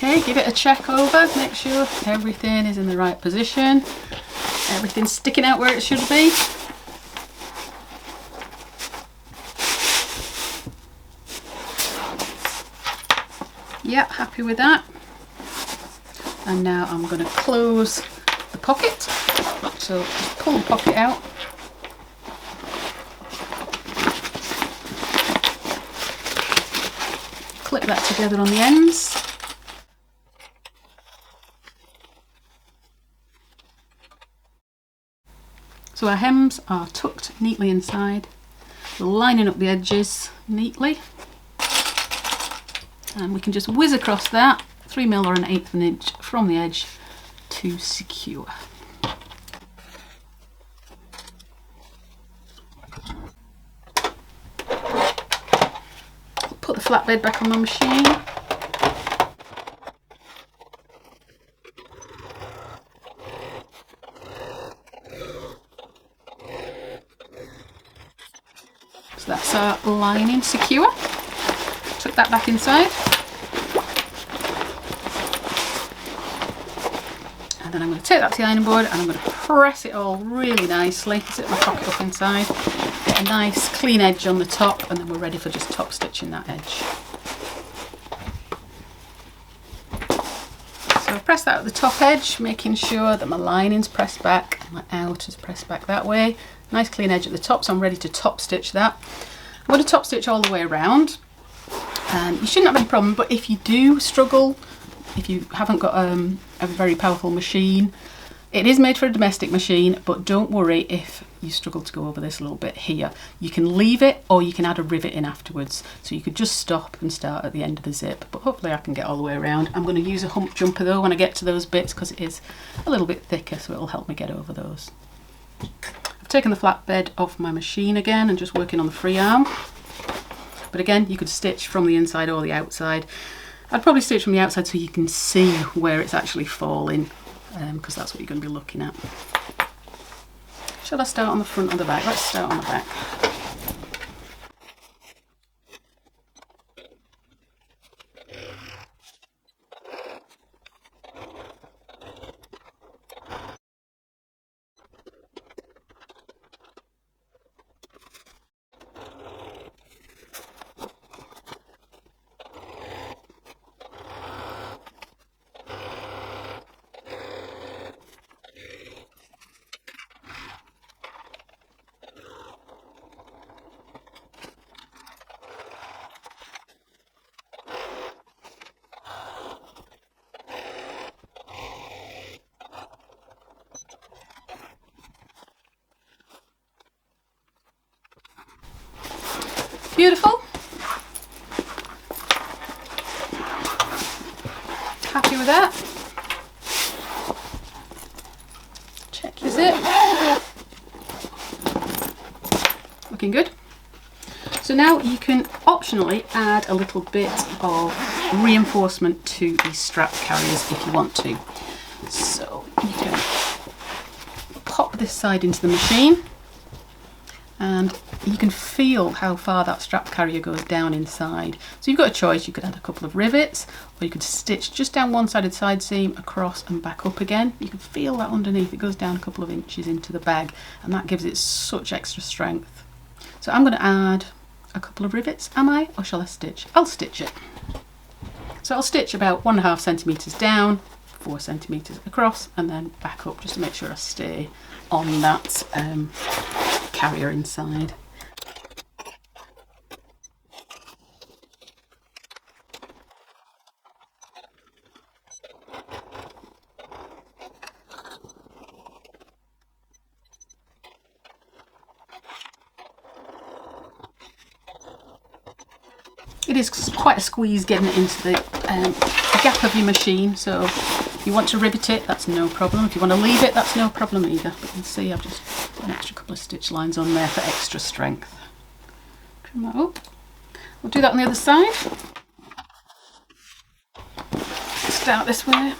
Okay, give it a check over, make sure everything is in the right position, everything's sticking out where it should be. Yep, happy with that. And now I'm going to close the pocket. So just pull the pocket out. Clip that together on the ends. So our hems are tucked neatly inside. We're lining up the edges neatly. And we can just whiz across that, 3mm or 1/8 of an inch from the edge to secure. Put the flatbed back on my machine. So that's our lining secure. Tuck that back inside. And then I'm going to take that to the ironing board and I'm going to press it all really nicely. Zip my pocket up inside. Get a nice clean edge on the top, and then we're ready for just top stitching that edge. So I press that at the top edge, making sure that my lining's pressed back and my outer's pressed back that way. Nice clean edge at the top, so I'm ready to top stitch that. I'm going to top stitch all the way around. You shouldn't have any problem, but if you do struggle, if you haven't got a very powerful machine, it is made for a domestic machine, but don't worry if you struggle to go over this a little bit here. You can leave it, or you can add a rivet in afterwards. So you could just stop and start at the end of the zip, but hopefully I can get all the way around. I'm going to use a hump jumper though when I get to those bits, because it is a little bit thicker, so it'll help me get over those. I've taken the flatbed off my machine again and just working on the free arm. But again, you could stitch from the inside or the outside. I'd probably stitch from the outside so you can see where it's actually falling, because that's what you're going to be looking at. Shall I start on the front or the back? Let's start on the back. Beautiful. Happy with that. Check your zip. Looking good. So now you can optionally add a little bit of reinforcement to these strap carriers if you want to. So you can pop this side into the machine, and you can feel how far that strap carrier goes down inside. So you've got a choice. You could add a couple of rivets, or you could stitch just down one sided side seam across and back up again. You can feel that underneath. It goes down a couple of inches into the bag, and that gives it such extra strength. So I'm going to add a couple of rivets, am I? Or shall I stitch? I'll stitch it. So I'll stitch about 1.5 centimetres down, 4 centimetres across, and then back up just to make sure I stay on that carrier inside. It is quite a squeeze getting it into the gap of your machine, so if you want to rivet it, that's no problem. If you want to leave it, that's no problem either. But you can see I've just put an extra couple of stitch lines on there for extra strength. Trim that up. We'll do that on the other side. Start this way.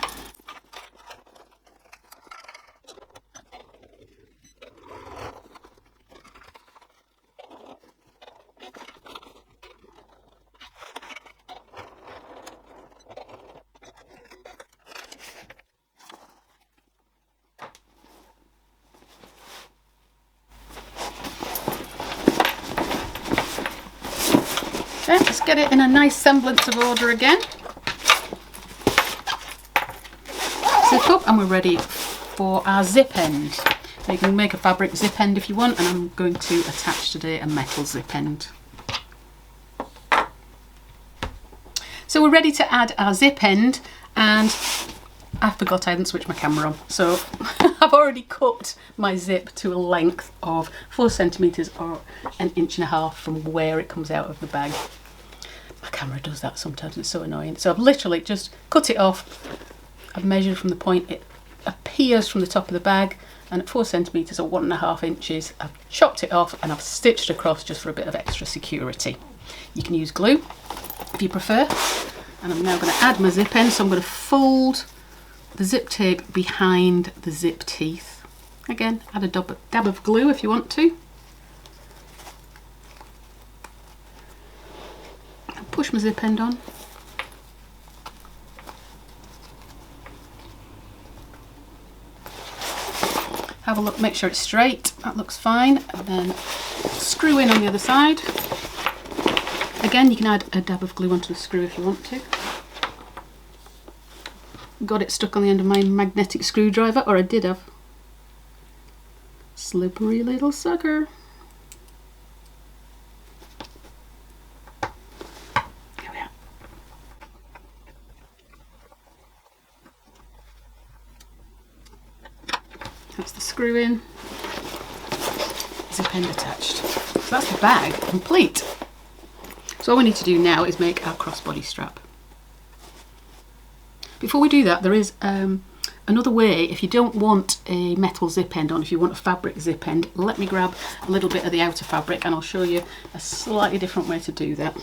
Okay, let's get it in a nice semblance of order again. Zip up and we're ready for our zip end. So you can make a fabric zip end if you want, and I'm going to attach today a metal zip end. So we're ready to add our zip end, and I forgot I hadn't switched my camera on. So I've already cut my zip to a length of 4 centimetres or 1.5 inches from where it comes out of the bag. My camera does that sometimes, it's so annoying. So I've literally just cut it off. I've measured from the point it appears from the top of the bag, and at 4 centimetres or 1.5 inches, I've chopped it off and I've stitched across just for a bit of extra security. You can use glue, if you prefer. And I'm now going to add my zip end, so I'm going to fold the zip tape behind the zip teeth. Again, add a dab of glue if you want to. And push my zip end on. Have a look, make sure it's straight, that looks fine, and then screw in on the other side. Again, you can add a dab of glue onto the screw if you want to. Got it stuck on the end of my magnetic screwdriver, or I did have. Slippery little sucker. There we are. That's the screw in. Zip end attached. So that's the bag complete. So all we need to do now is make our crossbody strap. Before we do that, there is another way. If you don't want a metal zip end on, if you want a fabric zip end, let me grab a little bit of the outer fabric and I'll show you a slightly different way to do that.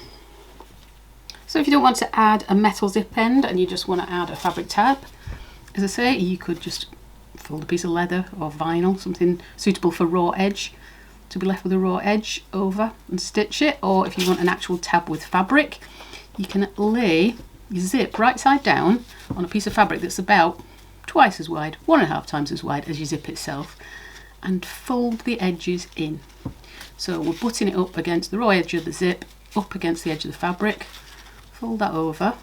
So if you don't want to add a metal zip end and you just want to add a fabric tab, as I say, you could just fold a piece of leather or vinyl, something suitable for raw edge, to be left with a raw edge over and stitch it. Or if you want an actual tab with fabric, you can lay your zip right side down on a piece of fabric that's about twice as wide, 1.5 times as wide as your zip itself, and fold the edges in. So we're butting it up against the raw edge of the zip, up against the edge of the fabric, fold that over,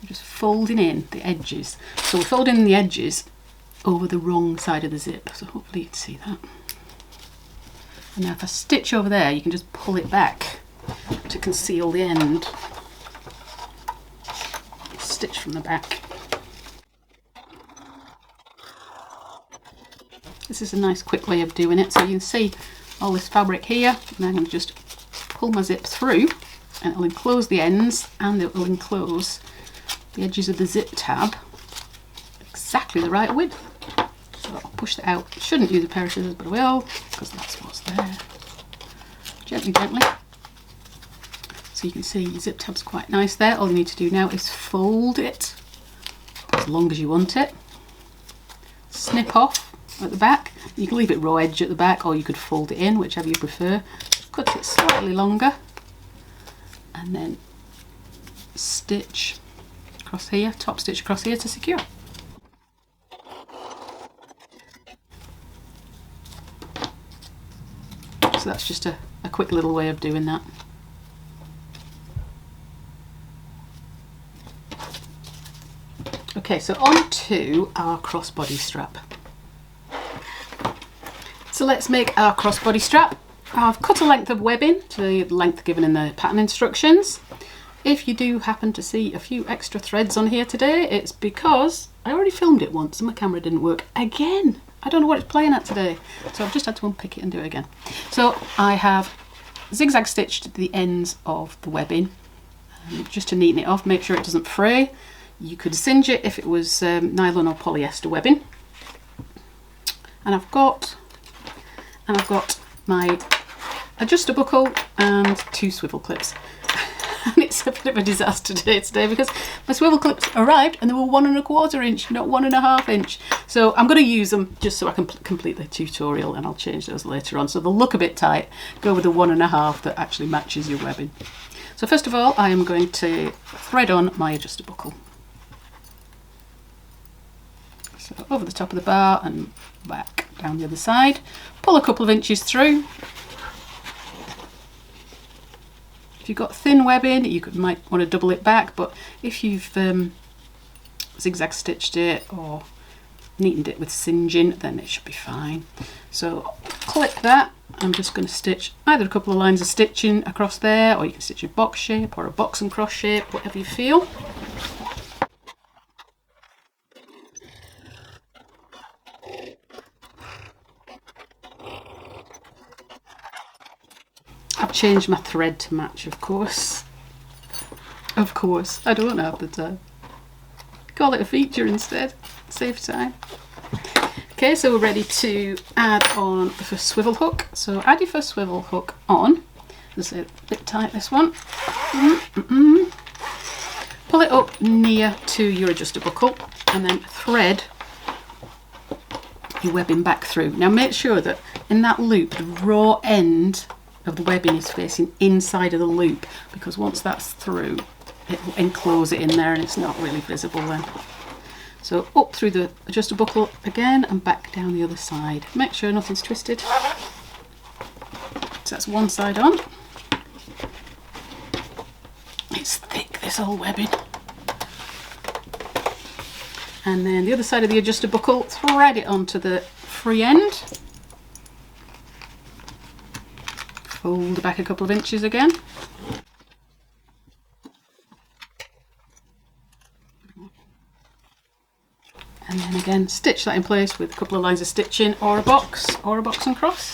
just folding in the edges. So we're folding in the edges over the wrong side of the zip, so hopefully you can see that. And now if I stitch over there, you can just pull it back to conceal the end. Stitch from the back. This is a nice quick way of doing it. So you can see all this fabric here, and I'm going to just pull my zip through and it'll enclose the ends and it will enclose the edges of the zip tab exactly the right width. So I'll push that out. Shouldn't use a pair of scissors, but I will, because that's what's there. Gently, gently. So you can see your zip tab's quite nice there. All you need to do now is fold it as long as you want it. Snip off at the back. You can leave it raw edge at the back, or you could fold it in, whichever you prefer. Cut it slightly longer and then stitch across here, top stitch across here to secure. So that's just a quick little way of doing that. Okay, so on to our crossbody strap. So let's make our crossbody strap. I've cut a length of webbing to the length given in the pattern instructions. If you do happen to see a few extra threads on here today, it's because I already filmed it once and my camera didn't work again. I don't know what it's playing at today, so I've just had to unpick it and do it again. So I have zigzag stitched the ends of the webbing just to neaten it off, make sure it doesn't fray. You could singe it if it was nylon or polyester webbing. And I've got my adjuster buckle and 2 swivel clips. And it's a bit of a disaster today because my swivel clips arrived and they were 1¼ inch, not 1½ inch. So I'm going to use them just so I can complete the tutorial, and I'll change those later on. So they'll look a bit tight. Go with the 1½ that actually matches your webbing. So first of all, I am going to thread on my adjuster buckle. So over the top of the bar and back down the other side. Pull a couple of inches through. If you've got thin webbing, you might want to double it back, but if you've zigzag stitched it or neatened it with singeing, then it should be fine. So clip that. I'm just going to stitch either a couple of lines of stitching across there, or you can stitch a box shape or a box and cross shape, whatever you feel. I've changed my thread to match, of course. Of course, I don't have the time. Call it a feature instead, save time. Okay, so we're ready to add on the first swivel hook. So add your first swivel hook on, It's a bit tight, this one. Pull it up near to your adjuster buckle and then thread your webbing back through. Now make sure that in that loop the raw end of the webbing is facing inside of the loop, because once that's through it will enclose it in there and it's not really visible then. So up through the adjuster buckle again and back down the other side. Make sure nothing's twisted. So that's one side on. It's thick, this old webbing. And then the other side of the adjuster buckle, thread it onto the free end. Fold back a couple of inches again. And then again stitch that in place with a couple of lines of stitching or a box and cross.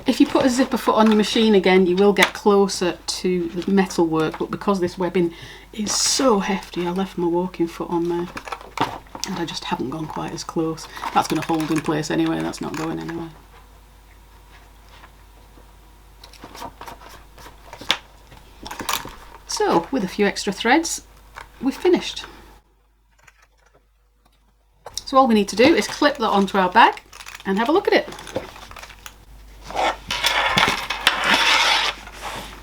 If you put a zipper foot on your machine again, you will get closer to the metal work, but because this webbing is so hefty, I left my walking foot on there and I just haven't gone quite as close. That's going to hold in place anyway, that's not going anywhere. So with a few extra threads, we've finished. So all we need to do is clip that onto our bag and have a look at it.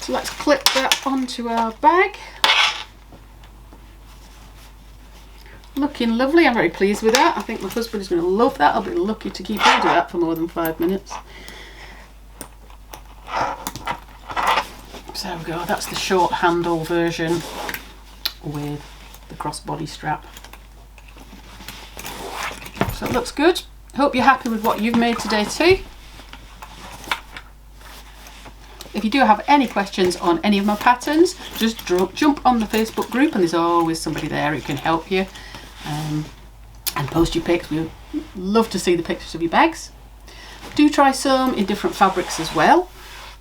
So let's clip that onto our bag. Looking lovely, I'm very pleased with that. I think my husband is going to love that. I'll be lucky to keep hold of that for more than 5 minutes. So there we go, that's the short handle version with the crossbody strap. So it looks good. Hope you're happy with what you've made today too. If you do have any questions on any of my patterns, just jump on the Facebook group and there's always somebody there who can help you. And post your pics. We love to see the pictures of your bags. Do try some in different fabrics as well.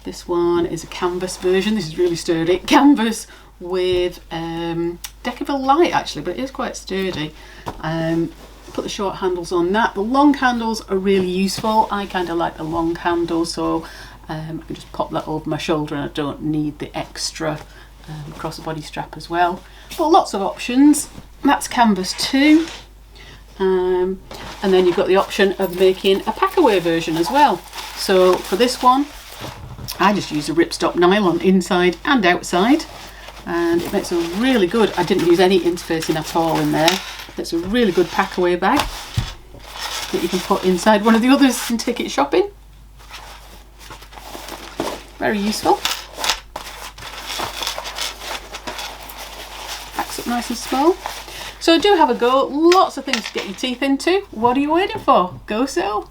This one is a canvas version. This is really sturdy. Canvas with Decaville light actually, but it is quite sturdy. Put the short handles on that. The long handles are really useful. I kind of like the long handles, so I can just pop that over my shoulder and I don't need the extra crossbody strap as well. But lots of options. That's canvas too. And then you've got the option of making a packaway version as well. So for this one, I just use a ripstop nylon inside and outside, and it makes a really good, I didn't use any interfacing at all in there. It's a really good packaway bag that you can put inside one of the others and take it shopping. Very useful. Packs up nice and small. So do have a go. Lots of things to get your teeth into. What are you waiting for? Go sew!